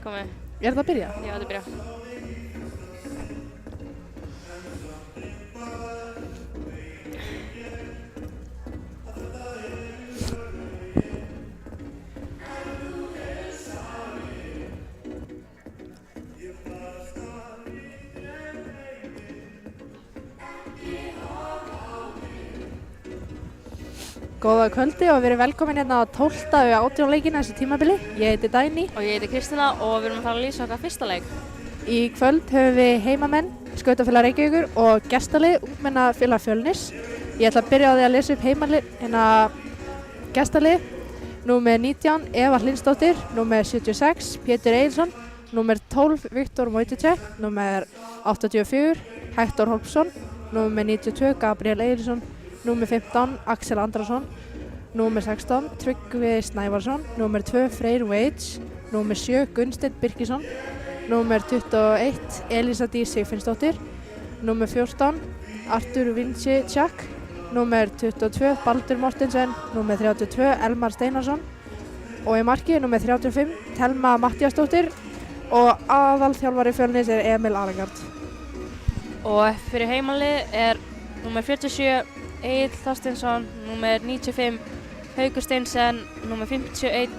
komið. Það að byrja? Já, þetta er byrja. Góða kvöldi og verið velkomin hérna á 12. og 18. leikina þessu tímabili. Ég heiti Dagný. Og ég heiti Kristína og við erum að fara að lýsa okkar fyrsta leik. Í kvöld höfum við heimamenn, Skautafélag Reykjavíkur og gestalið, Ungmennafélag Fjölnis. Ég ætla að byrja á því að lesa upp gestalið. Númer 19, Eva Hlynsdóttir. Númer 76, Pétur Egilsson. Númer 12, Viktor Mojticek. Númer 84, Hektor Holmsson. Númer 92, Gabriel Egilsson. Númer 15, Axel Andrason. Númer 16, Tryggvi Snævarsson. Númer 2, Freyr Veits. Númer 7, Gunnsteinn Birkisson. Númer 21, Elísa Dís Sigfinnsdóttir. Númer 14, Artur Vincicak. Númer 22, Baldur Mortensen. Númer 32, Elmar Steinarsson. Og í marki, númer 35, Telma Mattíasdóttir. Og aðalþjálfari Fjölnis er Emil Arangard. Og fyrir heimalið er númer 47, Egill Þorsteinsson. Númer 95, Haukur Steinsen. Númer 51,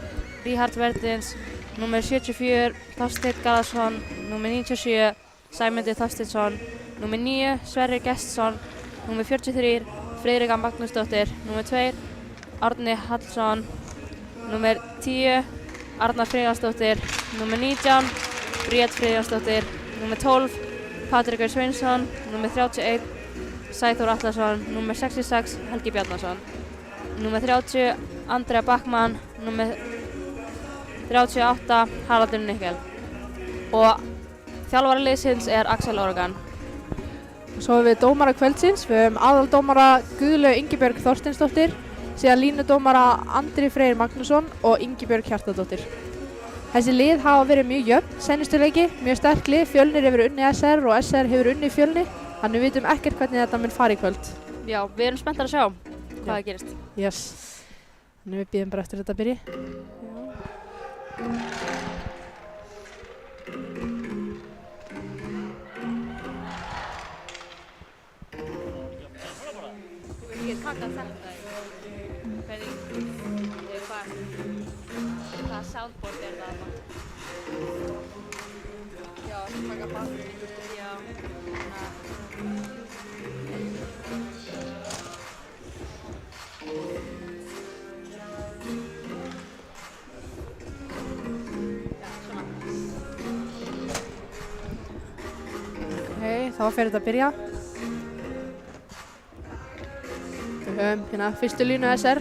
Ríhard Verdins. Númer 74, Þorsteinn Garðarsson. Númer 97, Sæmundur Þorsteinsson. Númer 9, Sverrir Gestsson. Númer 43, Friðrika Magnúsdóttir. Númer 2, Árni Hallsson. Númer 10, Arna Friðjónsdóttir. Númer 19, Bríet Friðjónsdóttir. Númer 12, Patrekur Sveinsson. Númer 31, Sæþór Atlason. Númer 66, Helgi Bjarnason. Númer 30, Andrea Backmann. Númer 38, Haraldur Nikkel. Og þjálfari liðsins er Axel Orogan. Svo við dómara kvöldsins, við höfum aðaldómara Guðlaug Ingibjörg Þorsteinsdóttir, síðan línudómara Andri Freyr Magnússon og Ingibjörg Hjartardóttir. Þessi lið hafa verið mjög jöfn seinustu leiki, mjög sterk lið. Fjölnir hefur unnið SR og SR hefur unnið Fjölni, þannig við vitum ekkert hvernig þetta mun fara í kvöld. Já, við erum spenntar að sjá hvað það gerist. Yes. Þannig við bíðum bara eftir þetta byrji. Ég taka þetta Hvaða soundboard er það? Já, taka bakgrunn. Já. Þá fer þetta að byrja. Við höfum hérna fyrstu línu SR.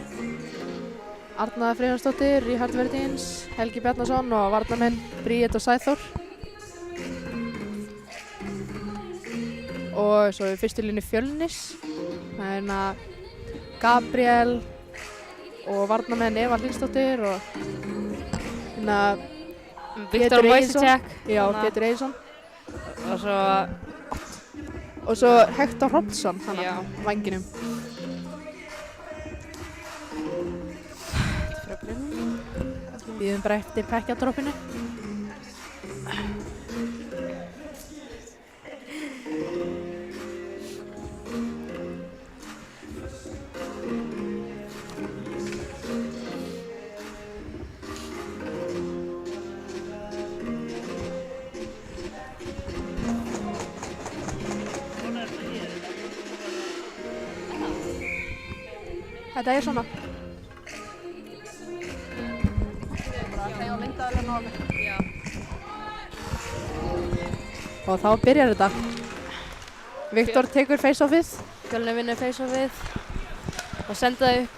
Arna Friðjónsdóttir, Ríhard Verdins, Helgi Bjarnason og varnarmenn Bríet og Sæþór. Og svo við fyrstu línu Fjölnis. Það er hérna Gabriel og varnarmenn Eva Hlynsdóttir og hérna Viktor Mojticek. Já, Pétur Egilsson. Og svo Hektor Holmsson, hann á vænginum. Við höfum bara eftir pekkjadroppinu. Þetta er svona. Og þá byrjar þetta. Viktor tekur face-offið. Fjölnir vinnur face-offið og senda það upp.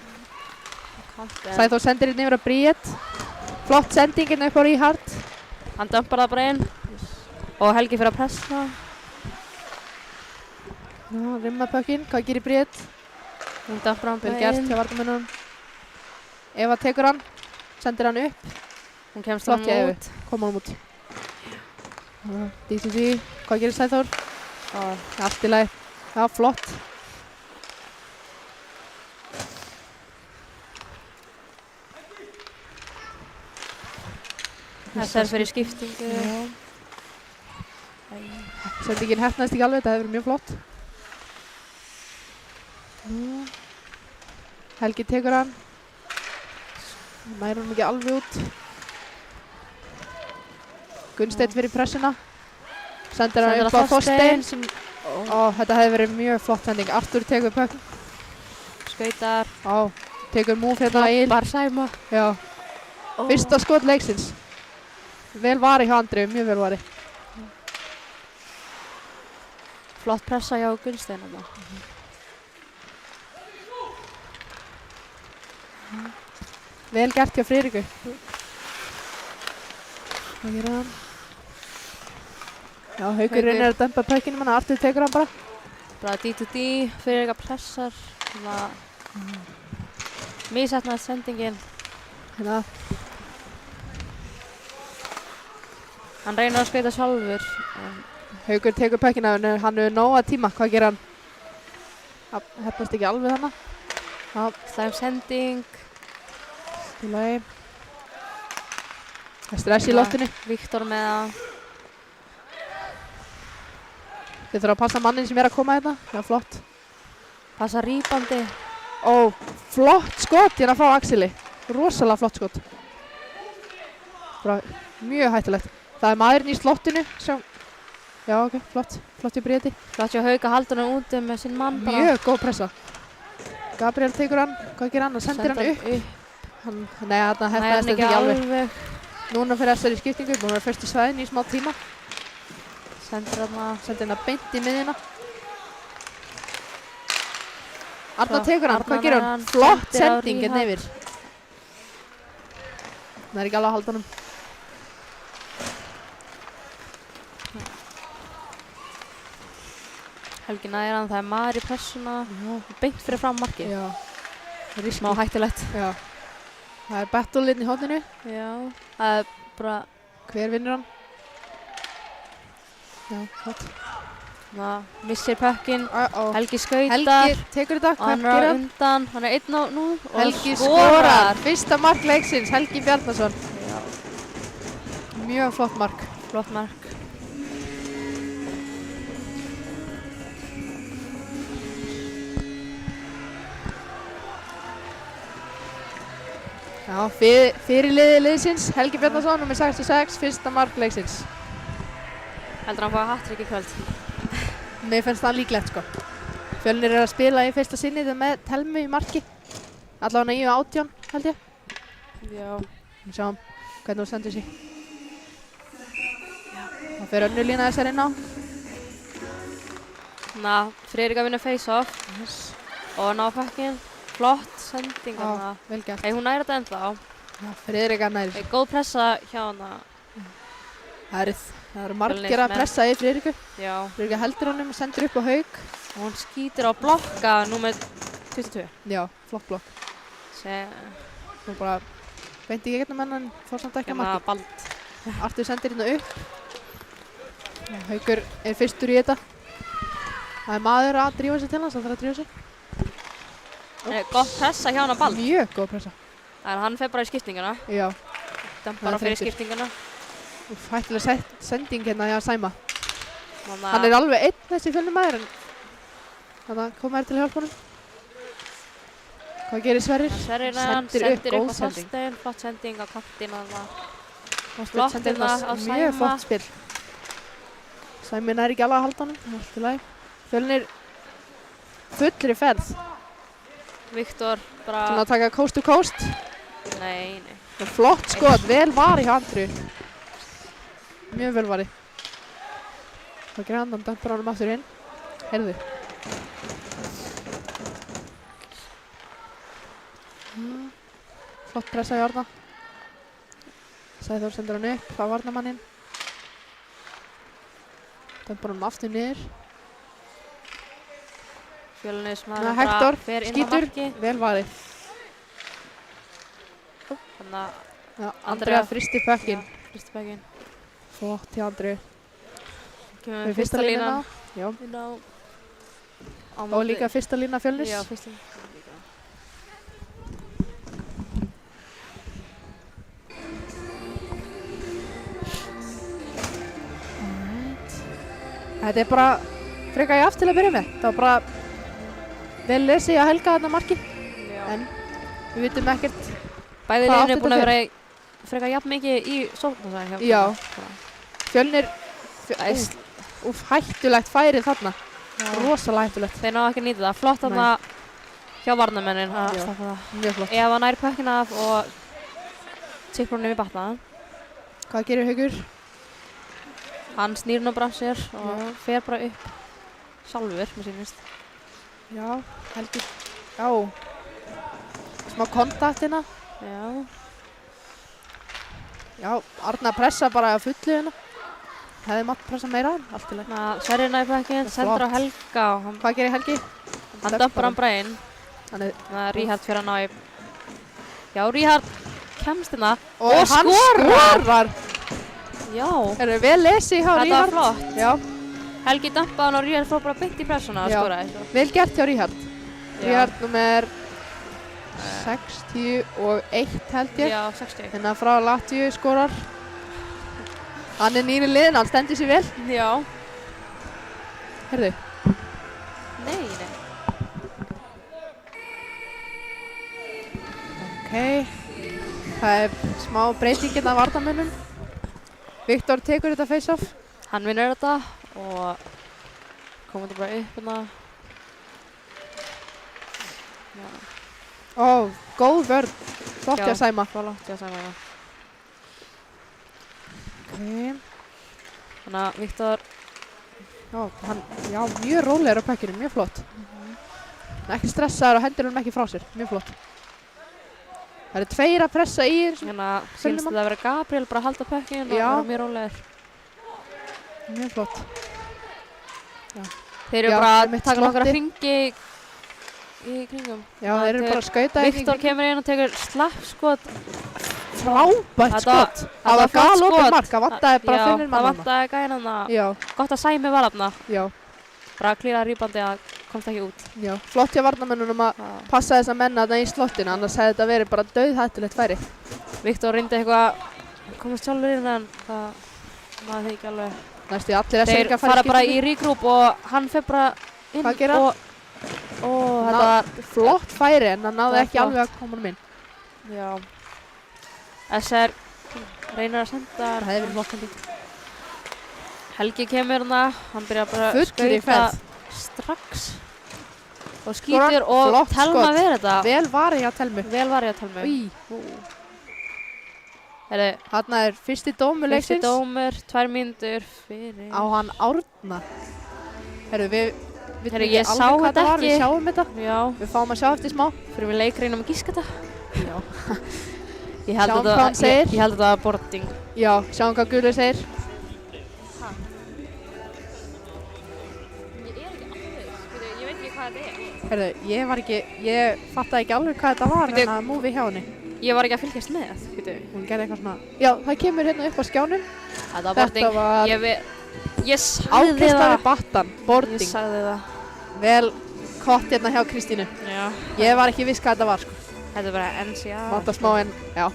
Sæþór sendir hérna yfir að Bríet. Flott sending hérna upp á Ríhard. Hann dömpar það bara inn og Helgi fyrir að pressa. Rimma pökkinn, hvað gerir Bríet? Hún dömpar hann Vel bara gert inn. hjá varnarmönnunum. Eva tekur hann, sendir hann upp. Hún kemst Flott hjá hann Evu, út. kom hann út. DTG, hvað gerir Sæþór? Allt í lagi. Já, flott. Þetta er fyrir skiptingu. Já. Sendingin heppnaðist ekki alveg, þetta hefur verið mjög flott. Helgi tekur hann. Nær hann ekki alveg út. Gunnsteinn fyrir pressuna. Sendir hann upp á Þorstein. Þetta hefði verið mjög flott sending. Artur tekur pökk. Skautar. Tekur múf hérna í. Bara Sæma. Já. Fyrsta skot leiksins. Vel vari hjá Andreu, mjög vel vari. Flott pressa hjá Gunnsteinn þarna. Vel gert hjá Friðriku. Hvað gerir hann? Já, Haukur reynir að dempa pökkinum hann, Artur tekur hann bara. Bara D2D, Friðrika pressar. Misheppnaðist sendingin. Hérna. Hann reynir að skauta sjálfur. Haukur tekur pökkina, hann hefur nóga tíma. Hvað gerir hann? Það heppnast ekki alveg þarna. Slæm sending. Í lagi. Það er stress í loftinu. Viktor með það. Þið þurfa að passa mannin sem er að koma hérna. Já, flott. Passa rýpandi. Flott skot hérna frá Axeli. Rosalega flott skot. Bara mjög hættulegt. Það er maðurinn í slottinu. Já, ok, flott. Flott í Bréti. Flott hjá Hauka haldur hann úti með sinn mann bara. Mjög góð pressa. Gabriel tekur hann. Hvað gerir hann? Hann sendir hann upp. Nei, þarna hefnaðist þetta ekki alveg. Núna fyrir þessari skiptingu. Búin að vera fyrst í svæðinu í smá tíma. Sendir hann beint í miðjuna. Arnar tekur hann. Hvað gerir hann? Flott sending hérna yfir. Það er ekki alveg að halda honum. Helgi nær hann, það er maður í pressuna. Beint fyrir fram markið. Já. Smá hættulegt. Já. Það er battle inn í hóðinu. Já. Það er bara... Hver vinnur hann? Já, flott. Missir pökkinn. Helgi skautar. Helgi tekur þetta. Hvað gerir hann? Undan. Hann er 1 nú. Helgi skorar. Fyrsta mark leiksins. Helgi Bjarnason. Já. Mjög flott mark. Flott mark. Já, fyrirliði liðsins, Helgi Bjarnason, nr. 66, fyrsta mark leiksins. Heldur hann fá hat-trick í kvöld? Mér finnst það líklegt, sko. Fjölnir er að spila í fyrsta sinni þetta með Telmu í marki. Allavega 9-18, held ég. Já. Við sjáum hvernig hún stendur sig. Það fer önnur lína þessar inn á. Friðrika vinnur face-off. Og ná pökkinn. Flott sending hana. Vel gert. Hún næri þetta ennþá. Já, Friðrika næri. Góð pressa hjá hana. Það eru margir að pressa í Friðriku. Já. Friðrika heldur honum og sendur upp á Hauk. Og hún skýtur á blokka númer 22. Já, flott blokk. Nú bara beint í gegnum hennan, fór samt ekki að marki. Bald. Artur sendir hérna upp. Haukur er fyrstur í þetta. Það er maður að drífa sig til hans, það þarf að drífa sig. Gott pressa hjá hana Bald. Mjög góð pressa. Hann fer bara í skiptinguna. Já. Bara fyrir skiptinguna. Hættilega sending hérna hjá Sæma. Hann er alveg einn þessi Fjölnir þannig að koma til hjálp honum. Hvað gerir Sverrir? Sverrir sendir upp á Þorstein. Flott sending á kantinn. Flott hérna á Sæma. Mjög flott spil. Sæmin er ekki alveg að halda honum. Allt í lagi. Fjölnir fullri ferð. Viktor bara... Svona að taka coast to coast. Nei. Flott skot, vel vari hjá Andru. Mjög vel vari. Hvað gerir hann dömpar honum aftur inn. Heyrðu. Flott pressa í Arna. Sæþór sendur hann upp á varnamanninn. Dömpar honum aftur niður. Fjölnismaður Hektor fer inn á skýtur, marki. vel varið. Andrea fristir pökkinn. Fristir pökkinn. Flott hjá Andreu. Kemur fyrsta línan. Já. Og líka fyrsta lína Fjölnis. Já, fyrsta lína. Þetta er bara frekar jafnt til að byrja með. Það var bara vel lesið að Helga þarna markið. En við vitum ekkert. Bæði hvað liðin átti er búin þetta að vera frekar jafn mikið í sóknarsvæði hjá. Já. Bara. Fjölnir, Æsl. hættulegt færið þarna. Rosalega hættulegt. Þeir náðu ekki að nýta það. Flott þarna hjá varnarmennin að Já. stoppa það. Mjög flott. Ef hann nær pökkina af og tippur hann yfir batnaðan. Hvað gerir Haukur? Hann snýr nú bara af sér og Já. fer bara upp sjálfur, mér sýnist. Já, Helgi. Já. Smá kontakt hérna. Já. Já, Arna pressa bara að fullu hérna. Hefði mátt pressa meira, allt í lagi. Sverrir nær pökkinn, sendur á Helga og hann, Hvað gerir Helgi? hann dömpar hann bara inn. Þannig, Ríhard fyrir að ná í. Já, Ríhard kemst hérna. og Og hann skorar! skorar! Já. Er það vel lesið hjá Þetta var Ríhard? flott. Já, Helgi dampaði hann og Ríhard fór bara beint í pressuna að Já. skora þessu. vel gert hjá Ríhard. Já. Ríhard nummer 61 held ég. Já, 60. Hérna frá Latvíu skorar. Hann er nýri liðin, hann stendur sér vel. Já. Herðu, Nei. ok. Það er smá breytingin af varnarmönnum. Viktor tekur þetta face-off. Hann vinnur þetta og komum þetta bara upp hérna. Já. Ó, góð vörn. Flott Já. hjá Sæma. Hvað langt ég að segja það? Ok. Þannig að Viktor, Já, mjög rólegur á pökkinu, mjög flott. Hann er ekki stressaður og hendur hann ekki frá sér, mjög flott. Það eru tveir að pressa í þessum, hérna sýnst þetta að vera Gabriel bara að halda pökkinn og Já. vera mjög rólegir. mjög flott. Þeir eru Já, bara að einmitt taka nokkra slotti. hringi í kringum. Já, þeir eru bara að skauta Viktor kemur inn og tekur slappskot. Frábært Þetta- skot. þetta Það var var flott galopið skot. mark, það vantaði bara finnir Það mann. vantaði gæna þarna. Já, Gott að Sæmi var þarna. já, Bara að klíra rýbandi að komst ekki út. já. Flott hjá varnarmönnunum að Já. passa þess að menna þarna í slottinu, annars hefði þetta verið bara dauðhættulegt færi. Viktor reyndi eitthvað að komast sjálfur inn en það maður þeir ekki alveg. Næstu allir að Þeir segja fara bara í regrúp og hann fer bara inn Hvað gerir hann? og þetta var flott færi en hann náði Það var ekki alveg að koma honum inn. já. SR reynir að senda. Það hefði verið flott hendi. Helgi kemur hérna, hann byrjar bara að Fullur í skauta ferð. strax og skýtur og flott Telma skot. við þetta. Vel varið hjá Telmu. Vel var ég að Telmu. Í, Þarna er fyrsti dómur fyrsti leiksins dómur, 2 mínútur fyrir. á hann Árna. Herru, við Heyrðu, vitum ég ekki sá alveg hvað þetta það var, við ekki. sjáum þetta. Já, Við fáum að sjá eftir smá. fyrir við leikreinum að gíska þetta. Já. Ég held Sjáum að hvað hann segir. ég held að það var boarding. Já, sjáum hvað Gulli segir. Ég er ekki alveg, ég veit ekki hvað þetta er. Herru, ég fattaði ekki alveg hvað þetta var Bíddu. en að múfi hjá henni. Ég var ekki að fylgjast með, veitu. Hún gerði eitthvað svona. Já, það kemur hérna upp á skjánum. Þetta var Þetta boarding. var Ég sagði ákvæmsta það. við battan, Ég boarding. sagði það. Vel kott hérna hjá Kristínu. Já. Ég var ekki viss hvað þetta var, sko. Þetta er bara NCA. Vanta smá en, já.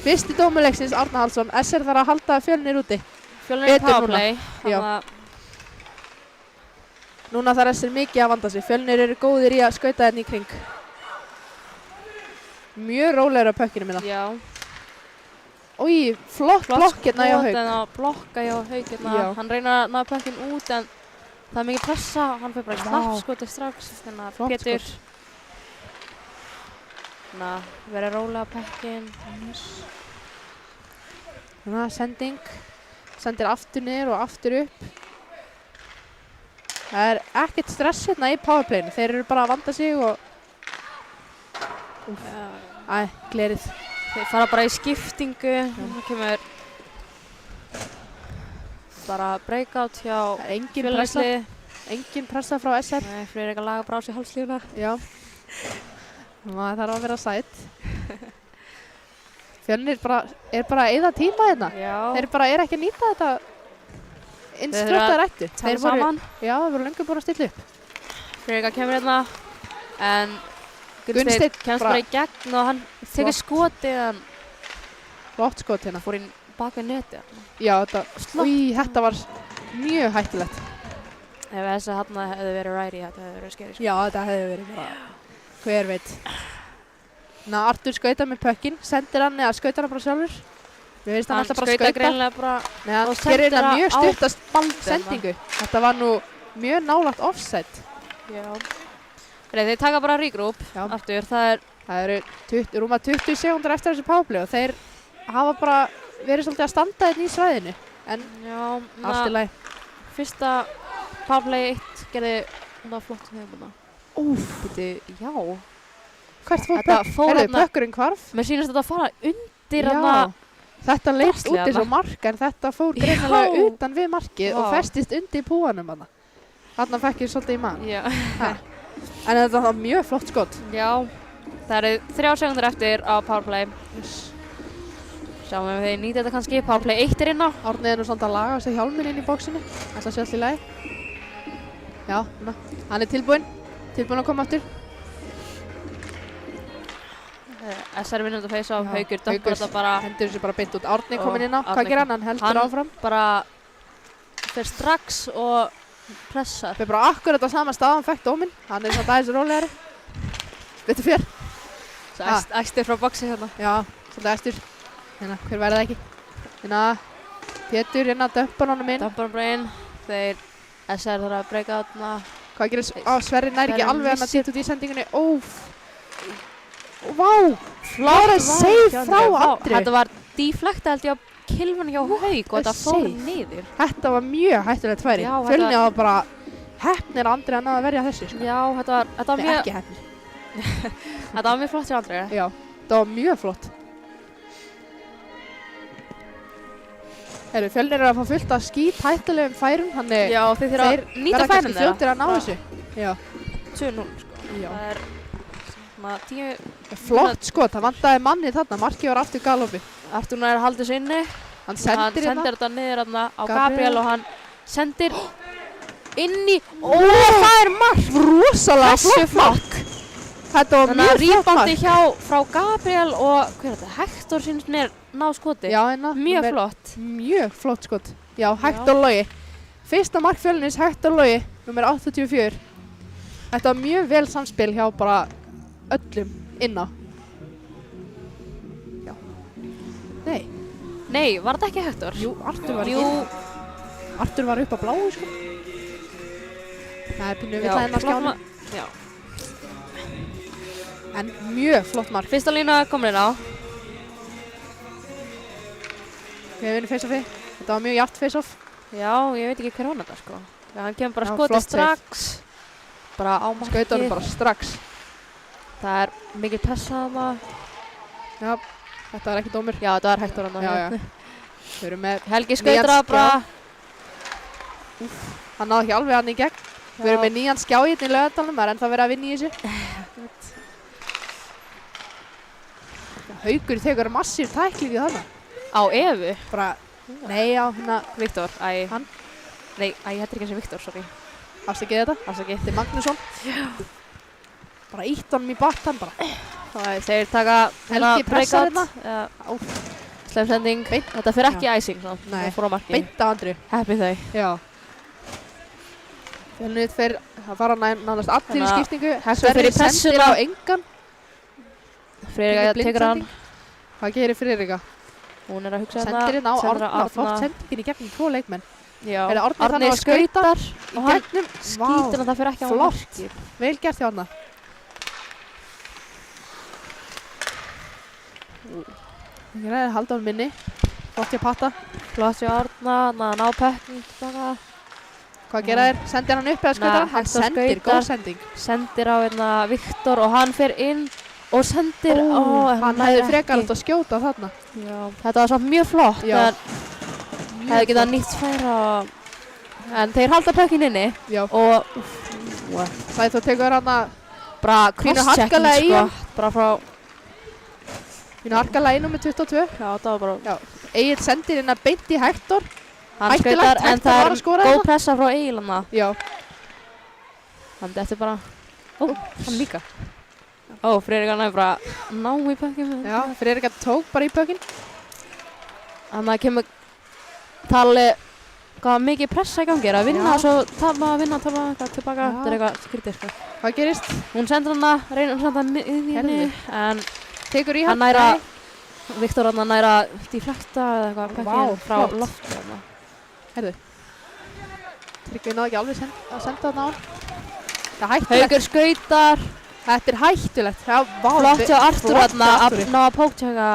Fyrsti dómuleiksins, Árna Hallsson. SR þarf að halda Fjölnir úti. Fjölnir í Betur núna. powerplay. Já. Þannig að Núna þarf SR mikið að vanda sig. Fjölnir eru góðir í að skauta hérna í kring. Mjög rólegur á pökkinu minna. já. Ói, flott blokk hérna hjá Hauk. En að blokka hjá Hauk hérna. Já. Hann reynir að ná pökkinn út en það er mikið pressa. Hann fyrir bara í Vá. slappskoti strax. Þannig að Flott Pétur. skot. Þannig að vera rólega á pökkinn. Þannig að sending. Sendir aftur niður og aftur upp. Það er ekkert stress hérna í powerplayinu. Þeir eru bara að vanda sig og... Æ, glerið. Þeir fara bara í skiptingu. Það kemur bara breakout hjá Það er engin pressa. Fjölnisliði. Engin pressa frá SR. Nei, fyrir ekki að laga brás í hálslífuna. Já. Það þarf að vera sætt. Fjölnir er bara að eyða tíma hérna. Já. Þeir er ekki að nýta þetta eins Þeir eru fljótt að að rættu. tala saman. Já, þeir voru lengur búin að stilla upp. Fyrir ekki að kemur hérna. En Gunnsteinn kemst bara í gegn og hann tekur skotið en Flott skot hérna. fór inn bak við netið. Já, þetta var mjög hættulegt. Ef þessi hann hefði verið Ryrie, þetta hefði verið skeri. Já, þetta hefði verið bara, hver veit. Artur skautar með pökkinn, sendir hann eða skautar hann bara sjálfur. Mér finnst hann alltaf bara skauta greinlega bara Nei, hann og gerir sendir þetta mjög á stuttast baldurinn. sendingu. Þetta var nú mjög nálægt offside. Já. Þeir taka bara regroup aftur. Það eru rúma 20 sekúndur eftir þessu powerplay og þeir hafa bara verið svolítið að standa hérna í svæðinu. En allt í lagi. Fyrsta powerplay 1 gerði flott þegar já. Hvert fór Þetta fór pökkurinn hvarf? Mér sýnist þetta að fara undir Þetta leit út eins og mark en þetta fór greinilega utan við markið og festist undir púanum hana. Þarna fekk ég svolítið í mann. Já. En þetta var mjög flott skot. Já. Það eru 3 sekúndur eftir á powerplay. Sjáum við þeir nýta þetta kannski. Powerplay 1 inn á. Árni nú samt að laga sig hjálminn inn í bóksinu. Það sé allt í lagi. Já, hann tilbúinn. Tilbúinn að koma aftur. SR vinnur þetta face á Haukur dömpar þetta bara hendur þessu bara beint út. Árni kominn inn á. Hvað gerir hann? Hann heldur áfram. Hann bara fer strax og pressar. Fyrir bara akkurat á sama stað, hann fekk dóminn. Hann samt aðeins rólegari. Betur fyrr. Æstur frá boxi hérna. Já, svolítið æstur. Hérna, hver verði það ekki? Hérna, Pétur dömpar honum inn. Dömpar hann bara inn. Þeir SR þarf að breyka þarna. Hvað gerir Sverrir nær ekki alveg hann að dýtt út í sendingunni. Vá, flóra save frá Andri. Þetta var deflecta held ég á kilvan hjá Hauk og þetta fór niður. Þetta var mjög hættulegt færi. Fjölnir var bara heppnir Andri að verja þessu. Sko. Já, þetta var mjög... ekki heppnir. Þetta var mjög flott hjá Andri. Já, þetta var mjög flott. Fjölnir að fá fullt af skíthættulegum færum. Já, þeir þurfa að nýta færum þeirra. Fljótir að ná þessu. Já. 2-0 sko. Já. Það er 10... Flott skot, það vantaði manni þarna, markið var aftur galoppi. Artur nær að halda þessu inni. Hann sendir þetta niður á Gabriel og hann sendir inn í... það er mark! Rosalega flott mark! Þetta var mjög flott mark. Hjá frá Gabriel og hver er þetta? Hector sínst mér ná skoti. Já, mjög flott. Mjög flott skot. Já, Hector Logi. Fyrsta mark Fjölnis, Hector Logi, nummer 84. Þetta var mjög vel samspil hjá bara öllum inn á. Já. Nei, var þetta ekki Hector? Jú, Artur var inn. Artur var upp á bláu, sko. Það er pínu við hlæðina á skjánum. Já. En mjög flott mark. Fyrsta lína komin inn á. Við hefum vunnið face-offi. Þetta var mjög jafnt face-off. Já, ég veit ekki hver hún þetta, sko. Já, hann kemur bara skotið strax. Bara á markið. Skauta honum bara strax. Það er mikið pressa þarna. Já, þetta var ekki dómur. Já, þetta var Hector þarna. Já. Við erum með Helgi skautra bara. Hann náði ekki alveg hann í gegn. Við erum með nýjan skjá hérna í Laugardalnum, það er ennþá verið að vinna í þessu. Haukur tekur massíf tæklingu þarna. Á Evu? Bara, nei á hérna Viktor. Hann? Nei, þetta er ekki eins og Viktor, sorry. Afsakið þetta. Afsakið. Þetta er Magnússon. Já. Bara ítt honum í battan bara. Þeir taka Helgi pressar hérna. Sleim sending. Þetta fyrir ekki æsing svona. Nei, fór á marki. beint á Andri. Heppið þau. Já. Fjölnir fyrir að fara nánast allir í skiptingu. Sverrir sendir á engan. Friðrika tekur hann. Hvað gerir Friðrika? Hún er að hugsa hérna. Sendir hérna á Árna. Flott sendingin í gegnum 2 leikmenn. Já. Árni skautar og hann skýtur hann það fyrir ekki á marki. Vel gert hjá Árna. Ég reyði að halda á minni. Flott hjá Patta. Flott hjá Árna. Ná pökkinn tilbaka. Hvað gera þeir? Sendir hann upp eða skautar hann? Hann sendir, góð sending. Sendir á hérna Viktor og hann fer inn og sendir... Hann hefði frekar átt að skjóta þarna. Já. Þetta var samt mjög flott. Hefði getað nýtt færa. En þeir halda pökkinn inni. Já. Og... Sæþór tekur hann að... Bara cross-checking sko. Bara frá... Fínu harkalega í nummer 22. Já, það var bara... Já. Egill sendir inn að beint í Hector. Hann skautar en það er góð pressa frá Egil hann. Já. Hann dettur bara... hann líka. Friðrika hann hefur bara ná í pökkinn. Já, Friðrika tók bara í pökkinn. Þannig að kemur Talli eitthvað mikið pressa í gangi, að vinna, svo tapa, vinna, tapa, eitthvað tilbaka, þetta eitthvað skrítið, sko. Hvað gerist? Hún sendur hana, reynir að senda miðjunni, en Tekur í hann næra, Viktor hann næra deflekta eða eitthvað, pekkin frá lofti þarna. Herðu. Tryggvi náði ekki alveg að senda þarna á hann. Það er hættulegt. Haukur skautar. Þetta er hættulegt. Já, flott hjá Artur þarna að ná að póktjaka.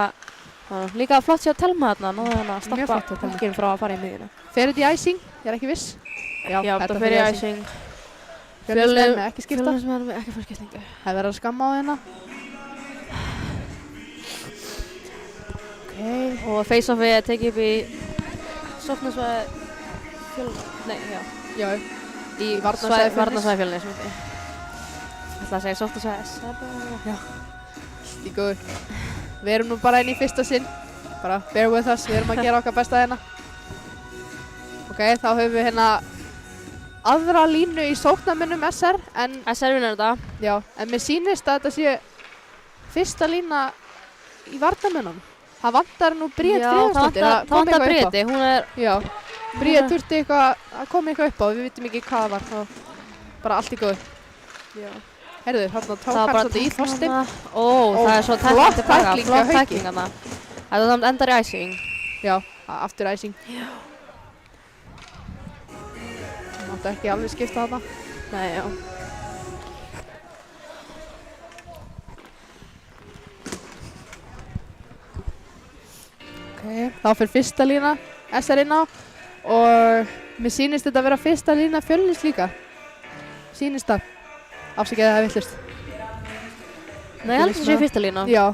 Líka flott hjá Telma þarna, náðu hann að stoppa pekkin frá að fara í miðjuna. Fer þetta í æsing? Ég er ekki viss. Já, þetta fer í æsing. Fjölnismenn með ekki skipta. Fjölnismenn með ekki fara skiptingu. Það verður að skamma á hérna. Og face-offið er tekið upp í sóknarsvæði í varnarsvæði Fjölnis. Ég ætla að segja sóknarsvæði. Já, í góður. Við erum nú bara inn í fyrsta sinn. Bara bear with us, við erum að gera okkar besta hérna. Ok, þá höfum við hérna aðra línu í sóknarmönnum SR. SR vinnur þetta. Já, en mér sýnist að þetta sé fyrsta lína í varnarmönnum. Það vantar nú Bríet Friðjónsdóttir. Það vantar Bríeti, hún er... Já, Bríet þurfti eitthvað að koma eitthvað upp á, við vitum ekki hvað það var. Og bara allt í góðu. Já. Herðu, þarna tók hann svolítið í Þorsteinn. Ó, það er svo tækling tilbaka, flott tækling þarna. Það er samt endar í æsing. Já, aftur æsing. Já. Það máttu ekki alveg skipta þarna. Nei, já. Þá fyrir fyrsta lína SR inn á og mér sýnist þetta að vera fyrsta lína Fjölnis líka. Sýnist það. Afsakið að það er villust. Nei, ég held að það sé fyrsta lína. Já,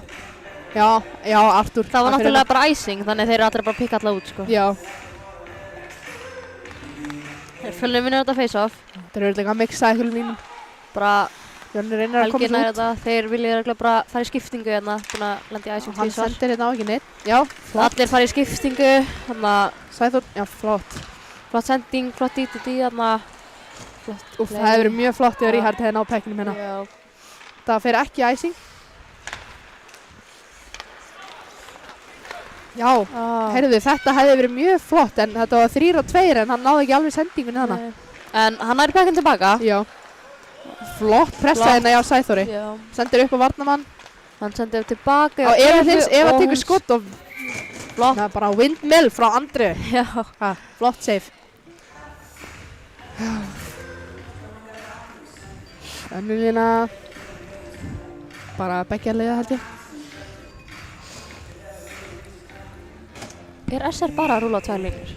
Artur. Það var náttúrulega bara æsing, þannig þeir eru allir bara að pikka alla út, sko. Já. Fjölnir vinnur þetta face-off. Þeir eru eitthvað að mixa einhverjum línum. Bara Fjölnir reynir að koma út. Þeir vilja bara fara í skiptingu hérna, búin að lenda í æsing tvísvar. Hann sendir hérna á ekki neitt. Já, flott. Allir fara í skiptingu, þannig að... Sæþór, já, flott. Flott sending, flott DTD hérna. Úff, það hefur verið mjög flott ef Ríhard hefði náð pekkinum hérna. Já. Það fer ekki í æsing. Já, heyrðu, þetta hefði verið mjög flott en þetta var 3-2 en hann náði ekki alveg sendingunni hana. En hann næri pekkinn tilbaka. Já. Flott pressa hérna hjá Sæþóri. Já. Sendir upp á varnamann. Hann sendir upp tilbaka. Og Eva tekur skott og flott. Bara windmill frá Andri. Já. Flott save. Önnur lína. Bara beggja liða held ég. Er SR bara að rúla 2 línur?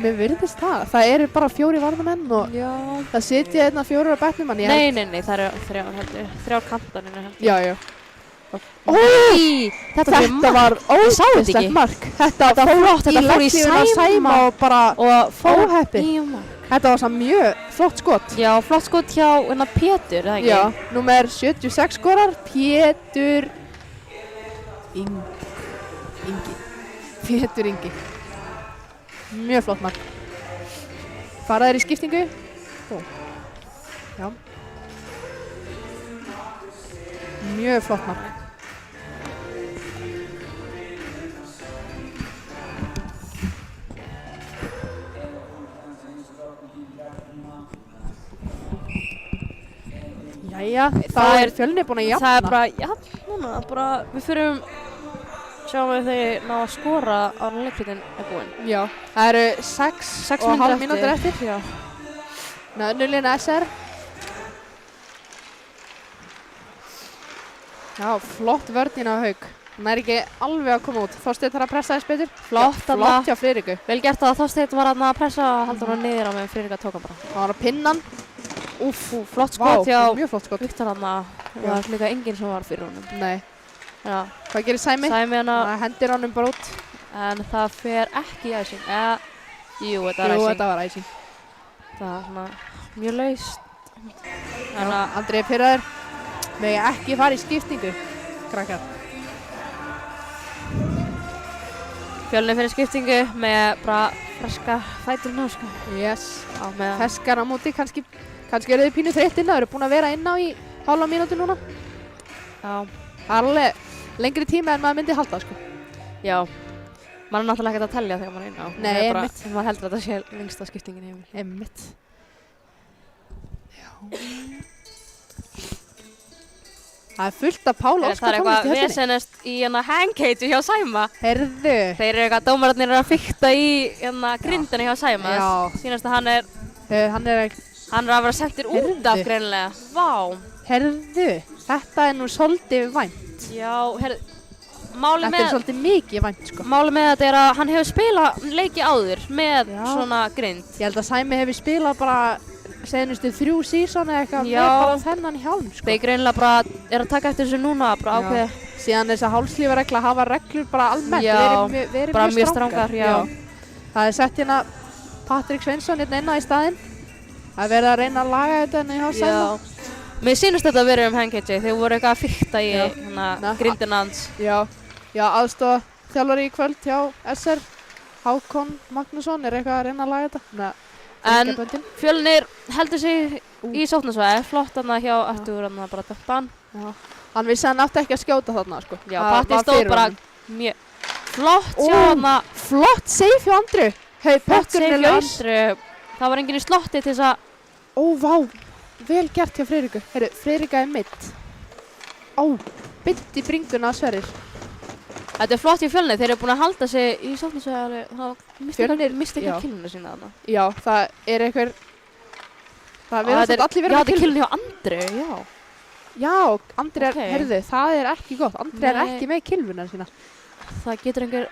Mér virðist það. Það eru bara 4 varnamenn og það sitja hérna 4 á bekknum. Nei, það eru 3 heldur. 3 kantaninu heldur. Já. Þetta var ógeðslegt mark. Þetta fór í Sæma og bara óheppi. Þetta var samt mjög flott skot. Já, flott skot hjá Pétur, eða ekki? Já, númer 76 skorar, Pétur Ingi. Mjög flott mark. Fara þeir í skiptingu. Já. Mjög flott mark. Jæja, það er Fjölnir búin að jafna. Það er bara jafn núna, við fyrum sjáum við þeir ná að skora á leikhlutinn er búinn. Já, það eru 6,5 mínútur eftir. Já. Önnur lína SR. Já, flott vörn á Hauk. Hann er ekki alveg að koma út. Þorsteinn þarf að pressa þess betur. Flott hjá Friðriku. Vel gert að Þorsteinn var að pressa og haldur hann niður á meðan Friðrika tók hann bara. Það var að pinna hann. Flott skot hjá Viktor hann. Það var líka enginn sem var fyrir honum. Nei. Já. Hvað gerir Sæmi? Sæmi hann að hendir honum bara út. En það fer ekki í æsing. Jú, þetta var æsing. Það var svona mjög laust. Andri Pirraður. Megi ekki fara í skiptingu, krakkar. Fjölnir fyrir skiptingu með bara ferska fætur ná, sko. Yes. Ferskar á móti, kannski eru þið pínu þreytt inná. Þeir eru búin að vera inná í hálfa mínútu núna. Já. Það er alveg lengri tíma en maður myndi halda, sko. Já. Maður er náttúrulega ekkert að telja þegar maður er inn á. Nei, Það er bara- einmitt. Maður heldur að þetta sé lengsta skiptingin í heimi. Einmitt. Já. Það er fullt af Pál Það Óskar er tónlist eitthvað í höllinni. vesenest í hangcage hjá Sæma. Heyrðu. Þeir eru eitthvað, dómararnir eru að fikta í grindinni hjá Sæma. Já. Sýnast að hann er Hann er að vera sendir út af greinilega. Vá. Heyrðu, þetta er nú svolítið vænt. Já, máli Þetta er svolítið mikið vænt, sko. með þetta er að hann hefur spilað leiki áður með Já. svona grind. Ég held að Sæmi hefur spilað bara senustu 3 sísón eða eitthvað Já. með bara þennan hjálm, sko. Þeir greinilega bara er að taka eftir þessu núna, bara Já. ákveði. Síðan þess að hálslífaregla hafa reglur bara almennt, Já, verið bara mjög strangar. strangar, já. Það er sett hérna Patrik Sveinsson hérna inn á í staðinn. Það er verið að reyna að laga þetta hérna hjá Sæma. Mér sýnist þetta að vera hangcage, þeir voru eitthvað að fikta í Já. grindina hans. Já, aðstofa þjálfari í kvöld hjá SR. Hákon Magnússon er eitthvað að reyna að laga þetta. En Fjölnir heldur sig í sóknarsvæði, flott þarna hjá Artur, þarna bara döppan. Já. Hann vissi að hann átti ekki að skjóta þarna, sko. Já, Það Patti var stóð fyrir bara honum. mjög flott Ó. hjá þarna. Flott save hjá Andru. Hei, Flott pökkurinn save er hjá laus. Andru. Það var enginn í slotti til þess að... Ó, vá. Vel gert hjá Friðriku. Heyrðu, Friðrika er mitt. Ó, bytt í bringuna að Sverrir. Þetta er flott hjá Fjölnir, þeir eru búin að halda sig í sóknarsvæði alveg. Fjölnir, Misti já. ekki killinu sína þarna. Já, það er einhver... Það verður Þetta alltaf allir verið Já, með þetta er kilvun. killinu hjá Andru, já. Já, Andri er, Ok. heyrðu, það er ekki gott. Andri er Nei. ekki með kilvunar sína. Það getur einhver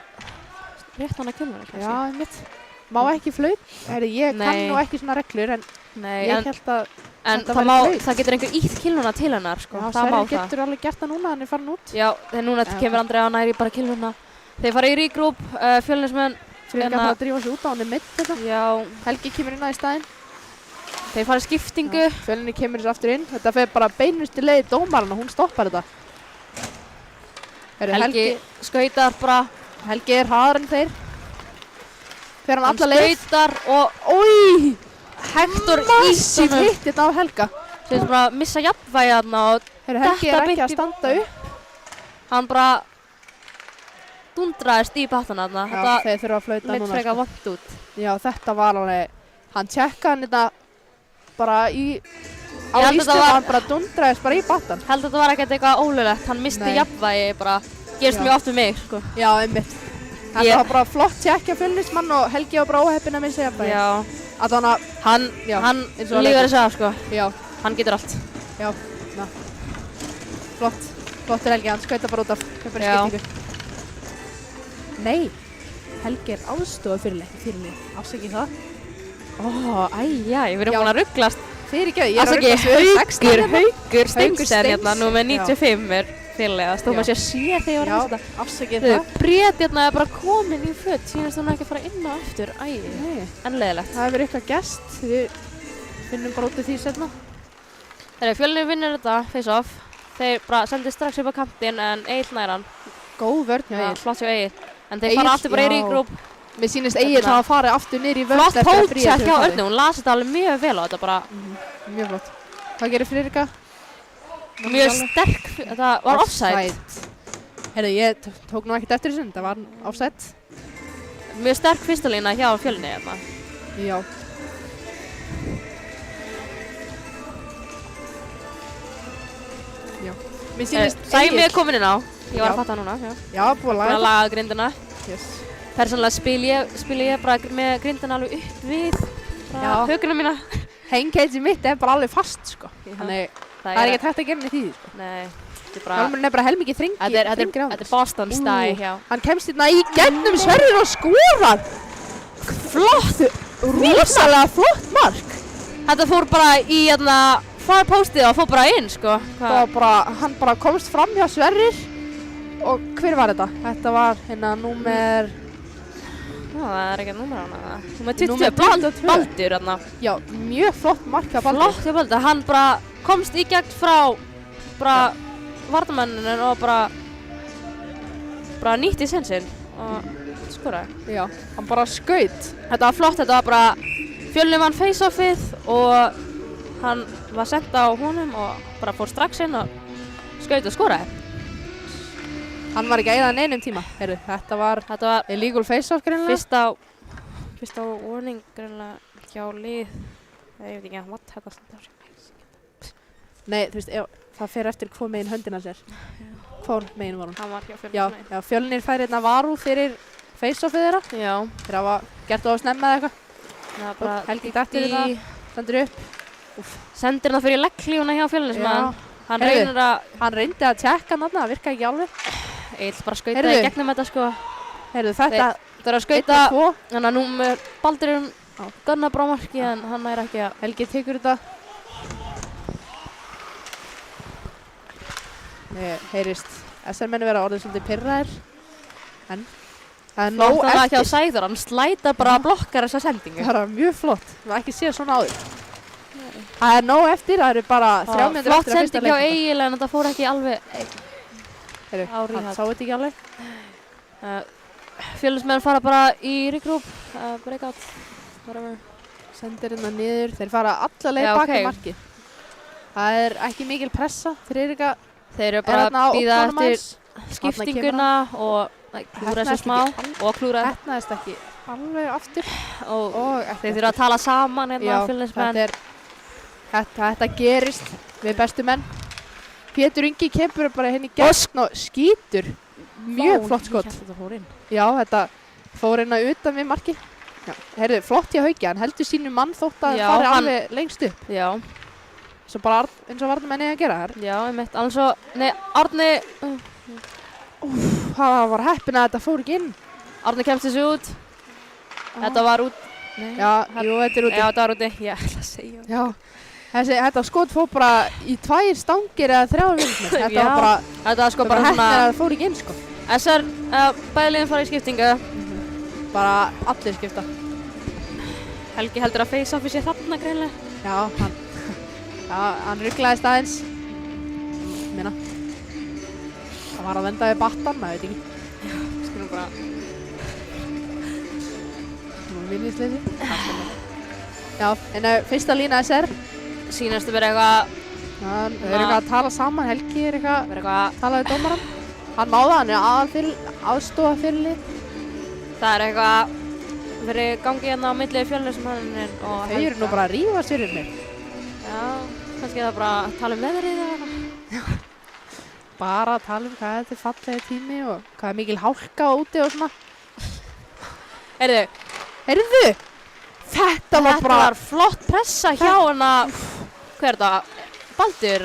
rétt hann að killinu, kannski. Já, mitt. Má ekki flaut. Heyrðu, ég kann Nei. nú ekki svona reglur, en Nei, ég en held að... En Þetta það, væri flaut. það getur einhver ítt killuna til hennar, sko. Já, það má Sverrir getur alveg gert það núna, hann er farin út. Já, þegar núna Já. kemur Andri að næri bara killuna. Þeir fara í regroup, Fjölnismenn. Friðrika þarf að drífa sig út á hann er mitt þetta. Já, Helgi kemur inn á í staðinn. þeir fara í skiptingu. Fjölnir kemur þessu aftur inn. Þetta fer bara beinust í leiði dómarinn og hún stoppar þetta. Heyrðu, Helgi skautar bara. Helgi er hraðar en þeir. Fer hann Hann alla leið. skautar og Ói! Hector Massív ítt honum. hitt þetta á Helga. Sem bara missa jafnvægi þarna og Heyrðu, Helgi Detta er ekki beint að í standa boltann. upp. hann bara dundraðist í pattana þarna. Já, þeir þurfa að flauta Leit núna. frekar Sko. vont út. Já, þetta var alveg... Hann tjekkaði hann þetta bara í... Á Ég held að ístum þetta var- hann bara dundraðist bara í battan. Held að þetta var ekkert eitthvað ólulegt. Hann misti Nei. jafnvægi bara. Gerst Já. mjög oft við mig, sko. Já, einmitt. Þetta Ég- var bara flott tjekkja Fjölnismann og Helgi var bara óheppinn að missa jafnvægi. Já. Að þannig að... Hann Já, eins og að lígar leika. þessu af, sko. Já, Hann getur allt. já, ná. Flott. Flottur Helgi, hann skauta bara út af kaupari Já. skiptingu. Nei, Helgi er aðstofa fyrirlið. Afsakið það. Ó, æjæj, við erum Já. búin að rugglast. Fyrirgjöð, ég er að Afsakið, ruglast við 16 hérna. Haukur Steinsen Steinsen, hérna, nú með já. 95 er fyrirlega. Stóð Já. maður sér að sé þegar ég var að Já, lesa þetta. afsakið Þau, það. Brétt hérna er bara komin í föt. Sýnast hún ekki að fara inn á aftur. Æj, Nei, en leiðilegt. það hefur eitthvað gest. Við finnum bara út af því setna. Þegar Fjölnir vinnur þetta, face-off. Þeir bara sendir strax upp á kantinn en Egill nær hann. Góð vörn hjá Já, Egill. flott hjá Egill. En þeir Egill, fara aftur bara í já. regroup. Mér sýnist Egill Hérna. hafa farið aftur niður í vörn. Flott eftir að pótcheck Bríet hefur hjá farið. Örnu. Hún las þetta alveg mjög vel á þetta bara. Mjög flott. Hvað gerir Friðrika? Mjög sterk. Þetta var offside. Heyrðu, ég tók nú ekkert eftir þessu, þetta var offside. Mjög sterk fyrsta lína hjá Fjölni hérna. Já. Já. Mér sýnist Sæmi er komin inn á. Ég var Já. að fatta núna. Já. Já, búið að Búin að laga laga grindina. þetta. Yes. Persónulega spil ég bara með grindina alveg upp við Já. hökuna mína. Hangcage mitt er bara alveg fast, sko. Já. Þannig það er ekkert hægt að gera neitt í því, sko. Nei, þetta er bara... Hjálmurinn er bara helmikið þrengi. Þetta er Boston stæ, já. Hann kemst hérna í gennum Sverrir og skorar. Flott, rosalega flott mark. Þetta fór bara í far postið og fór bara inn, sko. Það var bara, hann bara komst fram hjá Sverrir. Og hver var þetta? Þetta var hérna númer... Já, það er ekki númer hana. Númer 20, Númer 22. Baldur hérna. Já, mjög flott mark hjá Baldur. Flott hjá Baldur. Hann bara komst í gegn frá bara varnamenninu og bara nýtti sensinn og skoraði. Já, hann bara skaut. Þetta var flott, þetta var bara Fjölnir vann face-offið og hann var sent á honum og bara fór strax inn og skaut og skoraði. Hann var ekki að eyða neinum tíma. Heyrðu, þetta var illegal face-off greinilega. Fyrsta warning greinilega hjá lið. Ég veit ekki what þetta stendur. Nei, þú veist, það fer eftir hvað megin höndina sér. Hvor megin var hún? Hann var hjá Fjölnir. Já, Fjölnir fær hérna varúð fyrir face-offið þeirra. Já. Þeir hafa gert það á snemma eða eitthvað. Það var bara Helgi dættir þetta, stendur upp. Sendir það fyrir legglífuna hjá Fjölnismann. Hann reyndi að tjekka hann þarna, það virkaði ekki alveg. Egil bara skautaði í gegnum þetta sko. Heyrðu, þetta er að skauta, þannig að númer Baldurinn Gunnar brámarki en hann er ekki að... Helgi tekur þetta. Heyrist, SR-menni vera orðið svolítið pirraðir. En það er nóg eftir. Flott hjá Sæður, hann slætar bara að blokkar þessa sendingu. Það er mjög flott, við ekki séð svona áður. Það er nóg eftir, það eru bara 3 mínútur eftir að fyrsta leiknum. Flott sending hjá Egil en þetta fór ekki alveg Heyrðu, hann sá þetta ekki alveg. Fjölnismenn fara bara í regroup, breakout, whatever. Sendir hérna niður, þeir fara alla leið bak í marki. Það er ekki mikil pressa, þeir eru bara að bíða eftir skiptinguna og klúra þessu smá og klúra. Heppnaðist ekki alveg aftur. Og þeir þurfa að tala saman hérna Fjölnismenn. Þetta gerist við bestu menn. Pétur Ingi kemur bara henni gegn og skýtur. Mjög flott skot. Þetta fór inn. Já, þetta fór inn að utan við marki. Heyrðu, flott hjá Hauki, hann heldur sínu mann þótt að fari alveg lengst upp. Já. Svo bara eins og varnarmenn eiga að gera þar. Já, einmitt. Árni... Það var heppin að þetta fór ekki inn. Árni kemst þessu út. Þetta var út. Já, jú, þetta er úti. Já, þetta var úti. Ég ætla að segja. Já. Þetta skot fór bara í 2 stangir eða 3 vindmið. Þetta var bara... Þetta var sko bara heppin að það fór ekki inn, sko. SR, bæðileginn fara í skiptingu. Bara allir skipta. Helgi heldur að face-offi sé þarna greinlega. Já, hann rugglaðist aðeins. Minna. Það var að venda við battan, maður veit ekki. Já, skulum bara... Nú vinnisleysi. Já, en fyrsta lína SR. Sýnast að vera eitthvað... Þau eru eitthvað að tala saman, Helgi er eitthvað að tala við dómarann. Hann má það, hann er aðstofa fyrirlið. Það er eitthvað verið gangið hérna á milli Fjölnismannin og Helga. Þau eru nú bara að rífast fyrir mig. Já, kannski það bara að tala veðrið eða eitthvað. Bara að tala hvað þetta er fallegi tími og hvað er mikil hálka úti og svona. Heyrðu! Þetta var flott pressa hjá hana... Hver er þetta? Baldur?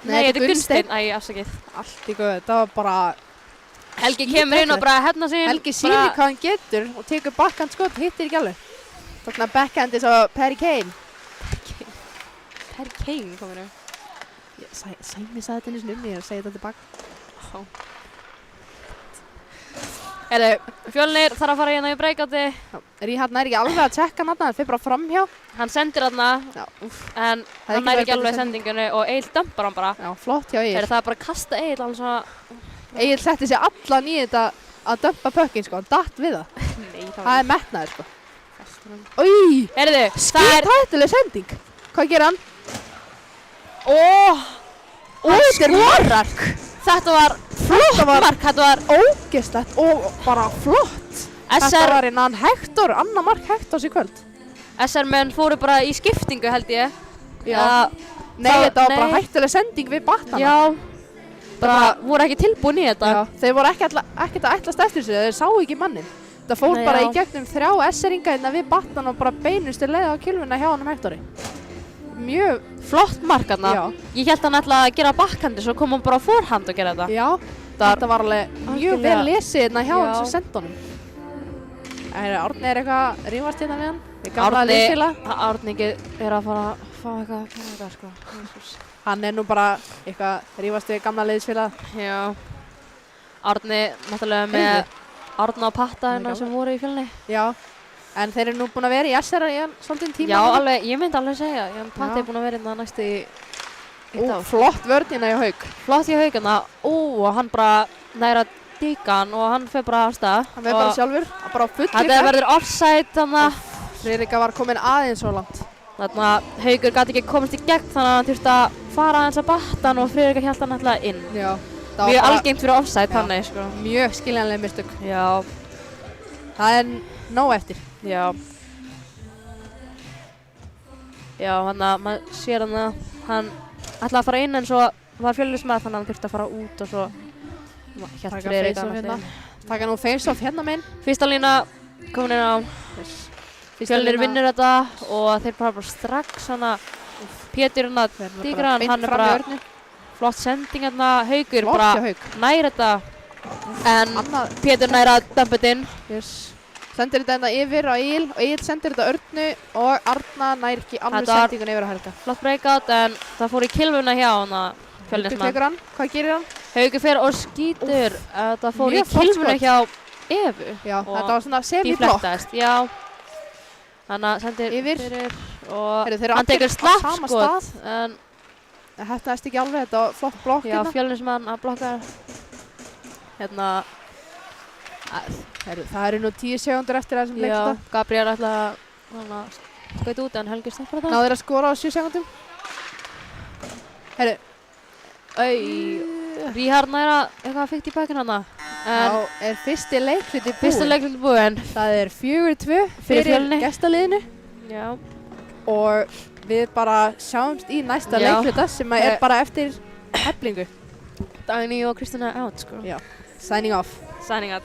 Nei, þetta er Gunnsteinn. Æ, afsakið. Allt í góð, þetta var bara... Helgi kemur inn og bara hefna sín. Helgi sýnir hvað hann getur og tekur backhand skot, hittir ekki alveg. Þarna backhand eins og Perry Kane. Perry Kane komur nú. Sæmi sagði þetta einu sinni ég er að segja þetta tilbaka. Fjölnir þarf að fara hérna í breakouti. Ríhard er ekki alveg að tjekka hann, hann fyrir bara framhjá. Hann sendir hann, en hann næri ekki alveg sendingunni og Egil dömpar hann bara. Já, flott hjá Egil. Það er bara að kasta Egil alveg svona... Egil setti sig allan í þetta að dömpa pökkinn, sko, hann datt við það. Nei, það er metnaður, sko. Új! Skíthættuleg sending. Hvað gerir hann? Hann skorar! Þetta var flott mark, þetta var ógeðslegt og bara flott. Þetta var innan Hektor, annar mark Hektors í kvöld. SR-menn fóru bara í skiptingu held ég. Já. Nei, þetta var bara hættuleg sending við battana. Já. Bara voru ekki tilbúin í þetta. Já, þeir voru ekkert að ætlast eftir sig, þeir sáu ekki mannin. Það fór bara í gegnum 3 SR-inga hérna við battan og bara beinustu leið á kylfuna hjá honum Hektori. Mjög flott mark þarna. Ég held hann ætlaði að gera backhandi, svo kom hann bara á forhand að gera þetta. Já, þetta var alveg mjög vel lesið hérna hjá hann sem sendi honum. Árni er eitthvað að rífast hérna við hann. Árni er að fara að fá eitthvað sko. Hann er nú bara eitthvað rífast við gamla liðsfélag. Já. Árni náttúrulega með Árna og Patta hérna sem voru í Fjölni. Já. En þeir eru nú búin að vera í SR í svolítinn tíma. Já, alveg, ég myndi alveg segja. Patti er búin að vera hérna næstu í dag. Flott vörnina í Hauk. Flott í Haukana. Og hann bara næra díkan og hann fer bara af stað. Hann fer bara sjálfur. Bara á fulli. Þetta verður offside þannig. Friðrika var komin aðeins svo langt. Þannig að Haukur gat ekki komast í gegn þannig að hann þurfti að fara aðeins að battan og Friðrika hélt hann alltaf inn. Já. Það var Mjög bara algengt fyrir offside Já. þannig, sko. mjög skiljanlega mistök. Já, Það er nóg eftir. já. Já, hann að maður sér hann ætlaði að fara inn en svo var Fjölnis með þannig að hann þurfti að fara út og svo hélt Taka Friðrik face-off annað hérna. stigið. Taka nú face-off hérna meginn. Fyrsta lína komin inn á. Fyrsta Fjölnir lína- vinnur þetta og þeir bara strax hana Pétur hann að dígra hann, beint hann er fram í bara Örnu. flott sending hérna, Haukur Flott bara hjá Hauk. nær þetta en Annað, Pétur nær að dömpa þetta inn. yes. Sendir þetta hérna yfir á Egil og Egil sendir þetta á Örnu og Arna nær ekki alveg Þetta var- sendingun yfir á Helga. Flott breakout en það fór í kilvuna hjá hana Haukur Fjölnismann. tekur hann. Hvað gerir hann? Haukur fer og skýtur, það fór í Mjög flott kilvuna skot. hjá Evu. Já, Og þetta var svona Því semi-blokk. flettaðist, já. Þannig að sendir Yfir. fyrir og Heyrðu, þeir eru hann allir tekur á sama slappskot en Það hettaðist ekki alveg, þetta var flott blokk já, hérna. Fjölnismann að blokka hérna. Heyrðu, það eru nú 10 sekundur eftir þessum Já, leikluta. Gabriel ætlaði að skauta út en Helgi stoppar það. Náður að skora á 7 sekundum. Heyrðu, Ríhard næra eitthvað fyrkt í bækinn hana. En þá er fyrsti leikluti búinn. fyrsta leiklundi búinn. Það er 4-2 Fyrir fyrir Fjölni. gestaliðinu Já. og við bara sjáumst í næsta Já. leikluta sem er bara eftir Eflingu. Dagný og Kristina out, sko. Já. Signing off. Signing out.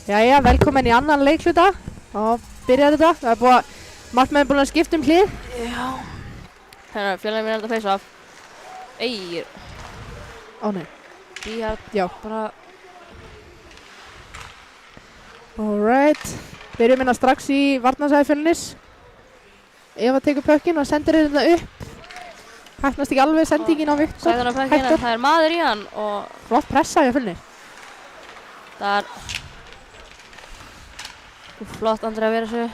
Jæja, velkomin í annan leikluta og byrjar þetta. Það er búið að markmenn búin að skipta hlið. Já. Hérna, félagin minn er að face off. Eyr. Ó nei. Ríhard. Já. Bara. Alright. Byrjum hérna strax í varnarsæði Fjölnis. Eva tekur pökkinn og sendir hérna upp. Hættnast ekki alveg sendingin á Viktor. Sæði hann á pökkinn en það er maður í hann og flott pressa hjá Fjölnis. það er flott Andri að vera þessu.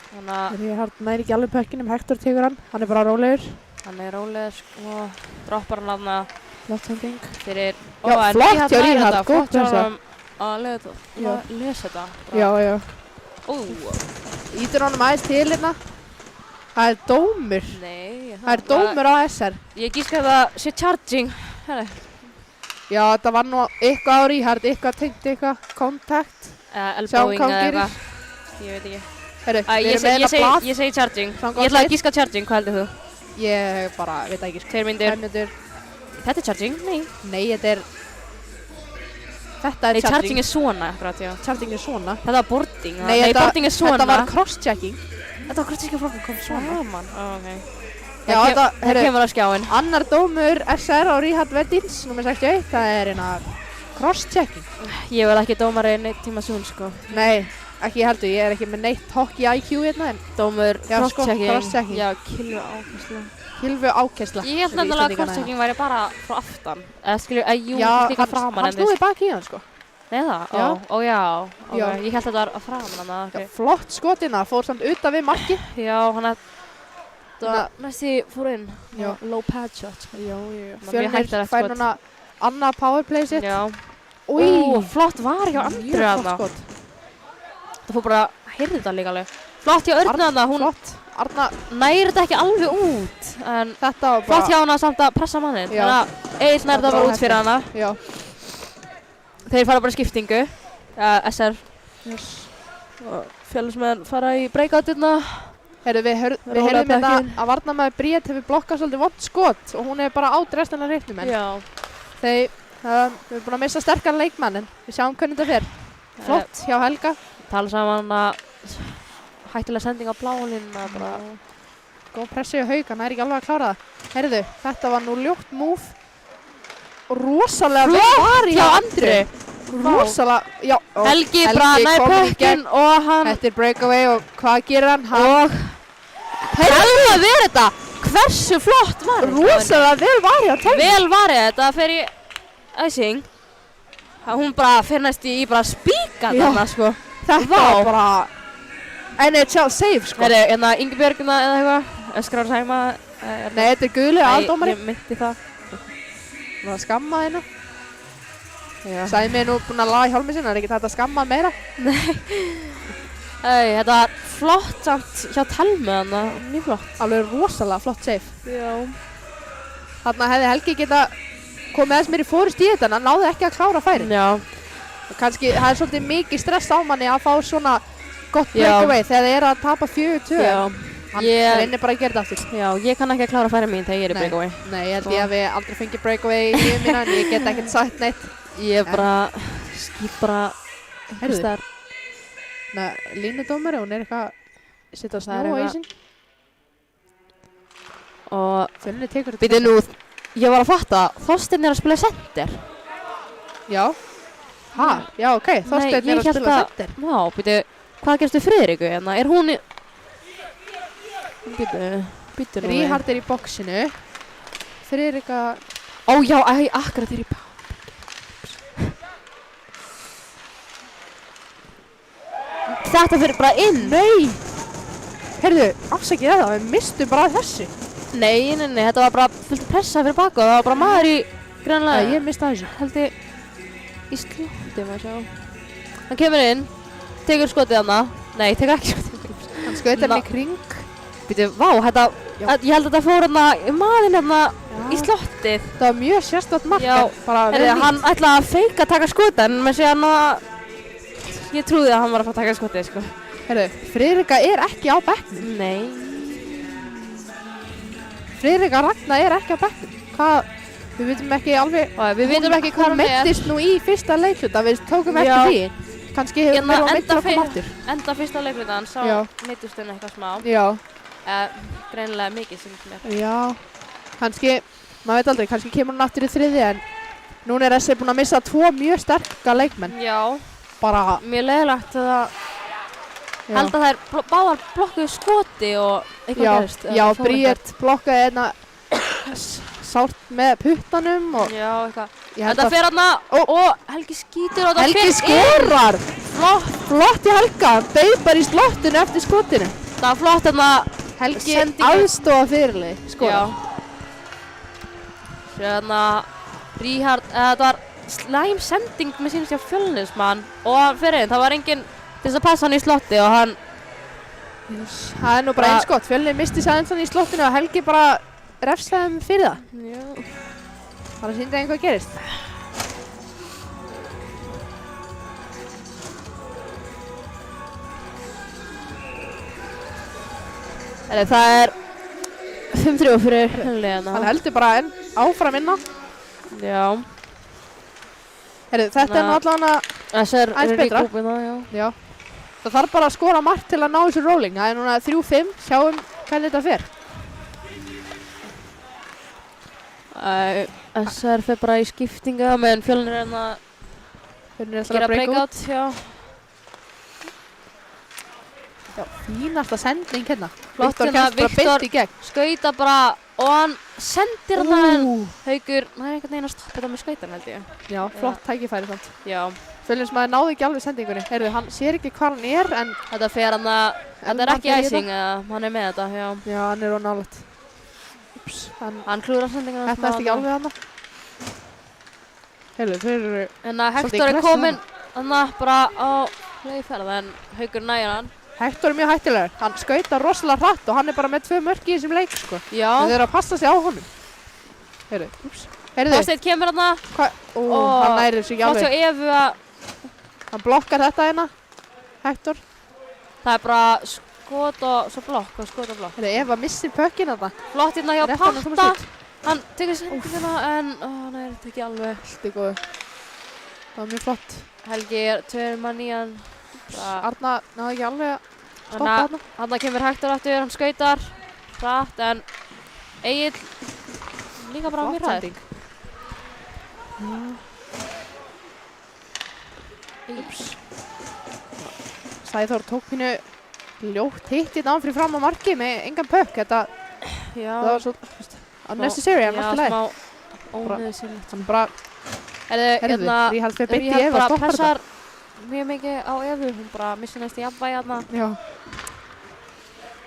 Þannig að Ríhard næri ekki alveg pökkinum, Hektor tekur hann. Hann er bara rólegur. hann er rólegur og droppar hann aðna Flott sending. fyrir. Já, flott hjá Ríhard, góð pressa. Að lesa þetta. Já, já. Ó. Ítur honum aðeins til hérna. Það er dómur. Nei. Það er dómur á SR. Ég gíska það sé charging. Herri. Já, þetta var nú eitthvað á Ríhard, eitthvað tengt, eitthvað kontakt. Elbowing hvað eða gerir. eitthvað. Ég veit ekki. Herru, við erum með hérna blað. Ég segi charging. Samkvæmt Ég ætla að leið. gíska charging, hvað heldur þú? Ég bara, veit ekki. 2 mínútur. 2 mínútur. Þetta er charging? Nei. Nei, þetta er Nei, charging er svona, akkurat, já. Charging er svona. Þetta var boarding. Nei, boarding er svona. þetta var cross-checking. Þetta var cross-checking frá kom svona. Saman. Ok. Já, þetta, það kemur á skjáin. Annar dómur SR á Ríhard Verdins, nummer 61. Það er hérna cross-checking. Ég var ekki dómari neitt tíma sún, sko. Nei, ekki heldur. Ég er ekki með neitt hockey IQ hérna. Dómur Já, sko, cross-checking. cross-checking. Já, kilvu ákvæmslu. Kilvu ákærsla. Ég held nefnilega að cross-checking væri bara frá aftan. Eða skilju, jú, Já, líka framan hann snúði baki í hann, sko. Nei það? Já. Ó, já. Okay. Já. Ég held að þetta var að framan hana. Okay. Já, flott skotina, fór samt utan við marki. Já, hann að það næsti fór inn. Já. Low pad shot. Já. Mjög Fjölnir hættulegt fær skot. núna annað powerplay sitt. Já. Új, flott var hjá Andri mjög hana. flott skot. Það fór bara, heyrði þetta líka alveg. Flott hjá Örnu hana, hún Flott. Arna, næri þetta ekki alveg út. En þetta var bara... flott hjá hana samt að pressa mannin. Já. Þannig að Egill nærði það bara út fyrir hana. Já. Þeir fara bara í skiptingu. SR. Yes. Og Fjölnismenn fara í breakoutuna. Herru, við heyrðum þetta að varnarmaður Bríet hefur blokkað svolítið vont skot og hún er bara át restina af hreifnum. Já. Við erum búin að missa sterkan leikmann en við sjáum hvernig þetta fer. Flott hjá Helga. Tala saman að hættilega sending á blálinna bara. Góð pressi á Haug, hann er ekki alveg að klára það. Herðu, þetta var nú ljótt move. Og rosalega Flott hjá Andri. Rosalega, já. Helgi bara nær pökkinn og hann... Þetta er breakaway og hvað gerir hann? Og... Hefði að vera þetta! Hversu flott var þetta? Rosalega vel var ég að tala. Vel var þetta fer í icing. Hún bara fer næst í bara spíka þarna sko. Þetta var bara NHL save sko. Herri, hérna Ingibjörguna eða eitthvað? Öskrar Sæma? Nei, þetta er guðlega aldómari. Ég myndi það. Nú að skamma hérna. Sæmi er nú búinn að laga hjálmi sinna, það er ekki þetta að skamma meira. Nei. Þetta var flott samt hjá Telmu þarna, mjög flott. Alveg rosalega flott save. Já. Þarna hefði Helgi geta komið aðeins mér í fórust í þetta, en hann náði ekki að klára færin. Já. Og kannski, það er svolítið mikið stress á manni að fá svona gott breakaway þegar þið eru að tapa 4-2. Já. Hann reynir bara að gera þetta aftur. Já, ég kann ekki að klára færin mín þegar ég er í breakaway. Nei, ég held ég að við aldrei fengið breakaway í lífið mína, en ég get ekkert sagt neitt. Ég bara, skýt bara, Herðu. Línudómari, hún er eitthvað að setja snjó á ísinn. Og Fjölnir tekur þetta. býtu nú, ég var að fatta, Þorsteinn er að spila center. Já. Ha? Já, ok, Þorsteinn er að spila center. Já, býtu, hvað gerstu Friðriku hérna? Er hún í... Býtu nú. Ríhard er í boxinu. Friðrika... Ó já, akkurat er í bá. Þetta fyrir bara inn. Nei! Heyrðu, afsakið það, við mistum bara þessu. Nei, þetta var bara fullt pressa fyrir baka og það var bara maður í grænlega. Ég mista þessu. Held ég í slótti maður sjá. Hann kemur inn, tekur skotið hana. Nei, tekur ekki skotið. Hann skautar hann í kring. Býtu, vá, ég held að þetta fór hérna maðurinn hérna í slottið. Það var mjög sérstætt mark. Já, hann ætlaði að feika að taka skotið en með síðan að ég trúði að hann var að fara að taka skotið, sko. Heyrðu, Friðrika er ekki á bekknum. Nei. Friðrika Ragnar er ekki á bekknum. Hvað Við vitum ekki alveg, Við vitum ekki hvað hún meiddist nú í fyrsta leikluta, við tókum eftir því. Kannski hefur verið á meiddur að koma aftur. Enda fyrsta leiklutan, Já. sá meiddist hún eitthvað smá. Já. Greinilega mikið sem mér. Já, kannski, maður veit aldrei, kannski kemur hún aftur í þriði en núna er SC búin að missa 2 mjög sterka leikmenn. Já. Bara, Mjög leiðilegt að held að þær báðar blokkuðu skoti og eitthvað gerist. Já, Bríett blokkaði einna sárt með puttanum og Já, eitthvað. ég held Þetta að fer hana og Helgi skýtur og það Helgi skorar! Flott í Helga, beið bara í slottinu eftir skotinu. Það var flott hana Helgi sendingu. aðstofa fyrirlið, skorar. Já. Hérna Ríhard, þetta var slæm sending með sínast hjá Fjölnismann og hann fyrir inn, það var enginn til þess að passa hann í slotti og hann Það er nú bara eins gott, Fjölnir misti sig aðeins í slottinu og Helgi bara refsaði þeim fyrir það. Já. Bara sýndi þeim hvað gerist. Það er 5-3 fyrir Fjölnir Hann heldur bara áfram inná. Já. Þetta er nú allavega Þessar aðeins betra. Já. Það þarf bara að skora margt til að ná þessu rolling. Það er núna 3-5, sjáum hvernig þetta fer. Þessar fer bara í skiptinga meðan Fjölnir er að gera breakout. Já. Já, fínasta sending hérna. Flott Viktor hérna, kemst bara beint í gegn. skauta bara og hann sendir hann en Haukur, það er einhvern veginn að stoppa þetta með skautan held ég. Já, flott tækifæri samt. Já. Fjölnismaður náði ekki alveg sendingunni. Heyrðu, hann sér ekki hvað hann er en Þetta fer hann að, þetta er hann ekki fer í icing, hann er með þetta, já. já, hann er á nálægt. Ups, Hann klúrar sendinguna. þetta er ekki alveg hann. Heyrðu, þau eru En að Hector svolítið er aggressive kominn hann bara á leiðferð en Haukur nægir hann. Hector er mjög hættulegur. Hann skautar rosalega hratt og hann er bara með 2 mörk í þessum leik, sko. Já. Þau eru að passa sig á honum. Heyrðu, ups. Heyrðu, Þorsteinn kemur hann hann nærir þessu ekki flott hjá alveg. Evu að Hann blokkar þetta hérna, Hector. það er bara skot og svo blokk og skot og blokk. Heyrðu, Eva missir pökkinn þarna. Flott hérna hjá Rétt áður en þú Patta. komst út. Hann tekur sendinguna en hann er þetta ekki alveg. Allt í góðu. Það var mjög flott. Helgi er 2 mann í hann. Arna náði ekki alveg að stoppa þarna. Hann kemur Hector aftur, hann skautar hratt en Egill líka bara mjög hratt. Ups. Sæþór tók pínu ljótt hitt í fyrir fram á marki með engan pökk. Þetta það var svo unnecessary en allt í lagi. Já, smá ónauðsynlegt. Hann bara, Heyrðu, Ríhald fyrir beint í Ríhald Eva að bara stoppa þetta. pressar mjög mikið á Evu, hún bara missir næst í jafnvægi hérna. Já.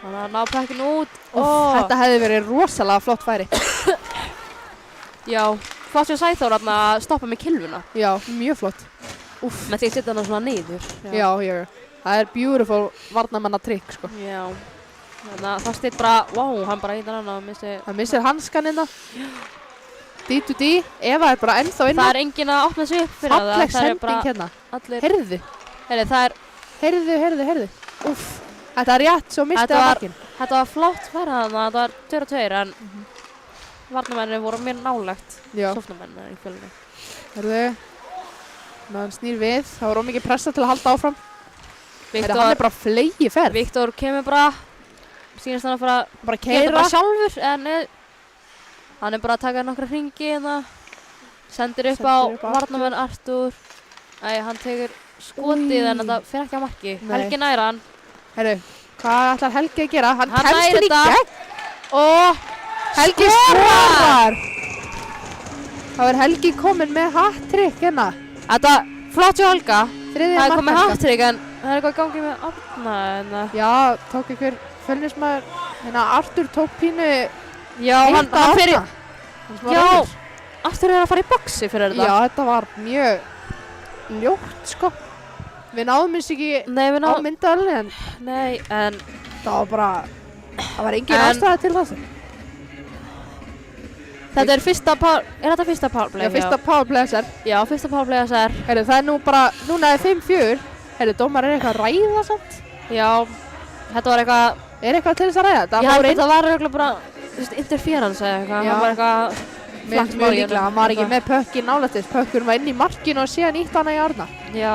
Þannig að ná pökkinu út. Þetta hefði verið rosalega flott færi. Já, flott sem Sæþór hérna að stoppa með kilvuna. Já, mjög flott. Úff. Með því að setja hana svona niður. Já. Það er beautiful varnamanna trikk, sko. Já. Þannig að það stýtt bara, wow, hann bara ítar hann og missi. Hann missir hanskan inná. D2D, Eva er bara ennþá inná. Það er enginn að opna sig upp fyrir það. Falleg sending hérna. Allir. Heyrðu. Það er. Heyrðu. Úff. Þetta er rétt, svo misti það markinn. Þetta var flott færa þarna, þetta var 2-2 en varnarmennir voru mér nálægt. Já. Sóknarmennir í Fjölni. Heyrðu. Hann snýr við, það var ómikið pressa til að halda áfram. Viktor, Hann er bara flegi ferð. Viktor kemur bara, sýnist hann að fara bara gera keyra. bara sjálfur en hann er bara að taka nokkra hringi hérna. Sendir upp á varnarmenn Artúr. Hann tekur skotið en þetta fer ekki á marki. Helgi næra hann. Heyrðu, hvað ætlar Helgi að gera? Hann kemst nærir í þetta. gegn. Og Helgi skorar! Það er Helgi kominn með hat-trick hérna. Þetta flott hjá Helga. Þriðja Það er komið mark hat-trick en það er eitthvað í gangi með Árna en Já, tók einhver Fjölnismaður. Hérna Artúr tók pínu já, hann fyrir. Já, Já. Artúr er að fara í boxi fyrir þetta. Já, þetta var mjög ljótt, sko. Við náðum eins ekki á myndaðalni en það var bara, það var engin ástæða til þessu. Þetta er þetta fyrsta powerplay? Já, fyrsta powerplay þessar. Já, fyrsta powerplay þessar. Heyrðu, það er nú bara, núna er 5-4. Heyrðu, dómar er eitthvað að ræða samt? Já, þetta var eitthvað. Er eitthvað til þess að ræða? Ég held að það var eitthvað bara, interference eða eitthvað. Já. Það var eitthvað Mér finnst mjög líklega, hann var ekki með pökkinn nálættis. Pökkurinn var inn í markinu og síðan ítt hana í Árna. Já,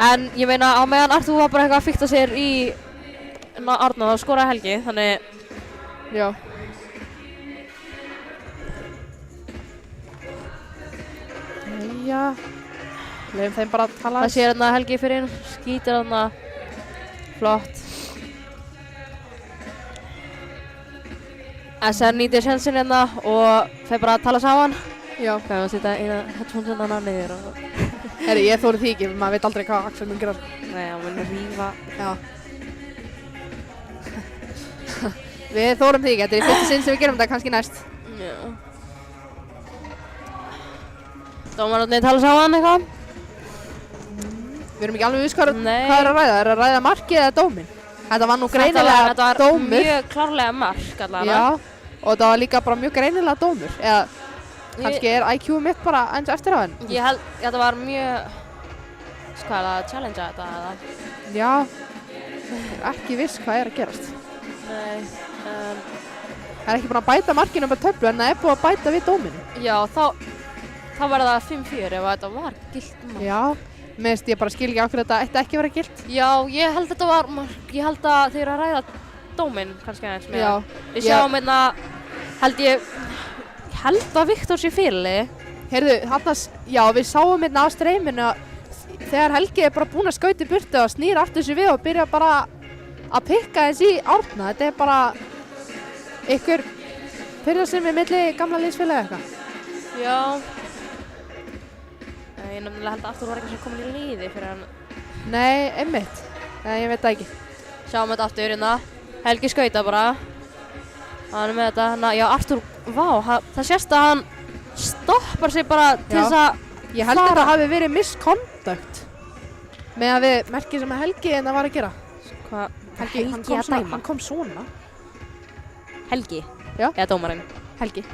en ég meina á meðan Artur var bara eitthvað að fikta sér í Árna og skoraði Helgi, þannig... Já. Jæja. Leifum þeim bara að tala. Það sér hérna Helgi fyrir inn, skýtir hérna. Flott. SR nýtir sjansinn hérna og þeir bara að tala saman. Já. Hvað er að setja eina headphones hérna niður og... Herri, ég þóri því ekki, maður veit aldrei hvað Axel mun gera. Nei, hann mun rífa. Já. Við þórum því ekki, þetta er í fyrsta sinn sem við gerum þetta, kannski næst. Já. Dómararnir tala saman eitthvað. Við erum ekki alveg viss hvað Nei. er að ræða. Er að ræða markið eða dóminn? Þetta var nú greinilega Þetta var dómur. mjög klárlega mark allavega. Já, og þetta var líka bara mjög greinilega dómur. Eða kannski er IQ mitt bara eins eftir á henn. Ég held þetta var mjög... Hvað er það, að challengea þetta eða? Já, ég er ekki viss hvað er að gerast. Nei, Það er ekki búin að bæta markinu upp á töflu en það er búin að bæta við dóminu. já, þá var það 5-4 ef þetta var gilt mark. Já, meðist ég bara skil ekki af hverju þetta ætti ekki að vera gilt. Já, ég held þetta var mark. Ég held að þeir eru að ræða dóminn kannski aðeins með. Já. Við sjáum hérna, ég held að Viktor sé fyrirliði. Heyrðu, já, við sáum hérna á streyminu að þegar Helgi er bara búinn að skauta í burtu og snýr aftur sig við og byrja bara að pikka þess í Árna. Þetta er bara ykkur fyrir sem er milli gamla liðsfélaga eitthvað. Já. Ég nefnilega held að Artur var ekki sem komin í liði fyrir hann. Nei, einmitt. Nei, ég veit það ekki. Sjáum þetta aftur hérna. Helgi skauta bara. Hann er með þetta. Já, Artur, það sést að hann stoppar sig bara til þess að Ég held að þetta hafi verið misconduct með að við merkið sem að Helgi en það var að gera. Hvað? Helgi, hann kom svona. Helgi? Já. Eða dómarinn? Helgi.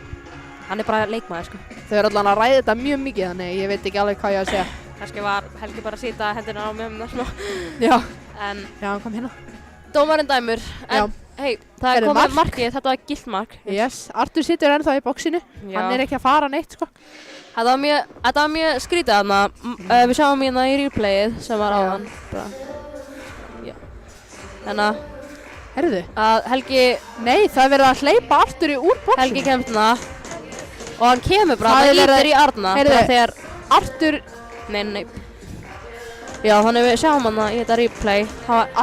Hann er bara leikmaður, sko. Þau eru allan að ræða þetta mjög mikið þannig ég veit ekki alveg hvað ég á að segja. Kannski var Helgi bara að sýta hendina á mjög smá. Já. En Já, hann kom hérna. dómarinn dæmur. En hei, það er komið markið, þetta var gilt mark. Yes, Artur situr ennþá í boxinu. Já. Hann er ekki að fara neitt, sko. Þetta var mjög skrítið þarna. Við sjáum hérna í replayið sem var áðan. Já. Þannig Herðu. að Helgi Nei, það er verið að hleypa Artur úr boxinu. Helgi kemst hérna og hann kemur bara, Það er það verið ítir í Arna. Heyrðu. Bara þegar, Artur, nei. Já, þannig við sjáum hérna í þetta replay.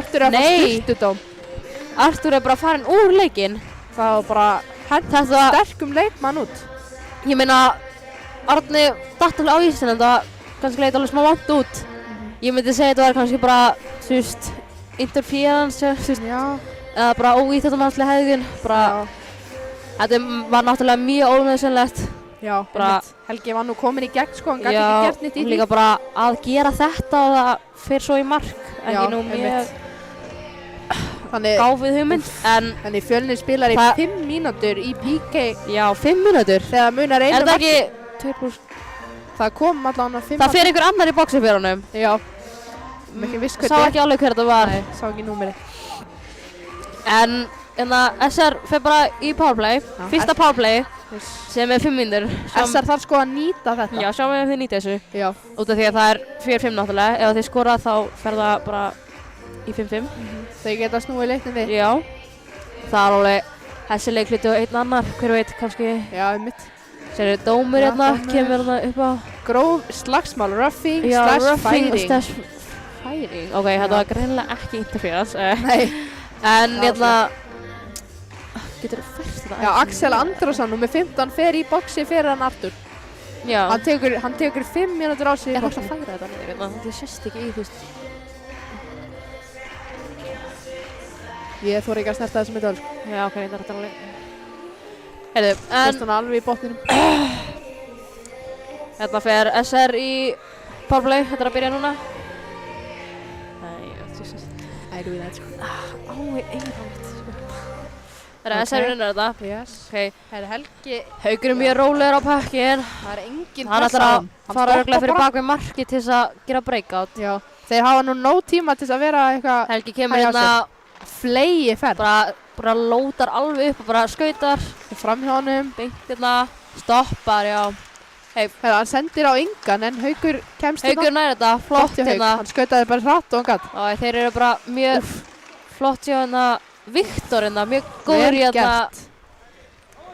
Artur er að fá Nei. styrtudóm. Artur er bara farin úr leikinn. Það var bara Þetta, sterkum leikmann út. ég meina, Arni datt alveg á ísinn en það kannski leit alveg smá vant út. Ég myndi segja þetta var kannski bara, þú veist, interference, þú veist, Já. eða bara óíþjóttamannsleg hegðun. Bara, þetta var náttúrulega mjög ónauðsynlegt. Já, Bara- einmitt. Helgi var nú komin í gegn, sko, hann gæti ekki gert neitt í því. líka bara að gera þetta og það fer svo í mark. Ekki Já, nú mjög einmitt. Þannig, gáfið hugmynd, en þannig Fjölnir spilar í Það- 5 mínútur í PK já, 5 mínútur. þegar munar einu Er það marki. ekki 2+? Það kom allan að 5 Það fer einhver annar í boxið fyrir honum. Já. Ekki viss Sá hvernig ekki alveg hver þetta var. Nei, sá ekki númerið. En SR fer bara í powerplay, fyrsta powerplay sem er 5 mínútur. SR þarf sko að nýta þetta. Já, sjáum við ef þið nýta þessu. Já. Út af því að það er 4-5 náttúrulega. Ef þið skora þá fer það bara í 5-5. Þau geta snúið leiknum við. Já. Það er alveg þessi leikluti og einn annar, hver veit, kannski. Já, mitt. Sér dómur Já, hérna, dómur. kemur hérna upp á. Gróf slagsmál, roughing, Já, slash roughing og fighting. slash fighting. Ok, þetta var greinilega ekki interference. Nei. En Já, hérna... Getur þú fyrst þetta? Já, Axel Andrásson, nummer 15, fer í boxi fyrir hann Artur. Já. Hann tekur 5 mínútur á sig í Ég þarf boxinu. að færa þetta niður hérna. Það sést ekki í, þú veist. Ég þori ekki að snerta þessu mitt öll. Já, ok, það er þetta alveg. Heyrðu, Fyrst en hann alveg í botninum. hérna fer SR í powerplay. Þetta er að byrja núna. Nei, Jesus. I do that, sko. Á, einhvern Það er SR vinnur þetta. Yes. Ok, Það er Helgi. Haukur er mjög rólegur á pakkin. Það er engin Hann pressa ætlar á að hann. Hann fara örugglega stoppar fyrir bara. bak við markið til þess að gera breakout. Já. Þeir hafa nú nóg tíma til þess að vera eitthvað Helgi kemur hægja á hérna, flegi ferð. bara lótar alveg upp og bara skautar. Fram hjá honum. Beint hérna. Stoppar, já. Hann sendir á engan en Haukur kemst Haukur nær þetta, flott hjá Hauk. Hann skautaði bara hratt og hann gatt. Og þeir eru bara mjög flott hjá hérna Viktor hérna, mjög góður í hérna.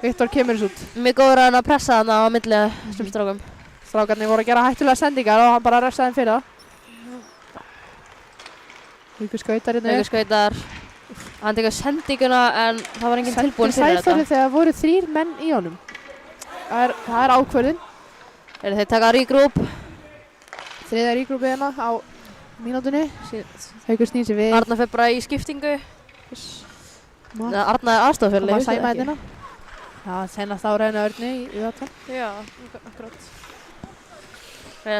Viktor kemur þessu út. Mjög góður að pressa hérna á milli þessum strákum. Strákarnir voru að gera hættulega sendingar og hann bara refsaði þeim fyrir það. Haukur skautar hérna. Haukur skautar. Hann tekur sendinguna en það var enginn tilbúin fyrir þetta. Sæþóri þegar voru 3 menn í honum. Það er ákvörðin. Þeir taka rígrúp. 3. rígrúpið hérna á mínútunni. Haukur snýr sér við. Arnar fer bara í skiptingu. Arnar er aðstofnfélagi. Það var Sæma hérna. Já, senast áræðinu Örni í það. Já, akkurat.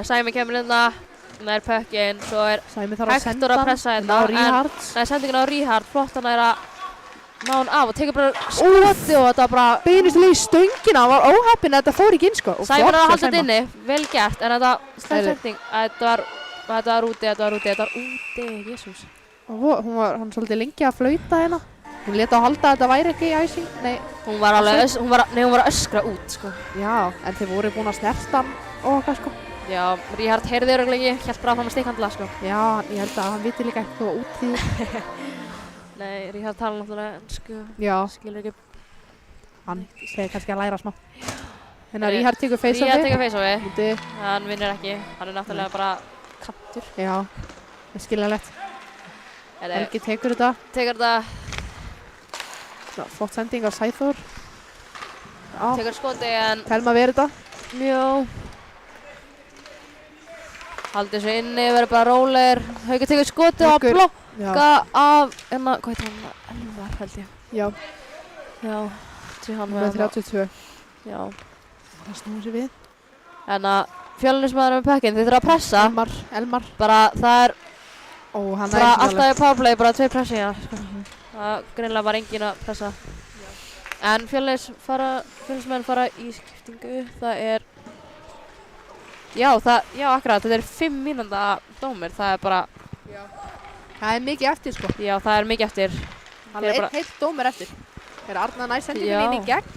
Sæmi kemur hérna. Nær pökkinn, svo er Hector að pressa hérna. Það er sendingin á Ríhard, flott hann er að ná hann af og tekur bara skoti og þetta bara beinist í stöngina, hann var óheppinn að þetta fór ekki inn sko. Sæmi er að halda þetta inni, vel gert, en þetta sending, þetta var úti, jésús. Hann svolítið lengi að flauta hérna. Hún lét að halda að þetta væri ekki í æsing. Nei, hún var að öskra út sko. Já, en þeir voru búin að snerta hann og okkar sko. Já, Ríhard heyrði örugglega ekki, hélt bara áfram að stikkhandla sko. Já, ég held að hann viti líka eitthvað út í því. Nei, Ríhard tala náttúrulega ensku. Já. Skilur ekki. Hann segir kannski að læra smá. Hérna Ríhard tekur face-offi. Ríhard tekur face-offi. Hann vinnur ekki. Hann er náttúrulega bara kantur. Já, það er skiljanlegt. Helgi tekur þetta. Tekur þetta. Flott sending á Sæþór. Tekur skoti en Telma verið þetta. Mjó. Haldið svo inni, verður bara rólegir. Haukur tekur skotið og blokka af, hvað heitir hann? Elvar held ég. Já. Já, því hann með 32. Já. Það snúið sér við. En að Fjölnismaður með pökkinn, þið þurfa að pressa. Elmar. Bara það er hann bara alltaf í powerplay, bara 2 pressingar. Það greinilega var enginn að pressa. En Fjölnismenn fara í skiptingu, það er Já, akkurat, þetta er 5 mínúnda dómur, það er bara Það er mikið eftir sko. Já, það er mikið eftir. Það er einn heill dómur eftir. Þegar Arnar nær sendingin inn í gegn.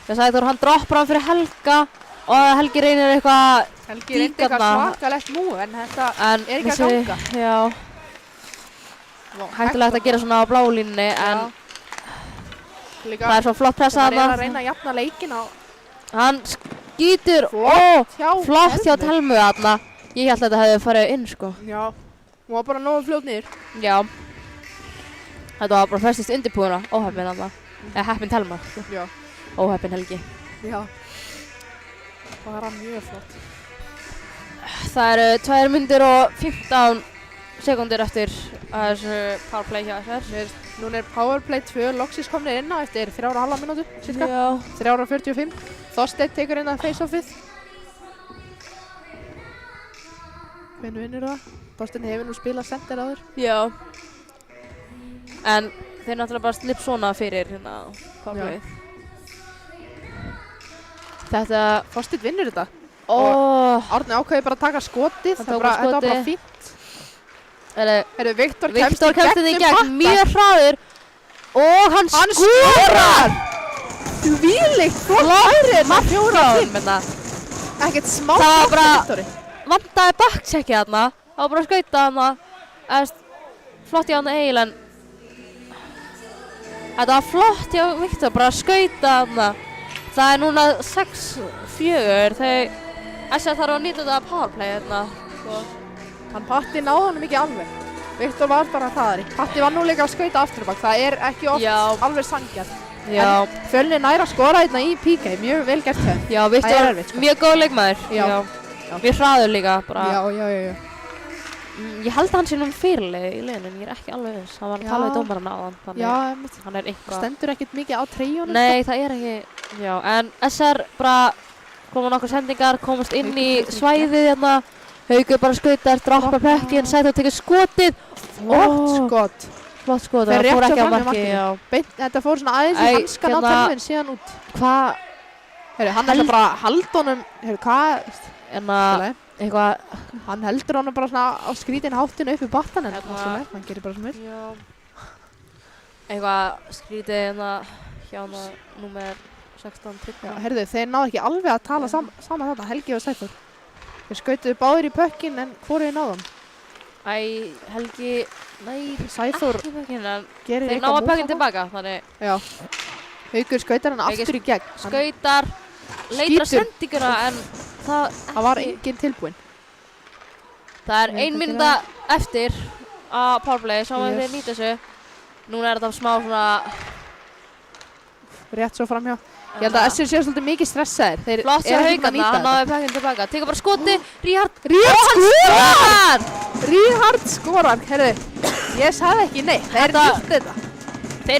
Það sagði Þór, hann droppar hann fyrir Helga og Helgi reynir eitthvað Helgi reyndi eitthvað svakalegt move en þetta er ekki að ganga. Já. Hættulegt að gera svona á blálínunni en það er svo flott pressa þarna. Það er að reyna að jafna leikinn á. Hann skýtur, flott hjá Telmu þarna. Ég held að þetta hefði farið inn sko. Já, hún var bara nógu fljót niður. Já. Þetta var bara festist undirbúina, óheppin þarna. Eða heppin Telma. Já. Óheppin Helgi. Já. Það var mjög flott. Það eru 2 mínútur og 15 sekúndur eftir að þessu powerplay hjá þessar. Núna er powerplay 2 loksins komnir inn á eftir 3,5 mínútur, cirka. Já. 3:45. Þorsteinn tekur inn að face-offið. Hvernig vinnur það? Þorsteinn hefur nú spilað center áður. Já. En þeir náttúrulega bara slipp svona fyrir hérna powerplayið. Þorsteinn vinnur þetta. Og Árni ákveði bara að taka skotið. Þetta var bara fínt. Viktor kemst inn í gegn, mjög hraður og hann skorar! Þvílíkt flott færið með 4-5. Ekkert smá flott Viktori. Vantaði backcheckið þarna, það var bara að skauta þarna. Flott hjá hann eiginlega. Þetta var flott hjá Viktor, bara að skauta þarna. Það er núna 6-4, þess að þarf að nýta þetta powerplay þarna. Hann Patti náði honum ekki alveg. Viktor var bara hraðari. Patti var nú líka að skauta aftur og bak. Það er ekki oft alveg sanngjarnt. En Fjölnir nær að skora hérna í PK. Mjög vel gert þeim. Já, Viktor var mjög góð leikmaður. Já. Mjög hraður líka bara. Já. Ég held að hann sé nú fyrirlið í liðinu en ég er ekki alveg viss. Hann var að tala við dómarann á hann. Þannig hann er eitthvað. Stendur ekkert mikið á treyjunum. Nei, það er ekki. Já, en SR bara koma nokkur sendingar, komast inn í svæðið hérna. Haukur bara skautar, droppar pökkinn, Sæþór tekur skotið. Flott skot, það fór ekki á marki. Þetta fór svona aðeins í hanskan á Telmu en síðan út. Hvað? Hann ætla bara að halda honum, hvað? Eitthvað. Hann heldur honum bara svona á skrítin háttinu upp í battan en hann gerir bara svona Eitthvað skrítið hérna hjá númer 16 Já, tryggva. heyrðu, þeir náðu ekki alveg að tala saman þarna, Helgi og Sæþór. Þeir skautuðu báðir í pökkinn en hvoruði náðum. Helgi, nei, Sæþór ekki pökkinn, en gerir þeir náðu pökkinn tilbaka, þannig Já. Haukur skautar hann Haukur aftur í gegn. skautar, leitar skýtur. sendinguna, en Það var enginn tilbúinn. það er Nei, 1 hvað mínúta eftir að powerplay, sá að Yes. þeir nýta þessu. Núna er þetta smá svona Rétt svo framhjá. Ég held að SR séu svolítið mikið stressaðir. Þeir flott sér eru ekki búin að Haukarna, nýta hann náði þetta. pökkinn tilbaka. Tekur bara skoti, Ríhard Ríhard skorar! skorar! Ríhard skorar, heyrðu. Ég sagði ekki neitt. Þeir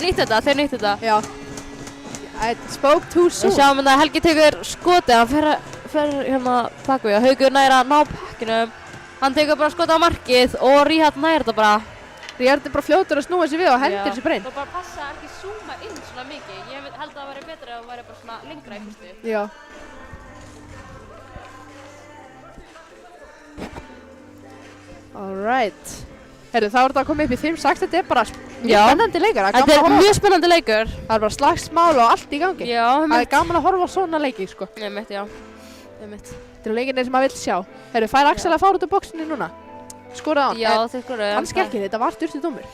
nýtt þetta. Þeir nýttu þetta. Já. I spoke too Við soon. sjáum að Helgi tekur skoti, hann fer hérna bakvið og Haukur nær að ná pökkinum. Hann tekur bara skoti á markið og Ríhard nær þetta bara. Ríhard er bara fljótur að snúa sér við og hendir sér bara inn. Og bara passa að ekki zooma inn svona mikið. Ég held að það væri betra ef það væri bara svona lengra í fyrstu. Já. Alright. Heyrðu, þá er þetta að koma upp í 5-6. Þetta er bara mjög spennandi leikur. Það er Þetta gaman er að horfa. mjög spennandi leikur. Það er bara slagsmál og allt í gangi. Já, Það er gaman að horfa á svona leiki, sko. Einmitt, já. Einmitt. Þetta eru leikinir sem maður vill sjá. Heyrðu, fær Axel að fara út úr bóksinu núna? Skoraði hann? Já, þeir skoruðu. Hann skelkið, þetta var styrtið dómur.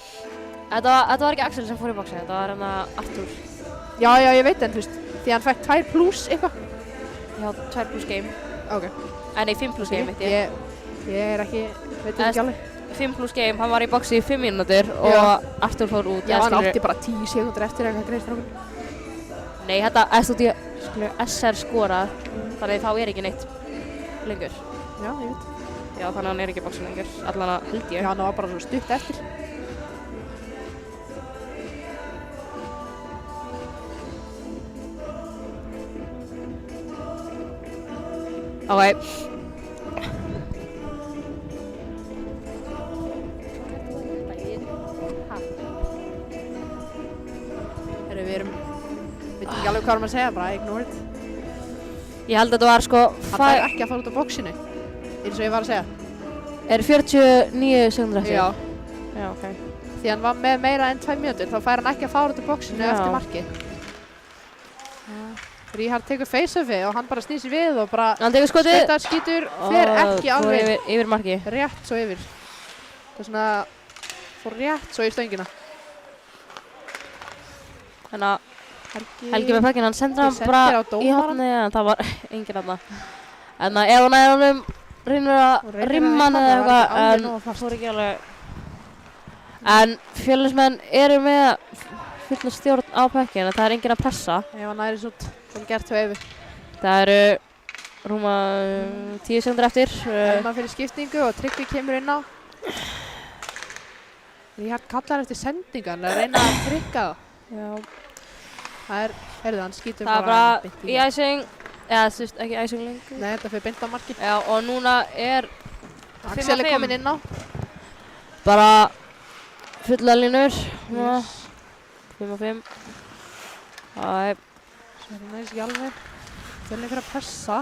Þetta var ekki Axel sem fór í bóksi, þetta var hérna Artur. Já, ég veit en, þú veist, því hann fekk 2 plus eitthvað. Já, 2+ game. Ok. Nei, 5+ game, veit ég. Ég er ekki, veit ekki alveg. 5+ game, hann var í bóksi í 5 mínútur og Já. Artur fór út. Já, hann átti bara 10 sekúndur eftir eitthvað greið strákur. Nei, þetta SR skorar, þannig þá er ekki neitt lengur. Já, ég veit. Já, þannig að hann er ekki í bóksi lengur, allan að held ég. Já, hann var bara svo stutt eftir. Ok. Heyrðu, við veitum ekki alveg hvað erum að segja, bara ignore it. Ég held að þetta var sko, Hann fær ekki að fara út á bóksinu, eins og ég var að segja. er 49 sekundur eftir? Já. Já, ok. Því hann var með meira en 2 mínútur, þá fær hann ekki að fara út á bóksinu Já. eftir markið. Ríhard tekur face-offi og hann bara snýr sér við og bara Hann tekur skotið. skautar, skýtur, fer ekki Fór alveg yfir marki. rétt svo yfir. Það er svona, fór rétt svo í stöngina. Þannig að Helgi með pökkinn, hann sendir hann sendir bara á í dómarann. hotni, en það var enginn þarna. En ef hann er honum reynir að rimma hann eða eitthvað, en fór ekki alveg. En Fjölnismenn eru með fulla stjórn á pökkinn, en það er enginn að pressa. Ef hann næri svo vel gert hjá Eyvi. Það eru rúma 10 sekundur eftir. Elma fyrir skiptingu og Tryggvi kemur inn á. Ríhard kallar eftir sendingu, hann er að reyna að trykka það. Já. Það er, heyrðu, hann skýtur Það er bara beint í æsing, eða þú veist ekki æsing lengur. Nei, þetta fyrir beint á marki. Já, og núna er Axel er 5-5. kominn inn á. bara fulla línur. 5-5. Það er Svo er hann næst ekki alveg. Fjölnir fyrir að pressa.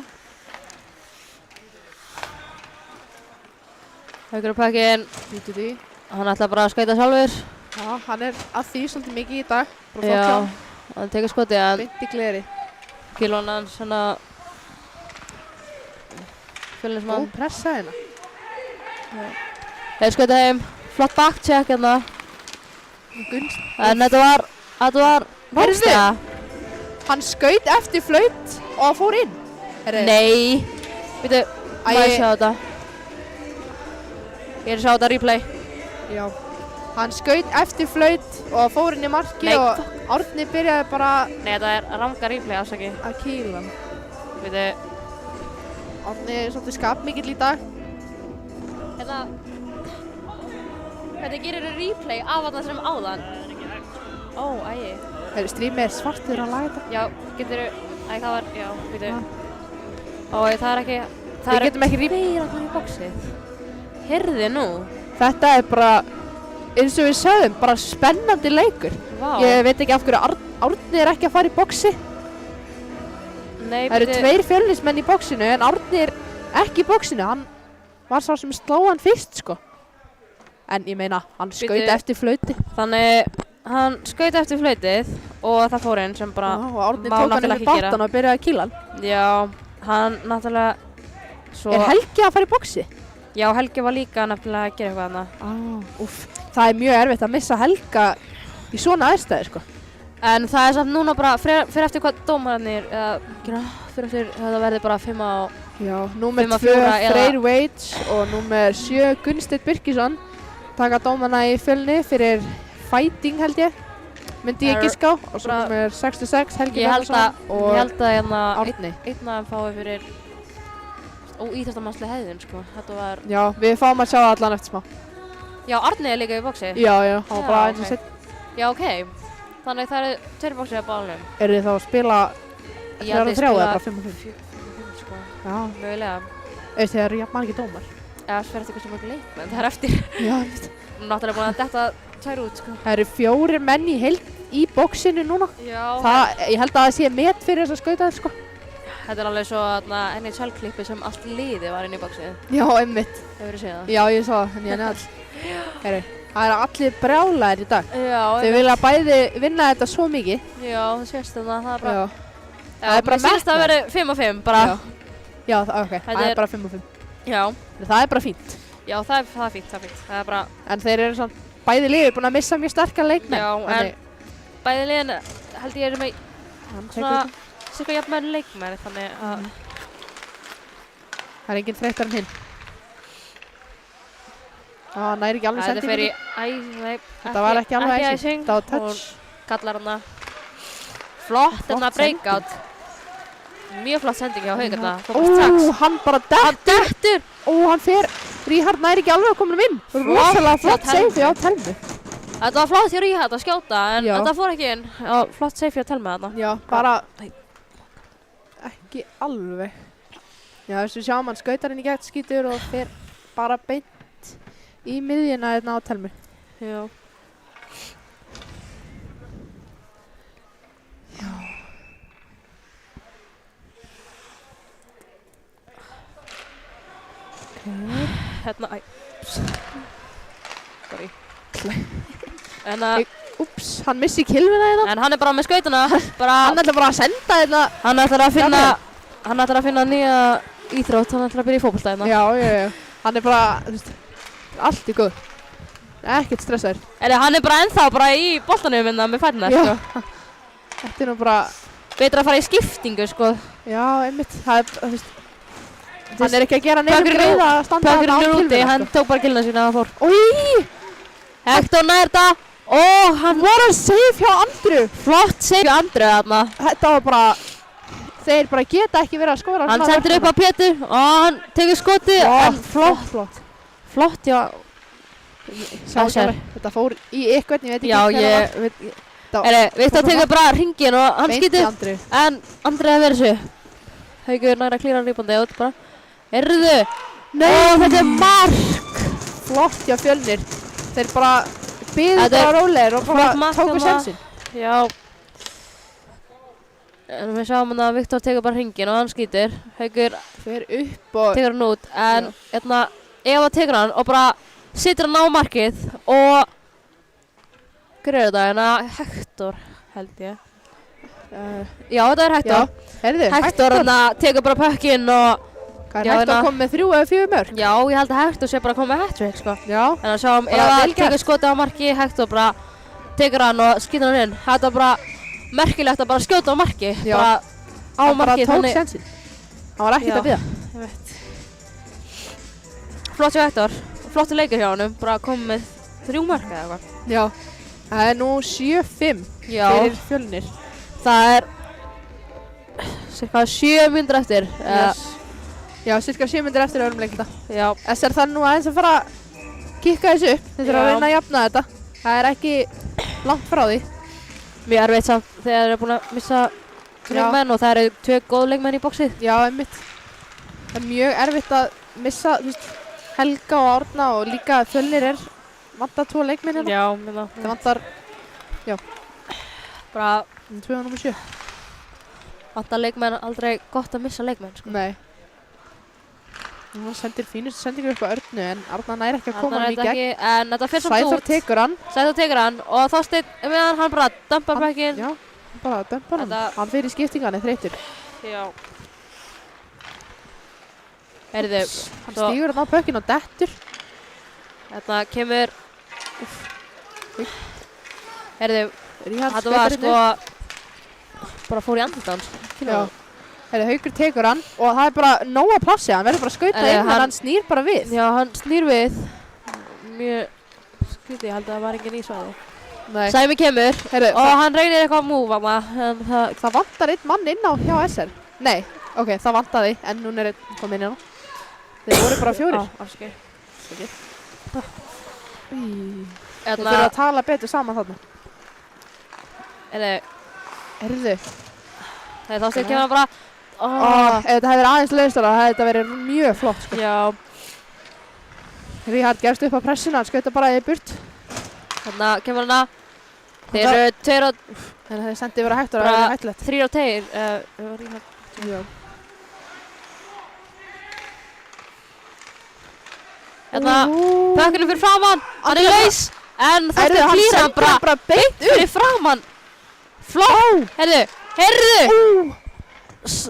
Haukur á pökkinn, Vítu því. hann ætla bara að skauta sjálfur. Já, hann er að því svolítið mikið í dag. Bara Já, flott hann tekur skotið, en beint í gleri. kílónan hans svona Fjölnismann. Góð pressa hérna. Þeir skauta heim, flott backcheck hérna. Gunst. En þetta var ráðstæða. Hann skaut eftir flaut og fór inn. Heyrðu, Nei, veitu, má ég Æ, sjá þetta? Ég er að sjá þetta replay. Já. Hann skaut eftir flaut og fór inn í marki Nei, og Árni byrjaði bara Nei, þetta er ranga replay, afsaki. að kýla hann. Veitu, Árni er svolítið skapmikill í dag. hérna, þetta gerir replay af þarna sem áðan. Ó, æi. Heyrðu, streamið er svartur að laga þetta. Já, geturðu, það var, já, veitu. Ó, það er ekki, Við getum ekki replay. tveir allar í boxið. Heyrði nú. Þetta er bara, eins og við sögðum, bara spennandi leikur. Vá. Ég veit ekki af hverju Árni er ekki að fara í boxi. Nei, Það eru bíddu. 2 Fjölnismenn í boxinu en Árni er ekki í boxinu. Hann var sá sem sló hann fyrst, sko. En ég meina, hann skaut Bíddu. eftir flauti. Þannig, hann skaut eftir flautið og það fór inn sem bara og Árni má tók hann náttúrulega upp í ekki gera. battan og byrjaði að kýla hann. Já, hann náttúrulega svo... Er Helgi að fara í boxi? Já, Helgi var líka nefnilega að gera eitthvað þarna. Úff, það er mjög erfitt að missa Helga í svona aðstæði, sko. En það er samt núna bara, fyrir eftir hvað dómararnir, fyrir eftir þetta verði bara 5 á... Já, númer 2 4 eða- Freyr Waits og númer 7 Gunnsteinn Birkisson taka dómana í Fjölni fyrir fighting held ég, myndi ég giska á, og svo númer 66 Helgi Ég held og að hérna Árni. einn af þeim fái fyrir óíþróttamannsleg heiðun, sko. Þetta var... Já, við fáum að sjá það allan eftir smá. Já, Árni er líka í boxi. Já, hann var Já, bara eins og ok. sett. Já, ok. Þannig það eru 2 boxir að bálnum. Eru þið þá að spila Ég held 3 eða bara 5 og 5? 5, sko. Já, Mögulega. þið eru jafn margir dómar. Eða fyrir eftir hversu mörg leikmenn það er eftir. Já, Náttúrulega búin að detta 2 út, sko. það eru 4 menn í heild í boxinu núna. Já. Ég held að það sé met fyrir þess að skauta þess, sko. Þetta er alveg svo NHL-klippi sem allt liðið var inn í boxið. Já, einmitt. Hefur þið séð það? Já, ég sá það, en ég nefn Herru, það eru allir brjálæðir í dag. Já, Þau vilja bæði vinna þetta svo mikið. Já, það sést þarna, það er bara... Já, það er bara mér sést að vera 5 og 5, bara. Já, ok, það er- er bara 5 og 5. Já. Það er bara fínt. Já, það er fínt, það er bara... En þeir eru svona, bæði liðir búin að missa mjög sterkar leikmenn. Já, en bæði liðin held ég eru með svona cirka jafnmenn leikmenn, þannig að... Það er enginn þreyttar en hinn. Það næri ekki alveg Þetta fer í sendingu. nei, Þetta var ekki alveg ekki æsing. Það var touch. Hún kallar hana flott hérna Flott breakout. Mjög flott sending hjá Haukarna. Hann bara dettur. Hann fer. Ríhard næri ekki alveg að koma inn. Rosalega flott save á Telmu. Þetta var flott hjá Ríhard að skjóta, en Já. þetta fór ekki inn. Já, flott save hjá Telma þarna. Já, bara ekki alveg. Já, þessu sjáum hann skautar inn í gegn skítur og fer bara beint í miðjuna hérna á Telmu. Já. Hérna, sorry. En Úps, hann missi kilvina hérna. en hann er bara með skautuna, Hann ætla bara að senda hérna. hann ætlar að finna nýja íþrótt, hann ætlar að byrja í fótbolta hérna. Já. Hann er bara, þú veist, allt í góð. Ekkert stressaður. Hann er bara ennþá bara í boltanum hérna með fætunar, Já. sko. Þetta er nú bara, Betra að fara í skiptingu, sko. já, einmitt. Það er, þú veist, hann er ekki að gera neinum Pökkurinn greiða að standa Pökkurinn þarna á er úti, kilvina, hann tók bara gilna sína og fór. Új, Hector nær þetta. Hann var að save hjá Andru. flott save hjá Andru þarna. Þetta var bara, þeir bara geta ekki verið að skora. Hann sendir upp á Pétur og hann tekur skoti. En flott. flott hjá... Sjá ekki alveg, þetta fór í eitthvað, ég veit ekki Já, hver það ég veit... Viktor tekur bara hringinn og hann Beint í skýtur. Andru. En Andri að vera þessu. Haukur nær að klíra rýpandi út bara. Heyrðu. Nei, Þetta er mark. flott hjá Fjölnir. Þeir bara biðu Þetta er bara rólegir og bara flott mark tóku þarna. sensinn. Já. En við sjáum að Viktor tekur bara hringinn og hann skýtur. Haukur Fer upp og tekur hann út. En hérna, Eva tekur hann og bara situr hann á markið og... Hver er þetta? Hérna Hector, held ég. Já, þetta er Hector. Heyrðu, Hector hérna tekur bara pökkinn og... Hvað Já, er Hector hérna- kom með 3 eða 4 mörg? Já, ég held að Hector sé bara að koma með hat-trick, sko. Já. En að sjáum, Bara Eva vel gert. tekur skotið á marki, Hector bara tekur hann og skýtur hann inn. Þetta er bara merkilegt að bara skjóta á marki. Já. Bara á Hann bara marki, tók sensinn. Hann var ekkert Já. að biða. Ég veit. Flott hjá Hector. Flottur leikur hjá honum. Bara komið með 3 mörk eða eitthvað. Já. Það er nú 7-5 Já. fyrir Fjölnir. Það er cirka 7 mínútur eftir. Já, cirka 7 mínútur eftir öðrum leiknda. Já. SR þarf nú aðeins að fara að kikka þessu upp. Þeir þurfa að Já. reyna að jafna þetta. Það er ekki langt frá því. Mjög erfitt samt þegar þeir eru búin að missa leikmenn og það eru 2 góð leikmenn í boxið. Já, einmitt. Það er mjög erfitt að missa, þú veist, Helga og Árna og líka Fjölnir vantar 2 leikmenn hérna. Já, minna. Það vantar Bara 2 og nr. 7. vantar leikmenn, aldrei gott að missa leikmenn, sko. Nei. Hún sendir fínustu sendingu upp á Örnu en Árna næri ekki að koma Arnar hann í veit gegn. ekki, en þetta fyrir samt Sæþór út. tekur hann. Sæþór tekur hann og Þorsteinn, meðan hann bara dampar bekkinn. Já. Bara dömpa hann. Hann fyrir skiptingan þreytur. Já. Heyrðu, hann stígur hann á pökkinn og dettur. Þetta kemur... Heyrðu, þetta var sko... Bara fór í andlita hans. Já. Heyrðu, Haukur tekur hann og það bara nóga plassi. Hann verður bara að skauta inn en hann snýr bara við. Já, hann snýr við. Mjög skrítið, ég held að það var engin í svæði. Nei. Sæmi kemur og hann reynir eitthvað að múfa maður. Það vantar einn mann inn á hjá SR. Nei, ok, það vantaði en núna einn komið inn á. Þeir voru bara 4. Afskil. Þeir þurfa að tala betur saman þarna. Erðu? Þá styrkir hann bara... Ef þetta hefði verið aðeins lausara, það hefði verið mjög flott, sko. Já. Ríhard gefst upp á pressuna, hann skauta bara í burt. Þarna kemur hann að. Þeir eru 2 á... En það sendið vera hægt og það er hættulegt. 3 á teir. Já. Hérna, pökkinu fyrir framann. Hann er laus. En þetta klýra hann bara beint fyrir framann. Flott. Heyrðu.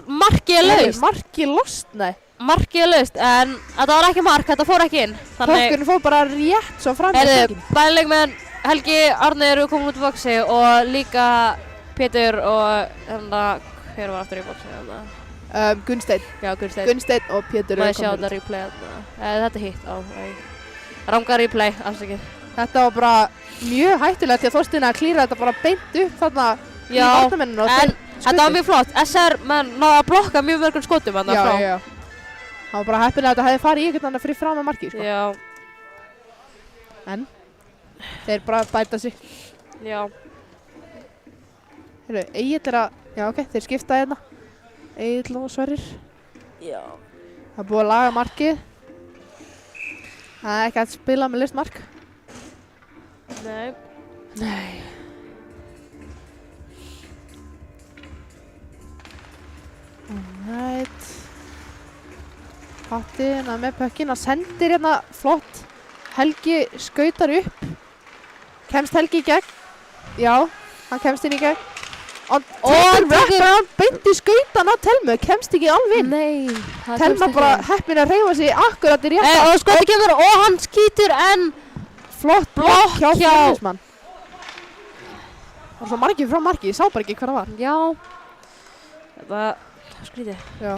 Markið er laust. Markið lost, nei. Markið er laust, en þetta var ekki mark, þetta fór ekki inn. Pökkinu fór bara rétt svo fram í pökkinu. Bæði leikmenn Helgi, Árni eru komin út í boxi og líka Pétur og hver var aftur í boxi? Gunnsteinn. Já, Gunnsteinn. Gunnsteinn og Pétur eru komin. Má ég sjá þetta replay þarna. Þetta er hitt á. Ranga replay, afsakið. Þetta var bara mjög hættulegt því að Þorsteinn að klíra þetta bara beint upp þarna í varnarmenninu og þeir skutu. Þetta var mjög flott. SR menn náðu að blokka mjög mörgum skotum þarna frá. Já. Það var bara heppilega að þetta hefði farið í einhvern annan fyrir fram að marki, sko. Já. En þeir bara bæta sig. Já. Heyrðu, Egill að... Já, ok, þeir skipta hérna. Egill og Sverrir. Já. Það er búið að laga markið. Það er ekki að spila með laust mark. Nei. Alright. Patti hérna með pökkinn, hann sendir hérna flott. Helgi skautar upp. Kemst Helgi í gegn? Já, hann kemst inn í gegn. Og hann beint í skautan á Telmu, kemst ekki alveg inn. Nei. Telma bara heppin að hreyfa sig akkurat í rétta. Og skoti kemur og hann skýtur en flott blokk hjá Fjölnismann. Það var svo margir frá marki, ég sá bara ekki hver það var. Já. Þetta skrítið. Já.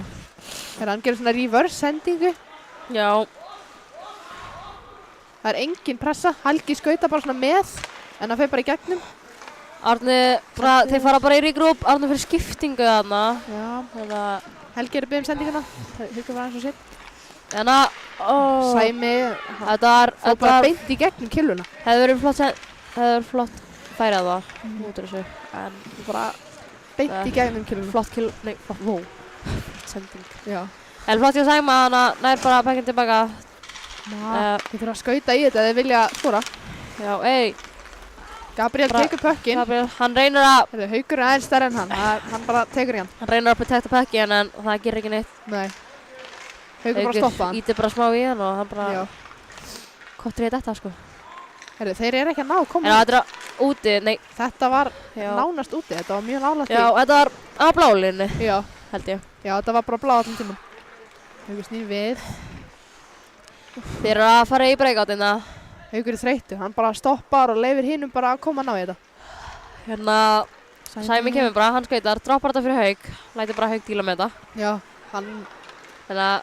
Þegar hann gerir svona reverse sendingu. Já. Það er engin pressa, Helgi skauta bara svona með, en það fer bara í gegnum. Árni, þeir fara bara í regrúp, Árni fyrir skiptingu þarna. Já. Helgi er að biðja sendinguna, Haukur var aðeins og sitt. Þannig að, Sæmi, þetta fór bara beint í gegnum killuna. Hefði verið flott færið það, út af þessu. En bara beint í gegnum killuna. Flott kill, nei, flott, sending. Já. En flott ég að Sæma, þannig að nær bara pekkin tilbaka. Þeir þurfa að skauta í þetta, þeir vilja skora. Já, Gabriel tekur pökkinn. Gabriel, hann reynir að... Haukur er aðeins stærri en hann bara tekur í hann. Hann reynir að protekta pökkinn en það gerir ekki neitt. Nei. Haukur bara stoppa hann. Ítir bara smá í hann og hann bara... Kottur í þetta, sko. Þeir eru ekki að ná að koma. Þetta er úti, nei. Þetta var nánast úti, þetta var mjög nálægt. Já, þetta var á blálinni. Já. Held ég. Já, þetta var bara blá allan tímann. Haukur snýr við. Þeir eru að fara í breakoutina. Haukur er þreyttur, hann bara stoppar og leyfir hinum bara að koma að ná í þetta. Hérna, Sæmi kemur bara, hann skautar, droppar þetta fyrir Hauk. Lætur bara Hauk díla með þetta. Já, hann... Þannig að...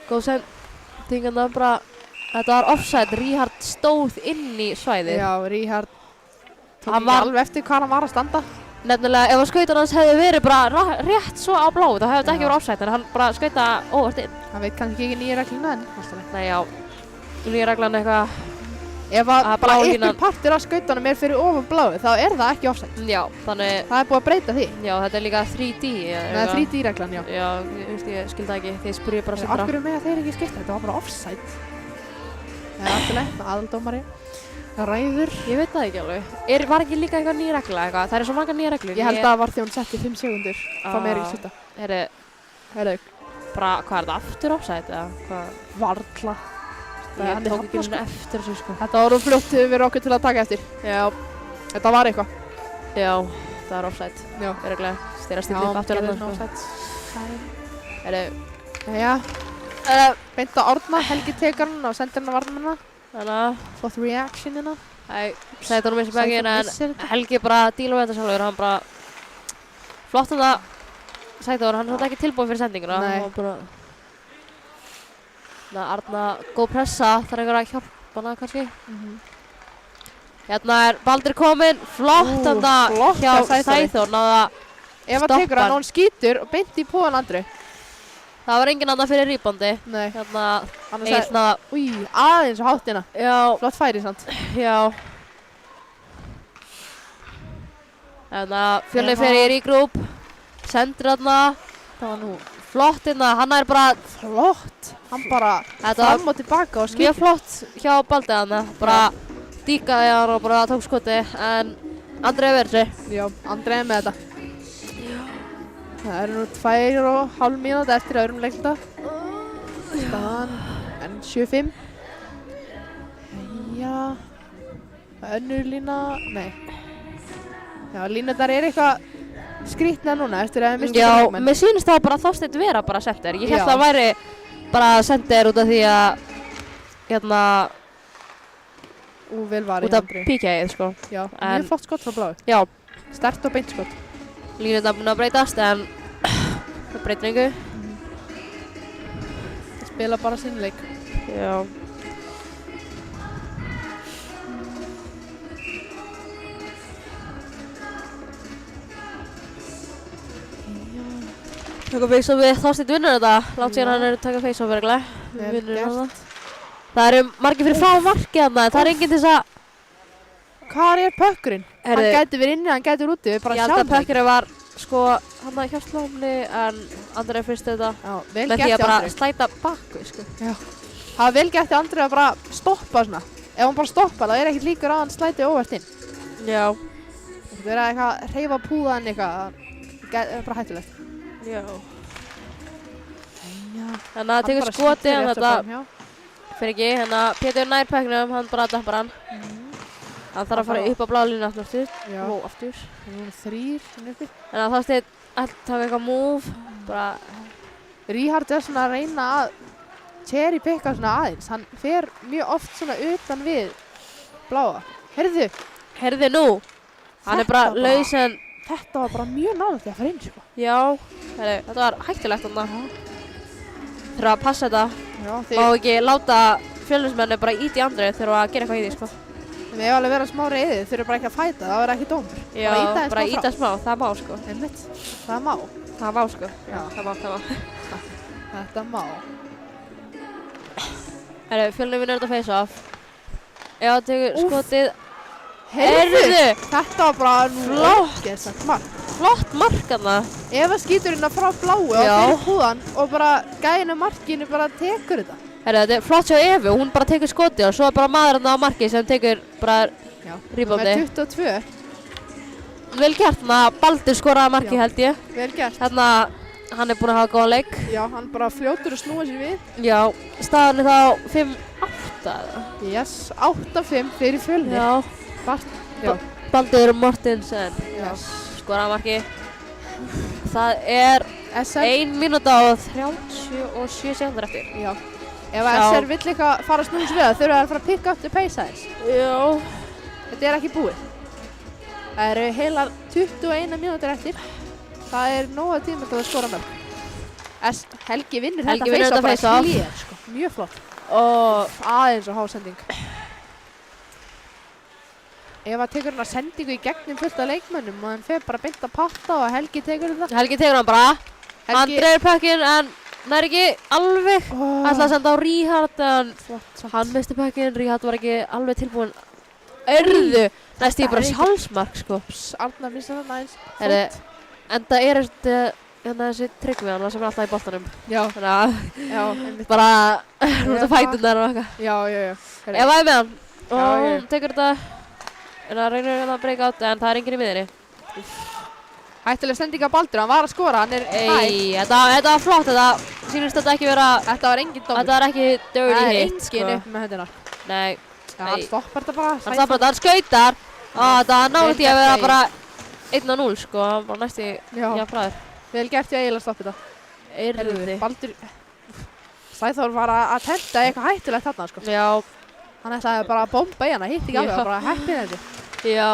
Góð sendingan það bara... Þetta var offside, Ríhard stóð inn í svæðið. Já, Ríhard tók ekki alveg eftir hvað hann var að standa. Nefnilega, ef skautan hans hefði verið bara rétt svo á bláu, þá hefði þetta ekki verið offside, en hann bara skauta óvart inn. Hann veit kannski ekki nýja regluna en... Nei, já. Nýja reglan eitthvað... Ef að bara einhver partur af skautanum er fyrir ofan bláu, þá er það ekki offside. Já, þannig... Það er búið að breyta því. Já, þetta er líka 3D. Nei, 3D reglan, já. Já, ég skil það ekki, þið spurði bara sem bara... Af hverju með þeir ekki skipta? Þetta var bara offside. Það er alltaf aðaldómari. Ræður. Ég veit það ekki alveg. Var ekki líka eitthvað nýja regla eitthvað? Það er svo marga nýja reglur. Ég held að það var því hún setti 5 sekundur frá mér ekki sutta. Heyrðu, bara, hvað er þetta aftur offside eða hvað? Varla. Ég tók ekki svona eftir þessu sko. Þetta var fljótt fyrir okkur til að taka eftir. Já. Þetta var eitthvað. Já, það er offside. Já. Örugglega. Þeir að stilla upp aftur gerði þarna, offside. Heyrðu, Jæja, beint á Árna, Helgi tekur hann og sendir hann á varnarmennina. þannig að Flott reaction hérna. Sæþór missir bekkinn en missir þetta. Helgi bara díla við þetta sjálfur. Hann bara flott þetta Sæþór, hann er svolítið ekki tilbúinn fyrir sendinguna. Nei. Hann bara Arna, góð pressa, þarf einhver að hjálpa hana kannski. Hérna er Baldur kominn, flott þarna flott hjá hjá Sæþóri. Sæþór, náða Ef að tekur hann og hann skýtur og beint í púan Andri. það var enginn annað fyrir rýbandi. Nei. Hérna, Hann Egil svona, új, aðeins á háttina. já, Flott færi samt. já. Hérna, Fjölnir fer í regrúp, sendir þarna, Það var nú flott hérna, hann er bara flott. Hann bara Þetta var fram og tilbaka og mjög skýtur. flott hjá Baldur þarna, bara díkaði hann og bara tók skoti, en Andri er verið sig. Já, Andri er með þetta. Það eru nú 2,5 mínútur eftir öðrum leikluta. Staðan en 7-5. Já, önnur lína, nei. Já, línurnar er eitthvað skrýtna núna eftir að við mistum Já, leikmenn. mér sýnist það bara Þorsteinn vera bara sender. Ég held Já. að það væri bara sender út af því að, hérna, Vel var út í af Andri. PK-ið, sko. Já, En- mjög flott skott frá bláu. Já, Sterkt og beint skott. línurnar búin að breytast, en það breytir engu. Það spila bara sinn leik. Já. Taka face-off við Þorsteinn vinnur þetta. Látt síðan hann er að taka face-off verðilega. Vel Vinnur gert. þetta. Það eru margir fyrir frá markið þarna. Það er enginn til þess að... Hvar er pökkurinn? Hann Heyrðu, gæti verið inni, hann gæti verið úti. Við bara ég held að sjáum það ekki. Pökkurinn var sko hann að hjálpsláfni en Andri er fyrst þetta Já, vel með því gert að hjá bara Andri. slæta bakku sko. Það var vel gert hjá Andri að bara stoppa svona. Ef hann bara stoppar, það er ekkert líkur að hann slæti óvart inn. Já. Það er eitthvað að hreyfa púðan eitthvað. Það er bara hættulegt. Já. Já. Þannig að það tekur skoti en þetta Já. fyrir ekki. Þannig að Pétur nær Pökknum, hann bara dampar hann. Hann þarf að fara upp á blá línu aftur. Já. Og aftur. Það voru 3 svona uppi. Þannig að Þorsteinn ætla að taka eitthvað move. Bara, Ríhard er svona að reyna að cherry picka svona aðeins. Hann fer mjög oft svona utan við bláa. Heyrðu, nú. Hann er bara Þetta bara- laus en... þetta var bara mjög nálægt í að fara inn sko. Já. Þetta var hættulegt þarna. Þurfa að passa þetta. Já, Má ekki láta Fjölnismenni bara íti í Andri þurfa að gera eitthvað í því sko. Við hefum alveg verið smá reyðið, þurfum bara ekki að fæta, það verður ekki dómur. Já, bara íta smá, það má sko. Einmitt, það má. Það má sko. Já. Það má. Þetta má. Fjölnir vinnur þetta face-off. Já, tekur Úff. skotið. Heyrðu! Þetta var bara flott mark. Flott mark þarna. Eva skýtur hérna frá bláu og Já. fyrir húðan og bara gæðinu markinu bara tekur þetta. Þetta er flott hjá Evu, hún bara tekur skotið og svo er bara maður þarna á marki sem tekur bara Já. reboundið. Númer 22, Vel gert þarna, Baldur skoraði marki Já. held ég. vel gert. Þarna, hann er búinn að hafa góðan leik. Já, hann bara fljótur að snúa sér við. Já, staðan er þá 5-8 eða? Yes, 8-5 fyrir Fjölnir. Já. Já. Baldur Mortensen Já. skoraði marki. Það er SR. 1 mínúta og 37 sekúndur eftir. Já. Ef Já. SR vill eitthvað fara að snúa sér við það, þurfa að fara að pick up the pace aðeins. Já. Þetta er ekki búið. Það eru heilar 21 mínútur eftir. Það er nóga tíma til að skora mörg. Helgi vinnur Helgi þetta vinnur face-off þetta bara face-off. clear, sko. Mjög flott. Og Aðeins og hásending. Eva tekur hann að sendingu í gegnum fullt af leikmönnum og hann fer bara beint að patta og Helgi tekur þetta. Helgi tegur hann bara. Hann Helgi, dreifir pökkinn en nær ekki alveg. oh, Ætlaði að senda á Ríhard en flott samt. hann misti pökkinn. Ríhard var ekki alveg tilbúinn. Örðu! Næstu í bara sjálfsmark sko. Arnar missar hann aðeins. Heyrðu, enda er þessi Tryggvi hann sem er alltaf í boltanum. Já, Þannig að já, einmitt. bara út af Eva. fæturnar og eitthvað. Já, já, já. Eva er með hann og Já, já. hún tekur þetta en það reynir að breyka átt en það er enginn í miðinni. Hættuleg sending af Baldur, hann var að skora, hann er hægt. Ei, þetta var flott, þetta sýnist þetta ekki vera, Þetta var engin dómur. þetta var ekki dirty Það er hit engin sko. upp með hendina. Nei, Já, hann Nei. stoppar þetta bara. hann stoppar þetta, hann skautar og þetta var nálægt í að vera bara 1-0 sko, það var næstu Já. jafnræður. Vel gert ég eiginlega að stoppa þetta. Eyrði. Baldur Sæþór var að tenta eitthvað hættulegt þarna sko. Já. Hann ætlaði bara að bomba í hana, hitt ekki alveg, Já. bara heppið þetta. Já.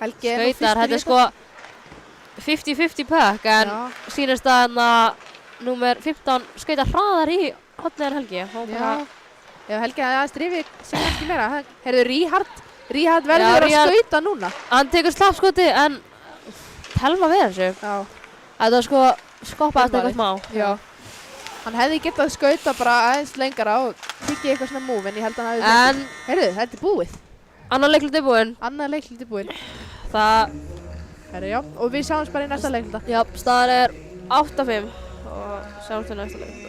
Helgi er nú Skautar, fyrstur í þetta er sko 50-50 pack en Já. sýnist að númer 15 skautar hraðar í hotniðar Helgi. Já. Ef Helgi hefði aðeins drifið sig ekki meira. Heyrðu, Ríhard verður Já, að Ríhard- skauta núna. Hann tekur slappskoti en telma við þessu. Já. Þetta var sko skoppaðist Tilmæli. eitthvað smá. Já. Hann hefði getað skauta bara aðeins lengara og tikið eitthvað svona move en ég held að hann hefði... En Heyrðu, þetta er búið. annar leiklut er búinn. Annað leiklut er búinn. Það, Heyrðu, já. Og við sjáumst bara í næsta leikluta. já, staðan er 8-5 og sjáumst í næsta leiklut.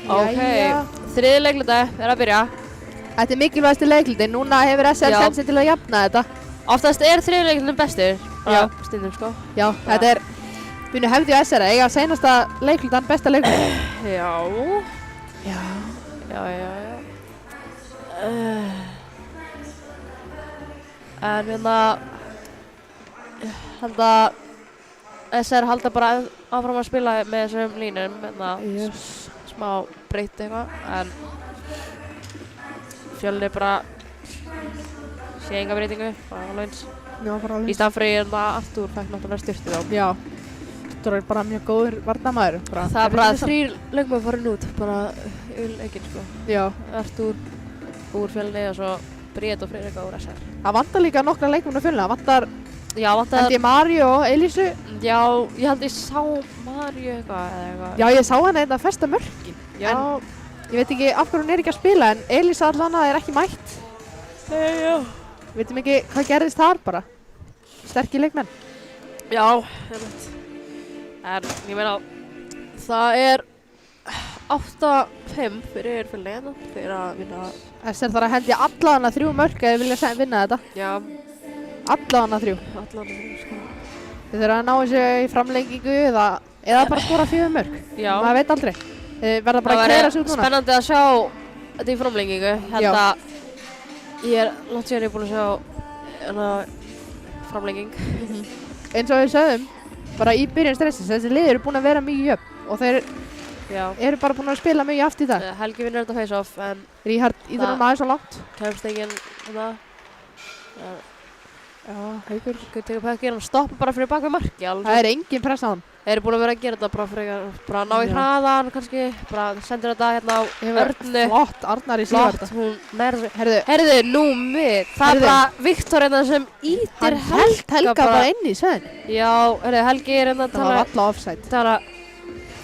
Ok, Jæja. þriði leikluti er að byrja. Þetta er mikilvægasti leikluti. Núna hefur SR Já. sensi til að jafna þetta. Oftast er þriði leiklutin bestur. Já. Stundum, sko. Já, þetta er Bínu hefði á SR að eiga seinasta leiklutan, besta leiklutan. Já. Já. Já. En hérna, halda SR halda bara áfram að spila með þessum línum, hérna, Yes. smá breytt eitthvað, en Fjölnir bara sé enga breytingu, bara alveg eins. Já, bara alveg. Í staðan fyrir hérna Artúr fæk náttúrulega styrtið á. Já. Þetta er bara mjög góður varnarmaður. Það er bara 3 leikmenn farin út, bara yfir leikinn, sko. Já. Artúr úr Fjölni og svo Bríett og Friðrika úr SR. Það vantar líka nokkra leikmenn á Fjölni. Það vantar, Já, vantar. held ég, Maríu og Elísu. Já, ég held ég sá Maríu eitthvað eða eitthvað. Já, ég sá hana þetta festa mörkin. Já. En ég veit ekki af hverju hún er ekki að spila, en Elísa allana er ekki mætt. Já. Við veitum ekki hvað gerðist þar bara. Sterkir leikmenn. Já, ég veit. En ég meina, það er 8-5 fyrir Fjölni fyrir að vinna. SR þarf að hendi allavega 3 mörk ef þið vilja vinna þetta. Já, Allavega 3. allan sko. Þið þurfa að ná þessu í framlengingu eða bara skora 4 mörk. Já. Maður veit aldrei. Þið verða bara að keyra sig út núna. Spennandi að sjá þetta í framlengingu. Ég held Já. að ég er langt síðan ég er búin að sjá hérna framlenging. Eins og við sögðum, bara í byrjun stressins, þessi lið eru búin að vera mjög jöfn og þeir Já. eru bara búin að spila mjög aft í dag. Helgi vinnur þetta face-off en Ríhard íður hann aðeins svo langt. kemst enginn hérna. Já, Haukur. Haukur tekur pökkinn og stoppar bara fyrir bak við marki. Það er engin press á hann. Þeir eru búin að vera að gera þetta bara frekar, bara ná í Já. hraðan kannski, bara sendir þetta hérna á Örnu. Flott, Arnar í síðan Flott, hún nærði. Herðu, Herðu, nú mig, það er Heyrðu. bara Viktor hérna sem ítir hann held Helga bara inn í sveðinu. Já, herðu, Helgi er hérna að Það var tala, valla offside.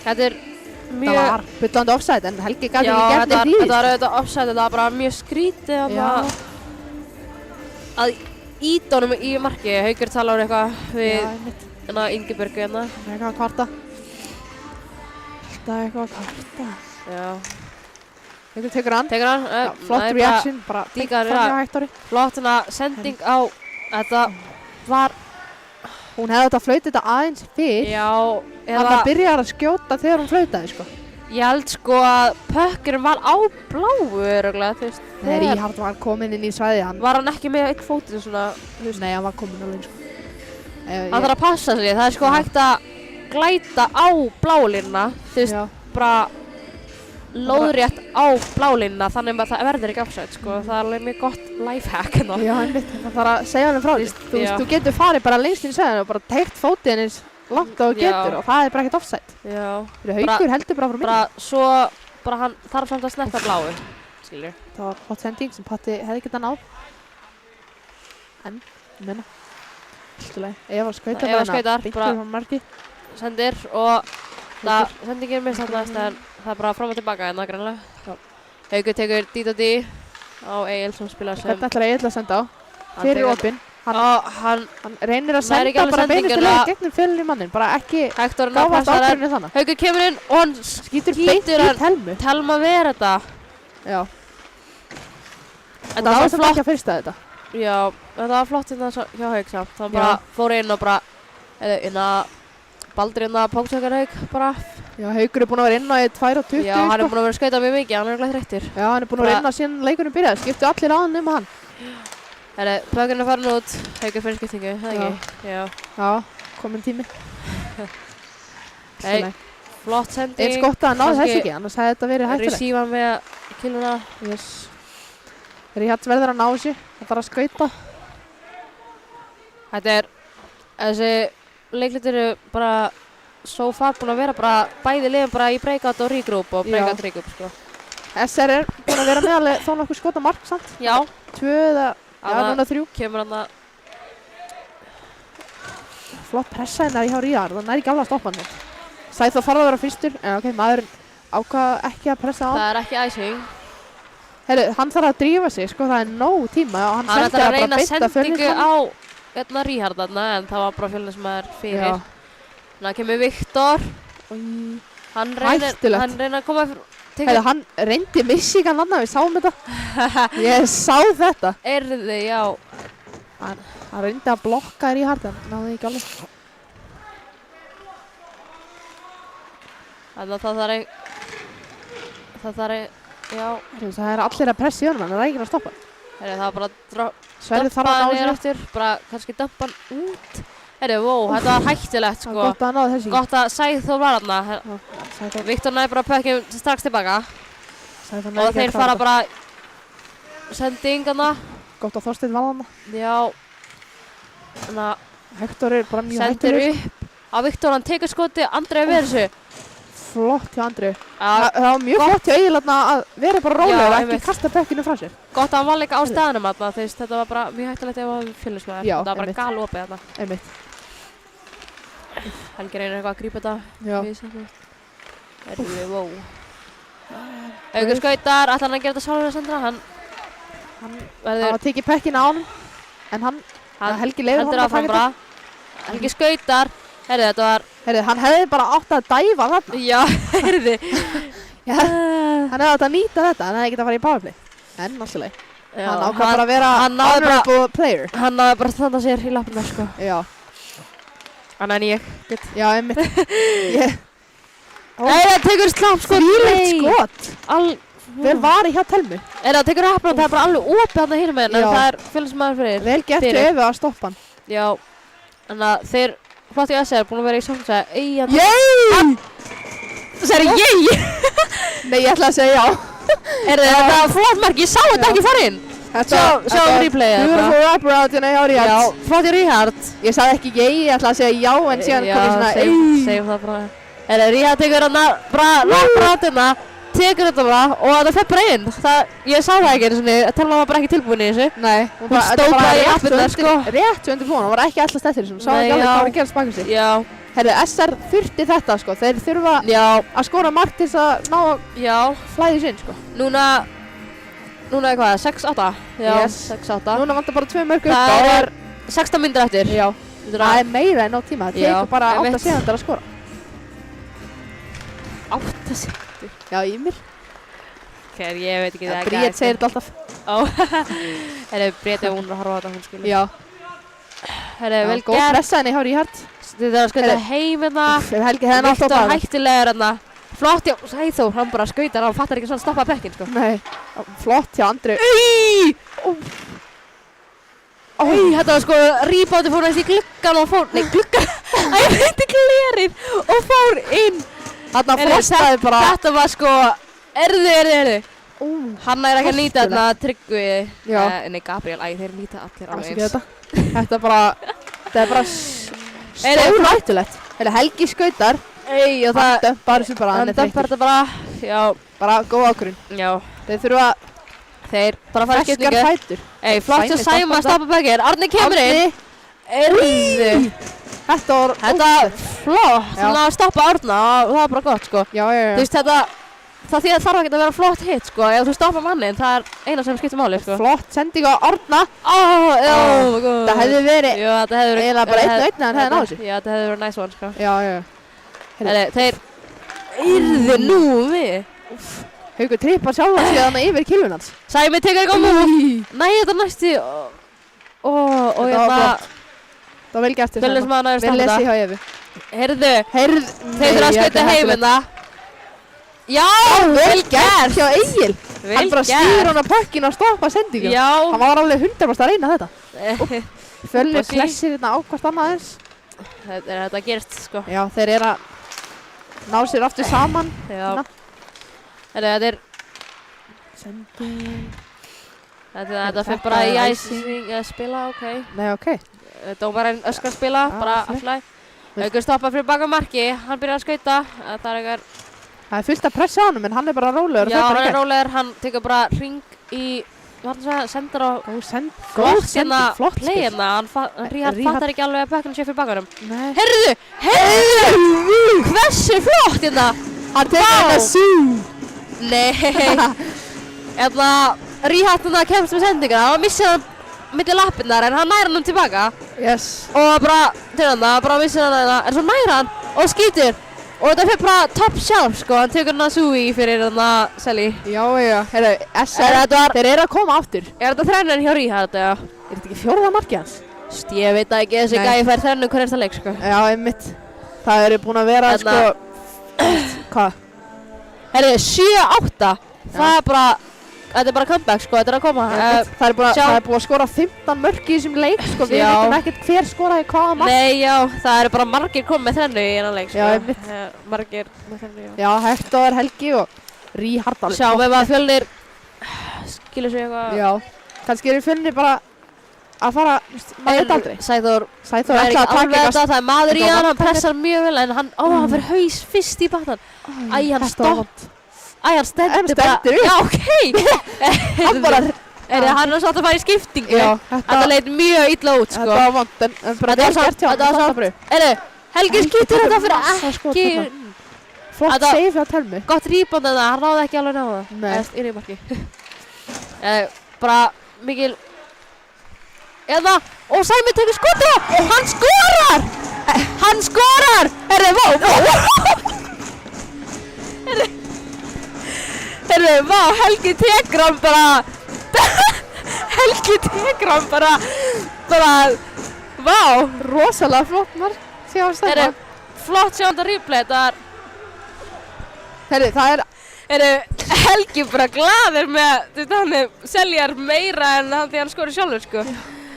þetta er Það mjög, var bullandi offside, en Helgi gæti já, ekki gert þetta neitt í var auðvitað offside, þetta var bara mjög skrítið Já. að íta honum í marki. Haukur talar eitthvað við Já, einmitt. hérna Ingibjörgu hérna. Það er eitthvað að kvarta. Það er eitthvað að kvarta. Já, Haukur tekur hann. tekur hann, Já, flott það er reaction, bara beint díkar, fram hjá já. Hektori. flott hérna sending á, þetta var, Hún hefði átt að flauta þetta aðeins fyrr. já, Hann eða, byrjar að skjóta þegar hún flautaði, sko. ég held sko að pökkurinn var á bláu örugglega, þú veist. Þegar Ríhard var kominn inn í svæði, hann... Var hann ekki með eitt fótinn svona, þú veist, Nei, hann var kominn alveg, sko. hann þarf að passa sig, það er sko Já. hægt að glæta á blálínuna, þú veist, Já. bara lóðrétt á blálínuna, þannig að það verður ekki offside, sko, það er alveg mjög gott lifehack hérna. Já, einmitt. Það þarf að segja hann frá því. Þú veist, Já. þú getur farið bara lengst inn í svæðinu og bara teikt fótinn eins langt og þú Já. getur og það er bara ekkert offside. Já, Haukur heldur bara frá minni. bara svo, bara hann þarf samt að snerta bláu, skilur. Það var hot sending sem Patti hefði getað náð. En, ég meina, allt í lagi. Eva skautar Eva skautar, beint bara- frá marki. Sendir og það, sendingin mist þarna en það er bara fram og tilbaka hérna greinlega. Já. Haukur tekur D.D. á Egil sem spilar sem, Hvernig ætlar Egil að senda á? Hann Fyrir tekur- opinn. hann Hann reynir að Nær ekki senda alveg bara beinustu sendinguna. leið gegnum Fjölni mannin. Bara ekki Hektor hann að gáfast passa þær. ákvörðinu þannig. Haukur kemur inn og hann Skýtur Skýtur beint í hann. Telmu. telma verið þetta. Já. Þetta Það var var svo sem flott. ekki að fyrsta þetta. Já, þetta var flott hérna hjá Hauk samt. Hann Já. bara fór inn og bara, eða inn að Baldur inn að póksökar Hauk bara. Já, Haukur er búinn að vera inn á í 2:20. Já, hann er sko. búinn að vera að skauta mjög mikið, hann er glæð þreyttur. Já, hann er búinn að vera inn á síðan leikurinn byrjaði. Skiptu allir á hann nema hann. Pökkurinn er farin út, Haukur fyrir skiptingu, það ekki? Já. Já, kominn tími. Nei, flott sending. Eins gott að hann náði Kannski þess ekki, annars hefði þetta verið hættulegt. Receive með killuna. Yes. Ríhard verður að ná þessu. Það þarf að skauta. Þessi leiklut eru bara so far búin að vera bara bæði liðin bara í breakout og regroup og breakout regroup, sko. SR er búinn að vera með alveg þó nokkuð skota mark samt. Já, 2 eða, já, Þarna- núna 3. kemur hann að, Flott pressa hérna hjá Ríhard. Það næri ekki alveg að stoppa hann. Sæþór farði að vera fyrstur. En ok, maðurinn ákvað ekki að pressa á hann. það er ekki icing. Herru, hann þarf að drífa sig, sko, það er nóg tíma og hann Hann sendi ætlar það að bara reyna beint að sendingu Fjölnis á hérna Ríhard þarna en það var bara Fjölnis sem er fyrir. Já. Þannig að kemur Viktor. manni. Hann Hættulegt. reynir að koma Heiðu, hann reyndi Michigan annað, við sáum þetta. Ég sá þetta. Erði, já. Hann reyndi að blokka þér í hartan, náði ekki alveg. Þannig að það þarf já. Það er allir að pressa í honum, hann er ekki að stoppa. Herri, það var bara Sverrir þarf að ná niður sér. eftir, bara kannski dömpa hann út. Herri, þetta var hættulegt, sko. Gott að hann náði þessi. Gott að Sæþór var þarna. Viktor næði bara pökkinn strax tilbaka. Og þeir fara bara sending hana. Gott að Þorsteinn var þarna. Já. Þannig að Hektor er bara mjög sendir hættulegur. upp á Viktor, hann tekur skoti, Andrei við þessu. Flott hjá Andri. Já, Það var mjög flott hjá Egil að vera bara rólegur og ekki einmitt. kasta pökkinu frá sér. gott að hann var líka á staðnum þarna, þú veist, þetta var bara mjög hættulegt ef það var fylgismæður. Já, Þetta var bara einmitt. galopið þarna. Einmitt. Helgi reynir eitthvað að grípa þetta. Já. Herri, wow. Aukur skautar, ætlar hann að gera þetta sjálfur að sendra, hann Hann verður, var tekið pökkinu á honum. En Helgi leiður heldur honum að áfram taka bara. Helgi skautar, herri, þetta var, Heyrðu, hann hefði bara átt að dæfa þarna. já, herri. Hann hefði átt að nýta þetta, hann hefði getað að fara í powerplay. En alltaf leið. Já, Hann ákvað bara að vera hann náði bara- honorable player. Hann náði bara að standa sér í lappina, sko. Já, Þannig en ég get. já, einmitt. Ég- Nei, það tekur slapp, sko. Þvílíkt skot. Vel var hjá Telmu. Það tekur hafna, það er bara alveg opið þarna hinum meginn, en Já. það er fylgismæður fyrir. Vel gert hjá Fyrir. Evu að stoppa hann. Já, þannig að þeir, flott í SR, búin að vera í samsæði, eigandi. Yey! Það segir ég! Nei, ég ætla að segja já. Þetta var flott mark, ég sá þetta ekki fara inn. Sjá replayið. Beautiful wraparound hérna hjá Ríhard. Já, flott í Ríhard. Ég sagði ekki ég ætla að segja já, en síðan kom ég svona segjum það bara. Ríhard tekur hérna bara wraparoundina, tekur þetta bara og það fer bara inn. Ég sá það ekki einu sinni, Telma var bara ekki tilbúin í þessu. Nei, Hún stóð bara í lappirnar, sko. Rétt undir búin, hún var ekki alltaf eftir þessum. Sá Nei, ekki alveg já. hvað var að gera spaka sig. Já, Herðu, SR þurfti þetta, sko. Þeir þurfa já, að skora mark til þess að ná að já. flæði sinn, sko. Núna er hvað, 6-8? Já, Yes. 6-8. Núna vantar bara 2 mörg upp. Það er 16 mínútur eftir. Já. Það er meira en á tíma. Það Já, tekur bara 8 einmitt. sekúndur að skora. 8 sekúndur. Já, Ímir. Ég veit ekki það. Bríett segir þetta alltaf. Bríett ef hún er að horfa á þetta, hún skilur. Já. Vel Góð gert. pressa henni hjá Ríhard. Þetta er að skauta heim hérna. Ef Helgi hefði nátt Viktor á hættilegur hérna. Flott hjá Sæþór, hann bara skautar, hann fattar ekki svona að stoppa bekkinn, sko. Nei. Flott hjá Andri. Þetta var sko, reboundið fór næst í gluggan og fór, nei gluggan, ég veit ekki glerið og fór inn. Þarna frostaði bara. Þetta var sko, erðu. Hann er ekki að nýta þarna Tryggvi, Já. Nei Gabriel, þeir nýta allir alveg Afsakið eins. þetta er bara stórhættulegt. Helgi skautar. Og Hann dömpar þessu bara, hann er dömpar þreyttur. þetta bara, já, Bara góð ákvörðun. já. Þeir þurfa Þeir bara fara í feskar skiptingu. fætur. Flott Sæmi að Sæma stoppar stoppa bekkinn, Árni kemur inn. Erðu. Þetta var Þetta flott, Já. þannig að stoppa Árna og það er bara gott sko. Já. Þú veist þetta, það þarf ekki að vera flott hit sko, ef þú stoppar mannin, það er eina sem skiptir máli sko. Flott sending á Árna. Það hefði verið Jú, þetta hefði verið eiginlega bara 1-1 en hann hefði náð þessu. Já, þetta hefði verið nice one sko. Já. Þeir yrðu nú við. Haukur trippar sjálfan sig þarna yfir kilvun hans. Sæmi tekur eitthvað múl. Nei, þetta er næstu. Og Þetta var hérna, flott. Það var vel gert þér Fylgis maður næður Vel standa lesið þetta. hjá Evu. Heyrðu, Þeir þeir þurfa að skauta heimina. Já, vel gert hjá Egil. Vel Hann bara stýr hann á pökkinu og stoppa sendingu. Já. Hann var alveg 100% að reyna þetta. Fölnir Uppa sí. klessir hérna á hvort annað eins. Þetta gerist sko. Já, þeir eru að ná sér aftur saman. Já. Þetta er, Sending. þetta fyrir bara í icing að spila, ok. Nei, ok. Dómarinn öskar að spila, Já, bara flott. alltaf. Haukur stoppar fyrir baka marki, hann byrjar að skauta. Það er eitthvað, Það er fullt að pressa á honum en hann er bara rólegur. já, hann er rólegur, hann tekur bara hring í, hvað er það, sendur á Góð sending. flott hérna Flott spil. play-ina. Ríhard fattar ekki alveg að bekkinn sé fyrir bakanum. Nei. Heyrðu, hversu flott hérna. Hann tekur hérna sú. Nei, Ríhard hérna kemst með sendinguna, hann missir hann milli lappirnar en hann næra hann tilbaka Yes. og bara, til hann bara missir hann hérna, en svo næra hann og skýtur Og þetta fyrir bara top shelf sko, hann tekur Nasui fyrir Selly. Já, heyrðu, SR, þeir eru að koma aftur. Er þetta þrennun hjá Ríhard eða? Er þetta ekki 4. markið hans? Ég veit ekki, þessi Nei. gæi fær þrennu hver einsta leik sko. Já, einmitt. Það eru búin að vera, hvað? Herri, 7-8, það er bara, þetta er bara comeback sko, þetta er að koma. Það er búið að skora 15 mörk í þessum leik sko, við veitum ekkert hver skoraði hvaða mark. Nei, já, það eru bara margir komið með þrennu í einan leik sko. Já, einmitt. Margir með þrennu, já. Já, Hector, Helgi og Ríhard alveg. Sjáum ef að Fjölnir skilur sig eitthvað. Já, kannski eru Fjölnir bara að fara, maður veit aldrei. Sæþór Sæþór er ekki alveg þetta, það er maður í hann pressar mjög vel en hann fyrir haus fyrst í battan. Hann stopp. Hann stendur bara. upp. Já, ok. Hann bara, hann er svolítið að fara í skiptingu. Já, Þetta leit mjög illa út sko. Þetta var vant, en bara Þetta var gert hjá þetta var samt. Helgi skýtur þetta fyrir ekki. Flott Þetta- save hjá Telmu. Gott rebound þetta, hann náði ekki alveg ná það. Nei. Inn í marki. Bara mikil. Og Sæmi tekur skotið og hann skorar! Hann skorar! Vá, Helgi tekur hann bara. Helgi tekur hann bara, vá. Rosalega flott mark hjá Stefán. Flott sjá þetta replay, þetta er. Herri, það er Helgi bara glaður með, þú veit hann seljar meira en hann því hann skori sjálfur sko.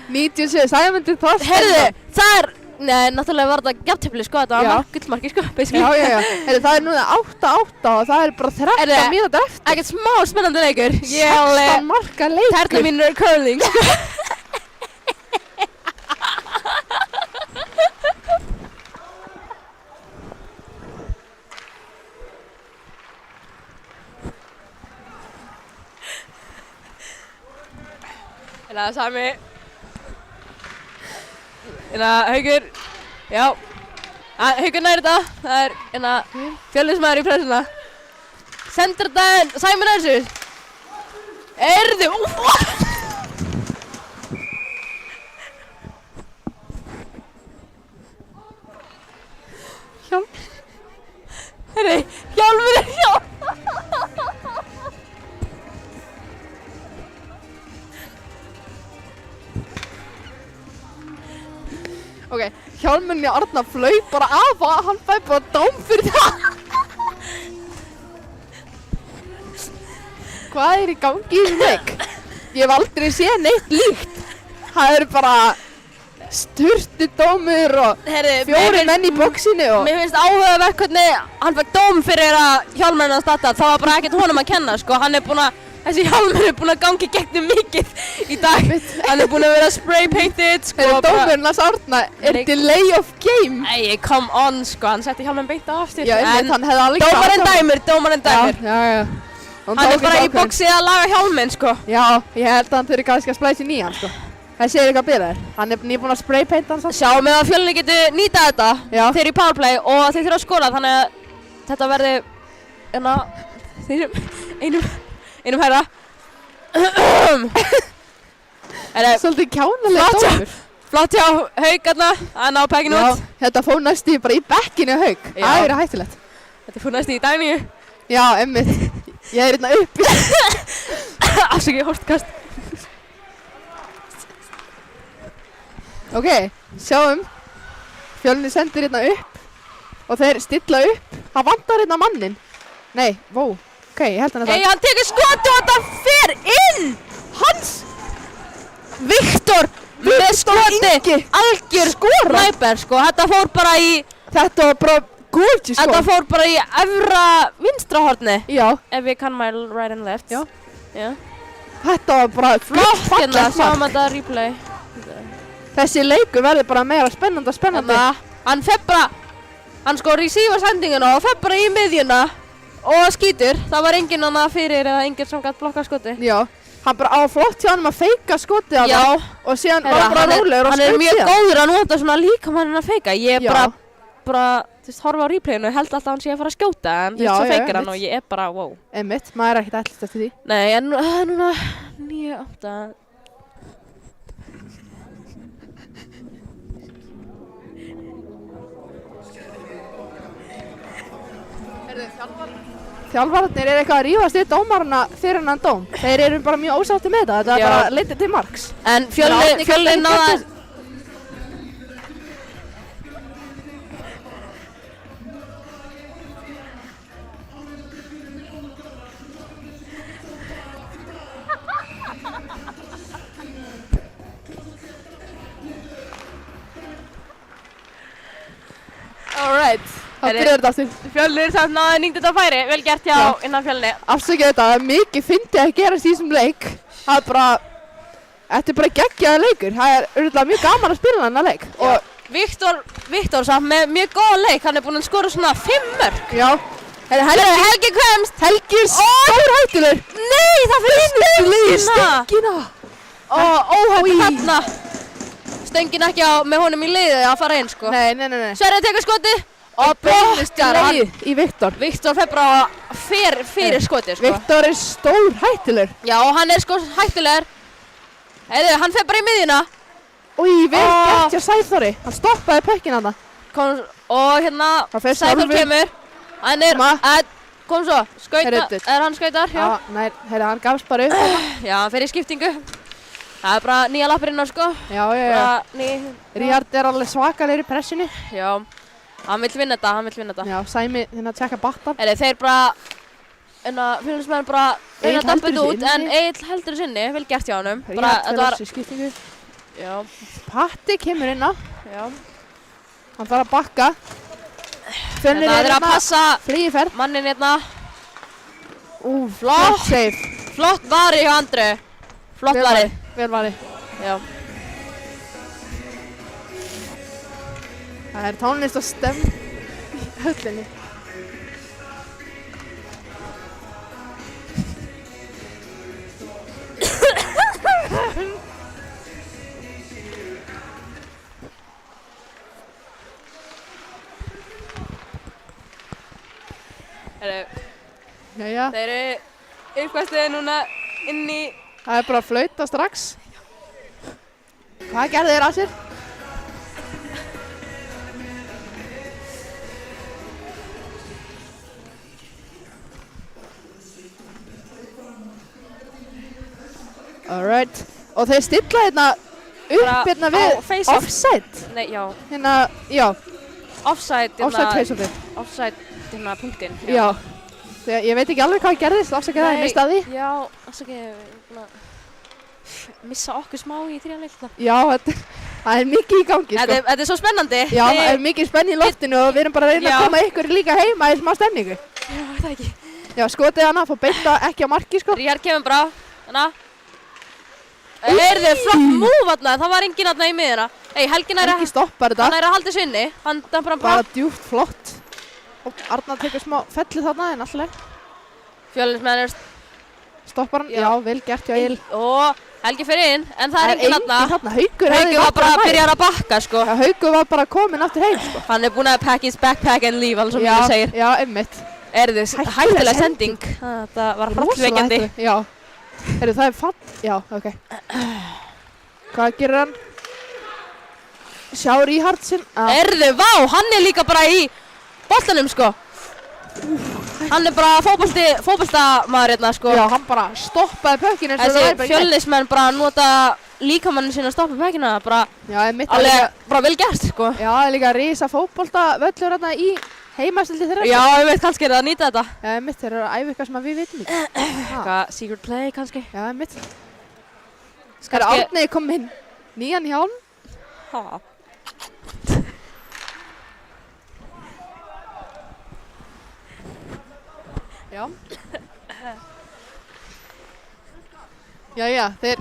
97, Sæmundur Þorsteinn. Heyrðu, það er, nei, náttúrulega var þetta jafntefli sko, þetta Já. var gullmarki sko, basically. Já. Herri, það er núna 8-8 og það er bara 13 mínútur eftir. Ekkert smá spennandi leikur. 16 marka leikur. Terna mín er curling sko. Sami. Haukur, já, Haukur nær þetta, það er Fjölnismaður í pressuna. Sendur þetta, Sæmi nær þessu. Hjálmur er hjá. Ok, Hjálmunni Arna flaug bara af og hann fæði bara dóm fyrir það. Hvað er í gangi í þessum leik? Ég hef aldrei séð neitt líkt. Það eru bara sturtudómur og fjórir menn í boxinu og... Mér finnst áhugavert hvernig hann fekk dóm fyrir að hjálmurinn að starta. Það var bara ekkert honum að kenna sko. Hann er búinn að, þessi hjálmur er búinn að gangi gegnum mikið í dag. Hann er búinn að vera spray painted sko. Dómurinn hans Arna er delay of game. Nei, come on sko. Hann setti hjálmurinn beint á aftur. Já, en hann hefði alveg... Dómarinn dæmir. Já. Hann er bara í boxið að laga hjálminn sko. Já, ég held að hann þurfi kannski að splæsa í nýjan sko. Það séu eitthvað byrðar. Hann er nýbúinn að spraypainta hann samt. Sjáum við að Fjölnir getur nýta þetta. Já. Þeir eru í powerplay og þeir þurfa að skora þannig að þetta verði einum hærra. Svolítið kjánalega dómur. Flott hjá Hauk að ná pekkinu út. Þetta fór næstu bara í bekkinu Hauk. Já. Það er hættulegt. Þetta fór næstu í Dagníu. Já, einmitt. Ég er hérna uppi. Afsakið hortkast. Ok, sjáum. Fjölnir sendir hérna upp og þeir stilla upp. Hann vantar hérna mannin. Nei, vó. Ok, ég held hann að Hann tekur skoti og þetta fer inn! Hans! Viktor með skoti! Ingi. Algjör sniper sko. Þetta fór bara í... Þetta var bara gorgeous sko. Þetta fór bara í efra vinstra horni. Já. Ef ég kann my right and left. Já. Já. Þetta var bara Flott hérna, fallegt sjáum mark. þetta replay. Þessi leikur verður bara meira spennandi. Hann fer bara, hann sko receiver sendinguna og fer bara í miðjuna og skýtur. Það var enginn annað fyrir eða enginn sem gætt blokka skoti. Já. Hann bara á flott hjá hann að feika skotið á Já. það og síðan var bara rólegur og Hann er skaut mjög síðan. góður að nota svona líkamanninn að feika. Ég Já. bara, þú veist, horfa á replayinu og held alltaf að hann sé að fara að skjóta en þú Já, veist, svo já, feikir hann einmitt. og ég er bara, wow. Einmitt, maður er ekkert ætlist eftir því. Nei, en núna 9-8. Þjálfararnir eru eitthvað að rífast við dómarana fyrir hennan dóm. Þeir eru bara mjög ósátti með þetta Já. bara leiddi til marks. En Fjölnir náða... Alright. Það byrjar þetta aftur. Fjölnir samt náði nýtt þetta færi, vel gert hjá innan Fjölni. Afsakið þetta, það er mikið fyndið að gerast í þessum leik. Það er bara, þetta er bara geggjaður leikur. Það er auðvitað mjög gaman að spila þennan leik. Og Viktor samt með mjög góða leik, hann er búinn að skora svona 5 mörk. já, Helgi kemst. Helgi er stórhættulegur. Nei, það fyrir Stöngina. Óhættu þarna. Stöngin ekki með honum í liðið að fara inn sko. Nei. Sverri tekur skotið. Og beinist í Viktor. Viktor fer bara fyrir skotið sko. Viktor er stórhættulegur. Já, hann er sko hættulegur. Heiðu, hann fer bara í miðjuna. Vel gert hjá Sæþóri. Hann stoppaði pökkinn þarna. Og hérna, Sæþór kemur. Hann er, kom svo, skauta, hann skautar? Já. Nei, hann gafst bara upp. Já, hann fer í skiptingu. Það er bara nýja lappirinn sko. Já. Ríhard er alveg svakalegir í pressinu. Já, hann vill vinna þetta, Já, Sæmi hérna að tjekka battan. Þeir bara, fylgismenn bara reyna að dampa þetta út, en Egill heldur sinni, vel gert hjá honum. Ríhard fyrir þessu skiptingu. Já. Patti kemur inn á. Já. Hann þarf að bakka. Fjölnir Það er að passa flýiferð. mannin hérna. Flott save. Flott vari hjá Andru. Flott vari. Vel vari. Já. Það er tónlist og stömm í höllinni. Jæja. Þeir eru uppkvæstuði núna inn í... Það er bara að flauta strax. Hvað gerðu þeir að sér? Alright. Og þeir stilla hérna upp hérna við offside. Nei, já. Hérna, já. Offside face-offið. Offside hérna punktinn. Já. Þegar, ég veit ekki alveg hvað gerðist, afsakið það, ég mista því. Já, afsakið, missa okkur smá í 3 leik. Já, það er mikið í gangi, sko. Þetta er svo spennandi. Já, það er mikið spenn í loftinu og við erum bara að reyna að koma ykkur líka heima í smá stemningu. Já, það ekki. Já, skotið hana, fór beint ekki á marki, sko. Ríhard kemur bara, hana. Heyrðu, flott move þarna, það var enginn þarna í miðjuna. Helgi stoppar þetta. Hann er að halda sinni, hann dampar hann bara djúpt flott. Og Arnar tekur smá fellu þarna en alltaf. Fjölnismenn stoppar hann, já, vel gert hjá Egill. Og Helgi fyrir inn, en það er enginn þarna. Haukur var bara að byrja að bakka, sko. Já, Haukur var bara komin aftur heim, sko. Hann er búinn að pack his backpack and leave, alveg sem þú segir. Já, einmitt. Hættulega sending. Það var hrollvekjandi. Já. Það er fatt, já, ok. Hvað gerir hann? Sjá Ríhard sinn. Vá, hann er líka bara í boltanum, sko. Hann er bara fótboltamaður hérna, sko. Já, hann bara stoppaði pökkinn eins og það Þessi Fjölnismenn bara nota líkamannin sinna að stoppa pökkina, bara bara vel gert, sko. Já, það er líka risa fótboltavöllur hérna í heimastildi þeirra. Já, ég veit kannski að nýta þetta. Já, einmitt, þeir eru að æfa eitthvað sem við vitum ekki. Eitthvað secret play, kannski. Já, einmitt. Það er Árni komið inn nýjan hjálm. Já. Jæja, þeir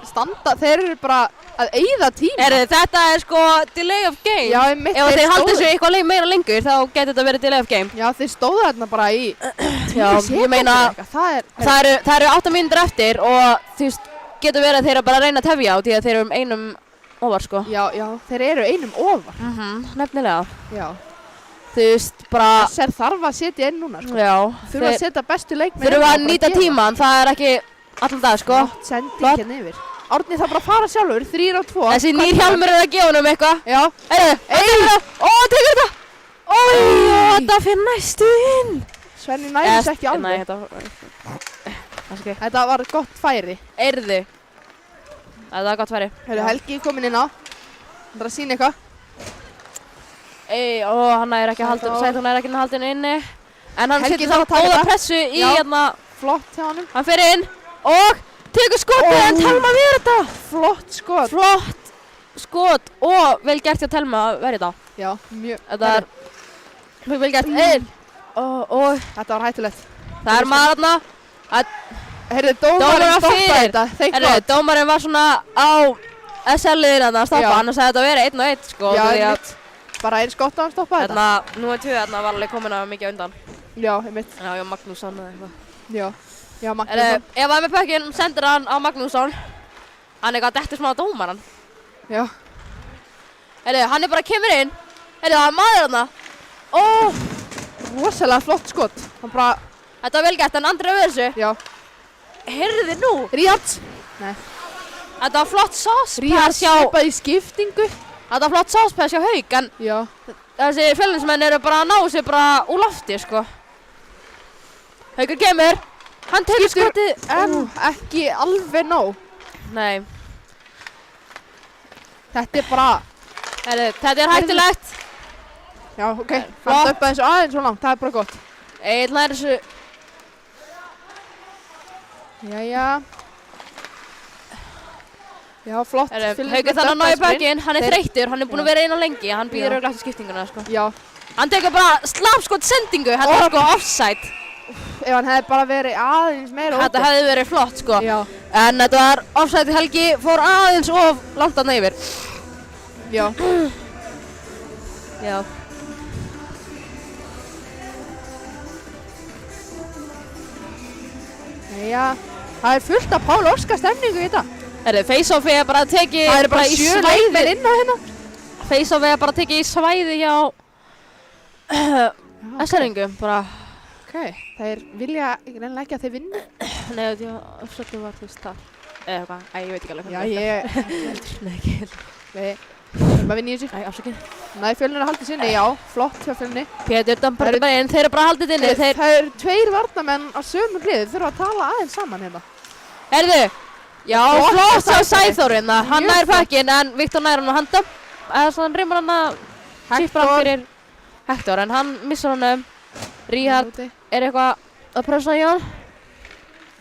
eru bara að eyða tíma. Þetta er sko delay of game. Já, einmitt. Ef þeir haldi þessu eitthvað meira lengur, þá getur þetta verið delay of game. Já, þeir stóðu þarna bara í 10 sekúndur. Ég meina, það eru 8 mínútur eftir og þú veist, getur verið að þeir bara reyna að tefja á því að þeir eru einum ofar, sko. Já, þeir eru einum ofar. Nefnilega. Já. Þú veist, bara... Þessar þarf að setja inn núna, sko. Já. Þurfa að setja bestu leikmenn. Þurfa að nýta tíman, það er ekki allan dag, sko. Sending hérna yfir. Árni þarf bara að fara sjálfur, 3 og 2. Þessi nýr hjálmur er að gefa honum eitthvað. Já. Tekur þetta! Þetta fyrir næstu inn. Svenni næris ekki alveg. Nei, Þetta var gott færi. Eyrðu. Þetta var gott færi. Helgi kominn inn á. Hann að sýna eitthvað. Hann er ekki haldin, Sæþór er ekki haldin inni. En hann Helgi setur þarf að það taka góða þetta. pressu í hérna. Flott hjá honum. Hann fer inn og tekur skotið en Telma verið þetta. Flott skot. Flott skot og vel gert hjá Telma að verið þetta. Já, mjög. Þetta er mjög vel gert. Þetta var hættulegt. Það er maður þarna. Heyrðu, dómarinn stoppaði þetta. Dómarinn var svona á SL-liðin að stoppa, annars hefði þetta verið 1-1 sko. Já, bara eins gott að hann stoppaði þetta. Númer 2 þarna var alveg komin að mikið undan. Já, einmitt. Já, Magnússon eða eitthvað. Já, Magnússon. Ef að með pökkinn sendir hann á Magnússon, hann er eitthvað dettur smá á dómarann. Já. Hann er bara kemur inn. Það er maður þarna. Rosalega flott skot. Hann bara... Þetta var vel gert, en Andri öfður þessu. Já. Heyrðu nú. Ríhats. Nei. Þetta var flott sáspæs Ríhats skipaði í skiptingu. Þetta var flott sáspæs hjá Hauk, en Já. þessi fjölnismenn eru bara að ná sér bara úr lofti, sko. Haukur kemur. Hann tekur skotið, en ekki alveg nóg. Nei. Þetta er bara... Þetta er hættulegt. Já, ok. Hann döppaði eins og aðeins svo langt, það er bara gott. Egil nær þessu. Jæja. Já, flott. Haukur þannig að ná í pökkinn, hann er þreyttur, hann er búinn að vera inn á lengi, hann býður örugglega eftir skiptinguna, sko. Já. Hann tekur bara slapskot sendingu, þetta var sko offside. Ef hann hefði bara verið aðeins meira úti. Þetta hefði verið flott, sko. Já. En þetta var offside, Helgi fór aðeins of langt þarna yfir. Já. Já. Jæja. Það er fullt af Pál Óskar stemningu í þetta. Face-off er bara tekið Það eru bara 7 leikmenn inn á hérna. Face-off er bara tekið í svæði hjá SR-ingum, bara. Ok, þeir vilja reynilega ekki að þeir vinna. Nei, þetta var þú veist það. Eða eitthvað, ég veit ekki alveg Já, Nei, ekki heldur. Við erum að vinna í þessu. Afsakið. Nei, Fjölnir að halda sinni, já. Flott hjá Fjölni. Pétur dampar bara inn, þeir eru bara haldið inni. Það eru 2 varnarmenn á sömu hlið, þeir þurfa að tala aðeins saman hérna. Herðu, já, flott á Sæþórinn, hann nær pökkinn en Viktor nær hann og hann rimur hann að sýpra hann fyrir Hektor, en hann missar hann Ríhard er eitthvað að pressa í hann.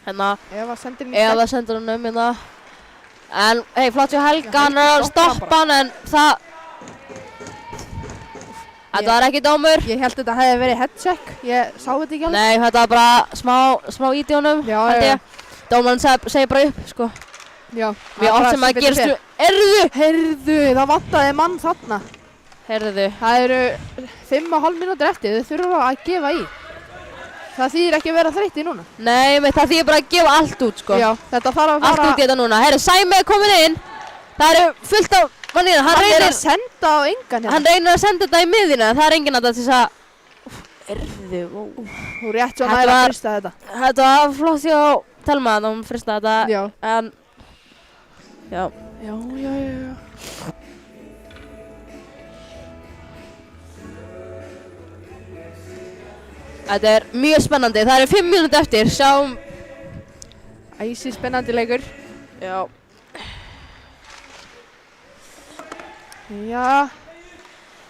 Eða sendir hann hérna. En, hei, flott hjá Helga, hann er að stoppa hann, en það... Þetta var ekki dómur. Ég held þetta hefði verið headcheck, ég sá þetta ekki alveg. Nei, þetta var bara smá ít í honum, held ég. Dómarinn segir bara upp, sko. Já. Við áttum að gerast Heyrðu, það vantaði mann þarna. Heyrðu. Það eru 5,5 mínútur eftir, þau þurfa að gefa í. Það þýðir ekki að vera þreytti núna. Nei, það þýðir bara að gefa allt út, sko. Já, þetta þarf að fara... Allt út í þetta núna. Heyrðu, Sæmi er komin inn. Það eru fullt af mannir. Hann er að senda á engan hérna. Hann reynir að senda þetta í miðina. Það er enginn að þetta til þess að... Heyrðu, Þú rétt svo næra að frista þetta. Þetta var flott hjá Telma að hún frista þetta. Já. En... Já. Þetta er mjög spennandi. Það eru 5 mínútur eftir. Sjáum... Æsi spennandi leikur. Já. Já.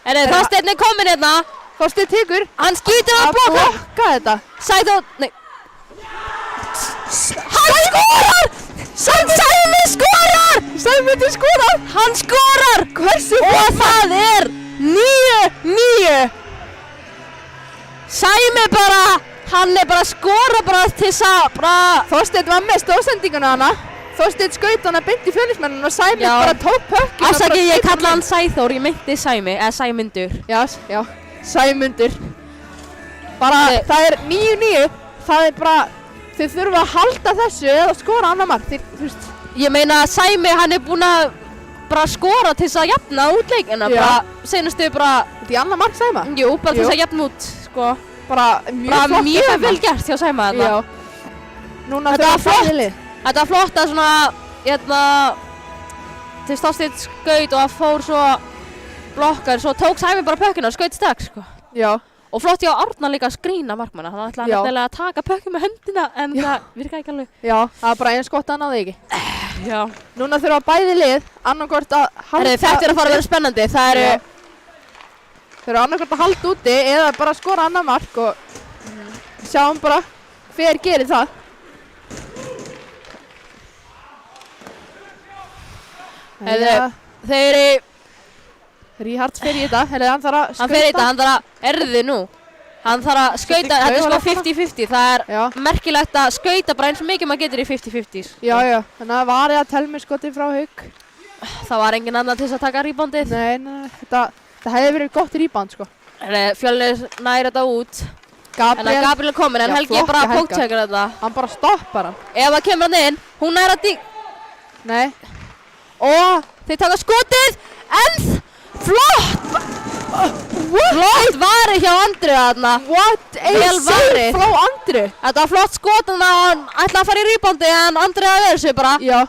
Þorsteinn er kominn hérna. Þorsteinn tekur. Hann skýtur að blokka þetta. Sæþór... Nei. Hann skorar! Sæmi skorar! Sæmundur skorar! Hann skorar! Hversu og það er 9-9. Sæmi bara, hann er bara að skora bara til þess að bara... Þorsteinn var með stóðsendinguna hana. Þorsteinn skaut hana beint í Fjölnismenninu og Sæmi bara tók pökkina. Afsakið, ég kalla hann Sæþór, ég meinti Sæmi, eða Sæmundur. Já, Sæmundur. Bara, það er 9-9. Það er bara, þið þurfa að halda þessu eða skora annar mark. Ég meina að Sæmi, hann er búinn að bara skora til þess að jafna út leikina. Bara, senustu bara... Þetta er annar mark Sæma? Jú, bara til þess að jafna út, sko. Bara mjög vel gert hjá Sæma þetta. Já. Núna þetta var flott. Þetta var flott að svona, til Þorsteinn skaut og það fór svo blokkar, svo tók Sæmi bara pökkina og skaut strax, sko. Já. Og flott hjá Árna líka að skrýna markmanna. Hann ætlaði Já. nefnilega að taka pökkum með höndina en það virkaði ekki alveg. Já, það er bara eins gott að náði ekki. Já. Núna þurfa bæði lið annarkort að halda... Þetta er að fara að vera spennandi. Það eru... Þeir eru annarkort að halda úti eða bara skora annað mark og sjáum bara hver gerir það. Þeir eru... Ríhards fer í þetta, hann þarf að skauta. Hann fer í þetta, hann þarf að erði nú. Hann þarf að skauta, þetta er sko 50-50. Það er merkilegt að skauta bara eins og mikið maður getur í 50-50s. Já, þannig að varið að telmi skoti frá Hauk. Það var engin annar til þess að taka reboundið. Nei, þetta hefði verið gott rebound sko. Fjölnir næri þetta út. En að Gabriel er komin, en Helgi bara póktekur þetta. Hann bara stoppar hann. Ef það kemur hann inn, hún næri að Nei. Og þeir taka skotið, en flott! Flott varið hjá Andri þarna. What a save frá Andri. Þetta var flott skot og hann ætlaði að fara í reboundið en Andri að vera sig bara. Já.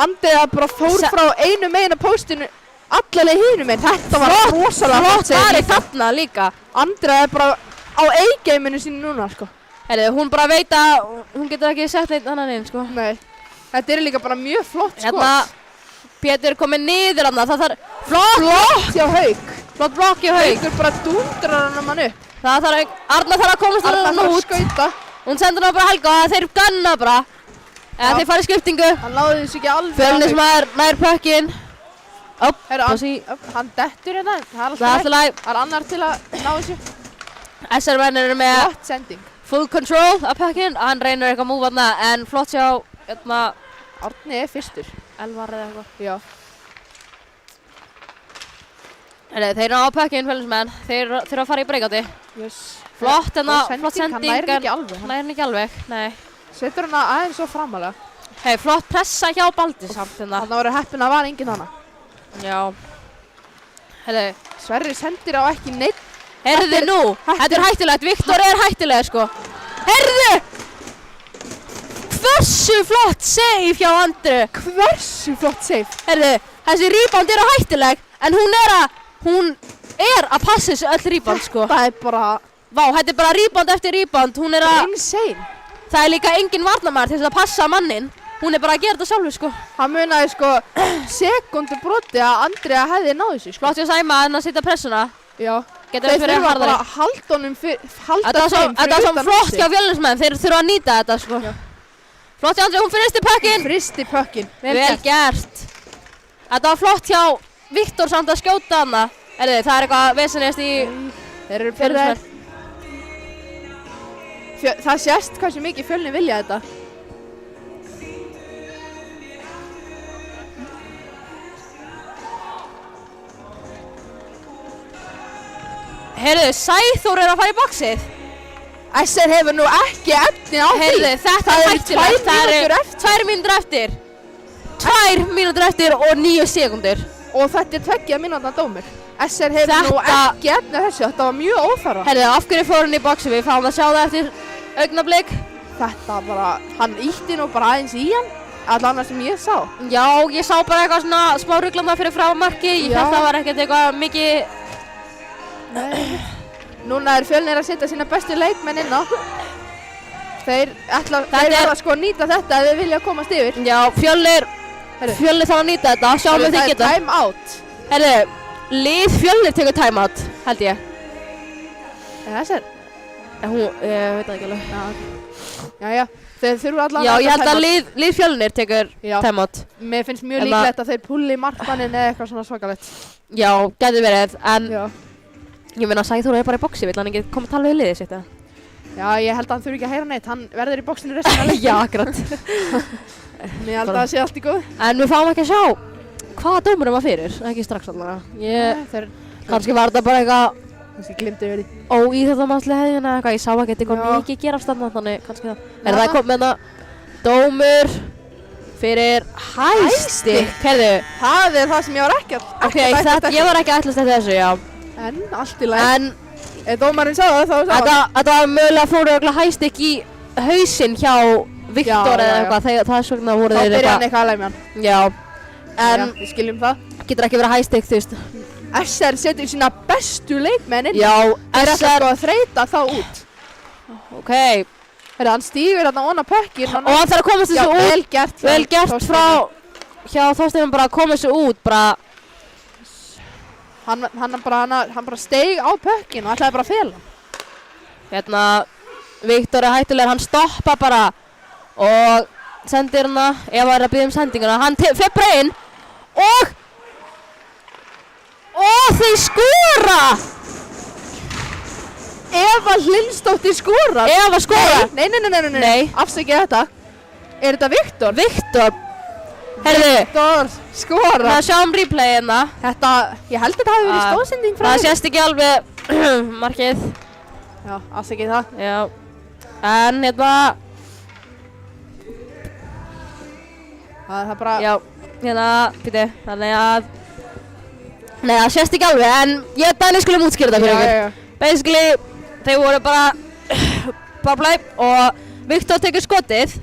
Andri að bara fór frá einu megin af póstinu allalega hinum megin. Þetta var rosalega flott varið þarna líka. Andri er bara á A-gameinu sínu núna sko. Hún bara veit að hún getur ekki sett neitt annan inn sko. Nei. Þetta er líka bara mjög flott skot. Pétur komið niður hann, það þarf... Flott hjá Hauk. Flott blokk hjá Hauk. Haukur bara dúndrar hann upp. Arna þarf að komast hann út. Skauta. Hún sendur hann bara Helga og þeir gunna bara. Eða þeir fara í skiptingu. Hann láði þessu ekki alveg. Fjölnir nær pökkinn. Hann dettur hérna. Það er alltaf læg. Það er annar til að ná þessu. SR-menn eru með flott sending. Full control af pökkinn. Hann reynir eitthvað múf hann en flott hjá Árni er fyrstur. Elvar eða eitthvað. Já. Þeir eru á pökkinn, fjölusmenn. Þeir þurfa að fara í breakouti. Yes. Flott sending. Hann næri ekki alveg. Hann næri ekki alveg, nei. Setur hann aðeins svo framalega. Flott pressa hjá Baldi samt hérna. Þannig að voru heppin að var enginn hana. Já. Sverrir sendir á ekki neitt. Heyrðu nú, þetta er hættulegt. Viktor er hættuleg sko. Heyrðu! Hversu flott save hjá Andru. Hversu flott save. Heyrðu, þessi rebound eru hættuleg, en hún er að passa þessu öll rebound sko. Það er bara... Vá, þetta er bara rebound eftir rebound. Hún er að... Insane. Það er líka engin varnarmaður til þess að passa mannin. Hún er bara að gera þetta sjálfur sko. Hann munaði sko sekundu broti að Andrea hefði náðu þessu sko. Flott hjá Sæma að setja pressuna. Já. Þeir þurfa bara að halda honum halda þeim Þetta er svo flott hjá Fjölnismenn. Þeir þurfa að nýta þetta sko. Já. Flott hjá Andrea, hún fristi pökkinn. Fristi pökkinn. Vel gert. Þetta var flott hjá Viktor samt að skjóta hana. Það er eitthvað vesenist í Fjölnismenn. Það sést hversu mikið Fjölnir vilja þetta. Heyrðu, Sæþór er að fara í boxið. SR hefur nú ekki efni á því. Heyrðu, þetta er hættulegt. Það eru 2 mínútur eftir. 2 mínútur eftir og 9 sekúndur. Og þetta er 2 mínútna dómur. SR hefur nú ekki efni á þessu. Þetta var mjög óþarfa. Heyrðu, af hverju fór hann í boxið? Við fáum að sjá það eftir augnablik. Þetta bara, hann ítti nú bara aðeins í hann. Allan sem ég sá. Já, ég sá bara eitthvað svona smá ruglanda fyrir frá marki. Ég held að það var ekkert eitthvað mikið... Núna er Fjölnir að setja sína bestu leikmenn inn á. Þeir verða sko að nýta þetta ef þeir vilja komast yfir. Já, Fjölnir þarf að nýta þetta. Sjáum við þið geta. Það er time out. Heyrðu, lið Fjölnir tekur time out, held ég. SR? Ég veit það ekki alveg. Jæja, þeir þurfa allan Já, ég held að lið Fjölnir tekur time out. Mér finnst mjög líklegt að þeir pulli markmanninn eða eitthvað svona svakalegt. Já, gæti verið, en ég meina Sæþór er bara í boxi, vill hann ekki koma að tala við liðið sitt eða? Já, ég held að hann þurfi ekki að heyra neitt, hann verður í boxinu restina leikinn. Já, akkurat. Ég held að það sé allt í góð. En við fáum ekki að sjá hvaða dómurum var fyrir, ekki strax allavega. Kannski var þetta bara eitthvað kannski glimtu yfir því. Óíþróttamannslega hefðin eða eitthvað, ég sá ekki eitthvað mikið gerast þarna, þannig kannski það. Það er komið hérna dómur fyrir hæstik. Heyrðu, það er það sem ég var ekki að ég var ekki að ætlast eftir þessu, já. En allt í lagi. Ef dómarinn sá það, þá sá það. Þetta var mögulega fóru hæstik í hausinn hjá Viktor eða eitthvað, það er svona voru þeir eitthvað. Þá byrja hann eitthvað að lægja með hann. Já. En við skiljum það. Getur ekki verið hæstik, þú veist. SR setur sína bestu leikmenn inn. Já, Þeir ætla SR, sko að þreyta þá út. ok. Heyrðu, hann stígur þarna ofan á pökkinn. Og hann þarf að koma þessu út. Vel gert. Vel gert frá hjá Þorsteinn bara að koma þessu út, bara. Hann bara steig á pökkinn og ætlaði bara að fela. Hérna, Viktor er hættulegur, hann stoppa bara og sendir hana, ef hann er að biðja sendinguna, hann fer bara inn og þeir skora! Eva Hlynsdóttir skorar. Eva skorar! Nei. Afsakið þetta. Er þetta Viktor? Viktor! Herðu, Viktor skorar. það sjáum replayið hérna. Þetta, ég held þetta hafi verið stóðsending frá Það sést ekki alveg markið. Já, afsakið það. Já. En hérna, Það er bara... já, hérna, býtu, þannig að nei, það sést ekki alveg, en ég Dæni skulum útskýra þetta fyrir ykkur. Já. Basically, þeir voru bara play og Viktor tekur skotið.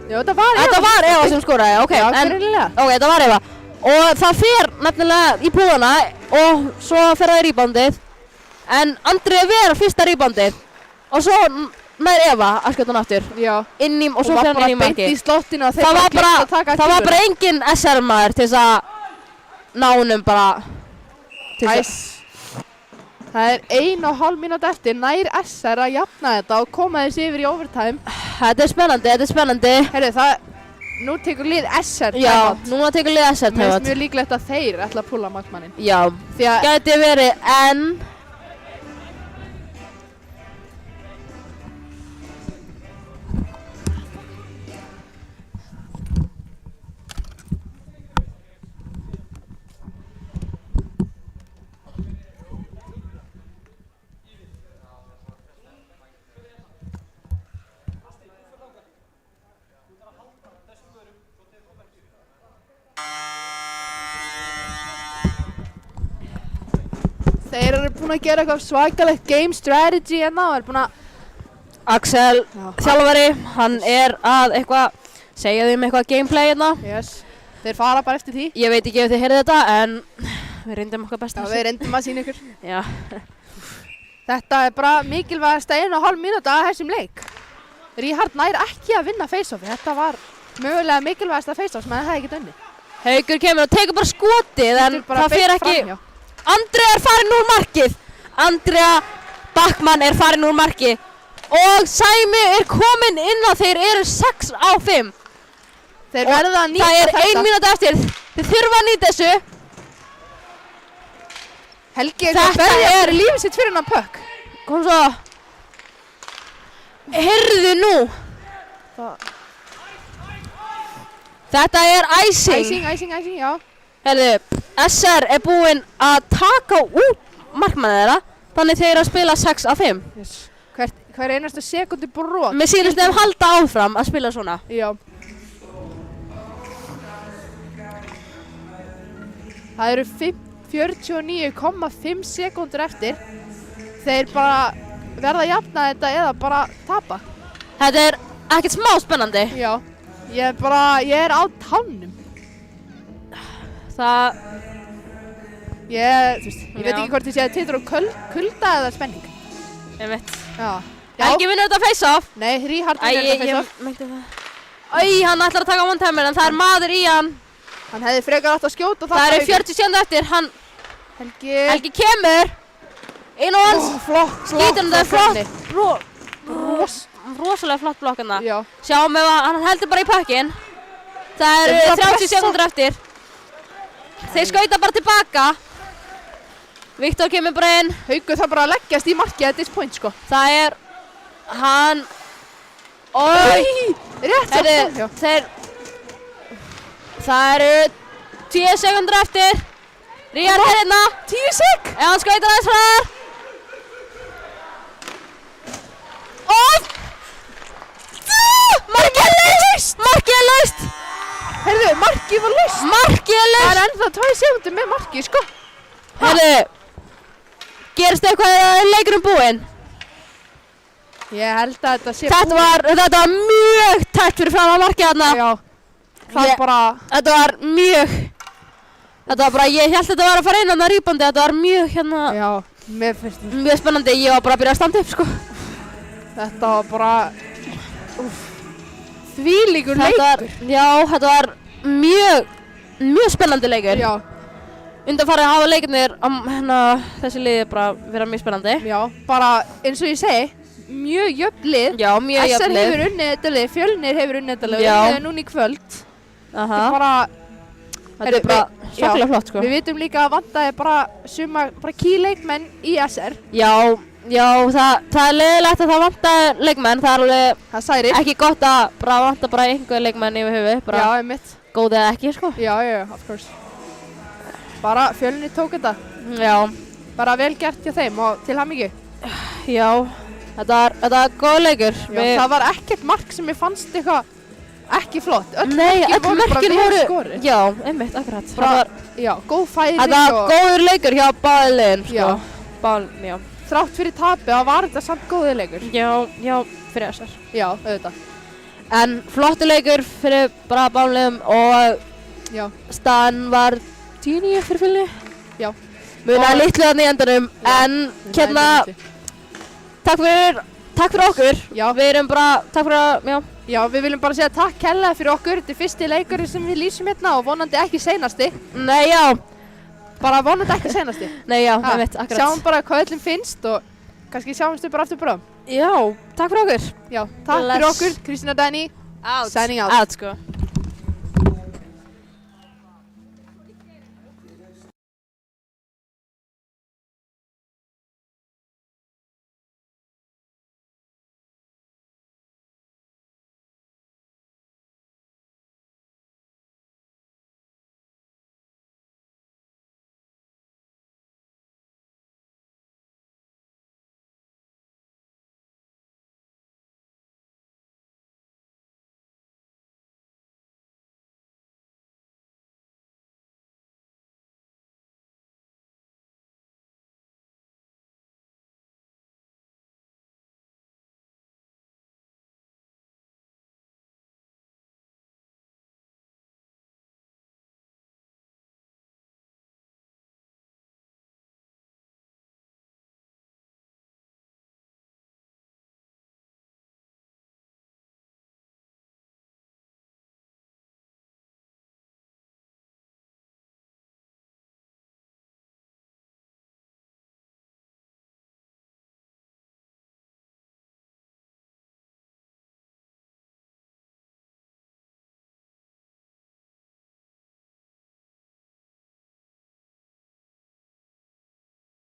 Já, þetta var Eva. Þetta var Eva sem skoraði, ok. Já, en, greinilega. ok, þetta var Eva. Og það fer nefnilega í púðana og svo fer það í reboundið. En Andri ver fyrsta reboundið og svo nær Eva að skjóta hann aftur. Já. Inn í, og svo Og fer var hann inn í bara beint markið. í slottinu og þeir Það var gleymdu að taka það var bara tígurinn. engin SR-maður til þess að ná honum bara. til þess Æs. Það er 1,5 mínúta eftir, nær SR að jafna þetta og koma þessi yfir í overtime. Þetta er spennandi, þetta er spennandi. Herru, nú tekur lið SR Já, timeout. núna tekur liða SR Mér finnst timeout. mjög líklegt að þeir ætla að púlla markmanninn. Já, Því að gæti verið, en þeir eru búin að gera eitthvað svakalegt game strategy hérna og er búin að... Axel, Já. þjálfari, hann er að segja þeim eitthvað gameplay hérna. Yes. Þeir fara bara eftir því. Ég veit ekki ef þið heyrðu þetta, en við reyndum okkar besta. Já, við reyndum að sína ykkur. Já. Þetta er bara mikilvægast 1,5 mínúta að þessum leik. Ríhard nær ekki að vinna face-offi. Þetta var mögulega mikilvægast að face-off sem það hefði ekki unnið. Haukur kemur og tekur bara skotið, en Bara það fer beint ekki. framhjá. Andrea er farin úr markið. Andrea Backmann er farin úr markið. Og Sæmi er kominn inn og þeir eru 6 á 5. Þeir Og verða að nýta það er þetta. 1 mínúta eftir. Þið þurfa að nýta þessu. Helgi er Þetta að berja er- fyrir lífið sitt fyrir hennan pökk. Kom svo. Heyrðu nú. Þetta er icing. Æsing, já. Heyrðu, SR er búinn að taka út markmannið þeirra. Þannig þeir eru að spila 6 á 5. Yes. Hver einastu sekundi brot. Mér sýnist þeim halda áfram að spila svona. Já. Það eru 49,5 sekúndur eftir. Þeir bara verða að jafna þetta eða bara tapa. Þetta er ekkert smá spennandi. Já. Ég er á tánum. Það, Ég veit Já. ekki hvort ég sé að titur á kulda eða spenning. ég veit. Já. Helgi vinnur þetta face-off. Nei, Ríhard Æ, vinnur þetta ég face-off. meinti það. Æ, hann ætlar að taka one-timer en það er maður í hann. Hann hefði frekar átt að skjóta Það eru 40 sekúndur eftir. Helgi kemur. Inn á hans. Flott. Skýtur hann það flott. Ros. Rosalega flott blokkana. Já. Sjáum ef hann heldur bara í pökkinn. Það Þeir eru eru að 30 pressa. sekúndur eftir. Þeir skauta bara tilbaka. Viktor kemur bara inn. Haukur þarf bara að leggjast í markið at this point, sko. Það er hann. Ói. Rétt Heyrðu, já. Það eru 10 sekúndur eftir. Ríhard er hérna. 10 sek. Ef hann skautar aðeins hraðar. Og markið er laust. Markið er laust. Heyrðu, markið var laust. Markið er Það laust. er ennþá 2 sekundur með markið, sko. Heyrðu, gerist eitthvað eða er leikurinn búinn? Ég held að þetta sé Þetta var mjög tætt fyrir fram að markið þarna. Já. Það Ég- bara... Þetta var mjög Þetta var bara, ég held þetta var að fara inn á rýpandi, þetta var mjög Já, mér finnst mjög spennandi, ég var bara að byrja að standa upp sko. þetta var bara þvílíkur leikur. Já, þetta var mjög spennandi leikur. Já, Undanfarið hafa leikarnir þessi liði bara verið mjög spennandi. já, bara eins og ég segi, mjög jöfn lið. Já, mjög SR jöfn lið. hefur unnið þetta lið, Fjölnir hefur unnið þetta lið, Já. unnið núna í kvöld. Aha. Bara, Þetta er bara svakalega flott sko. við vitum líka að vantaði bara key leikmenn í SR. Já, það er leiðilegt að það vantar leikmenn, það er alveg Það særir. ekki gott að vanta bara einhver leikmenn yfir höfuð, bara Já, einmitt. góð eða ekki sko. Já, of course. Bara Fjölnir tók þetta. Já, Bara vel gert hjá þeim og til hamingju. já, þetta var góð leikur. Já, það var ekkert mark sem ég fannst eitthvað ekki flott. Nei, öll mörkin voru, skoruð. já, einmitt, akkurat. Já, góð færi Þetta var góður leikur hjá báðum liðum sko. Já. Já. Þrátt fyrir tapið, það var þetta samt góður leikur. Já, fyrir SR. Já, auðvitað. En flottur leikur fyrir bara báðum liðum og Já, staðan var 10-9 fyrir Fjölni. já. Munaði Og- litlu þarna í endanum, en takk fyrir okkur. Já. Við erum bara, takk fyrir að, já. Já, við viljum bara segja takk kærlega fyrir okkur. Þetta er fyrsti leikurinn sem við lýsum hérna og vonandi ekki seinasti. Nei, já. Bara vonandi ekki seinasti. Nei, já, Ha, einmitt, akkurat. Sjáum bara hvað öllum finnst og kannski sjáumst við bara aftur bráðum. Já, takk fyrir okkur. Já, takk fyrir Bless. okkur. Kristína Dæni, Out. signing out. Out, sko.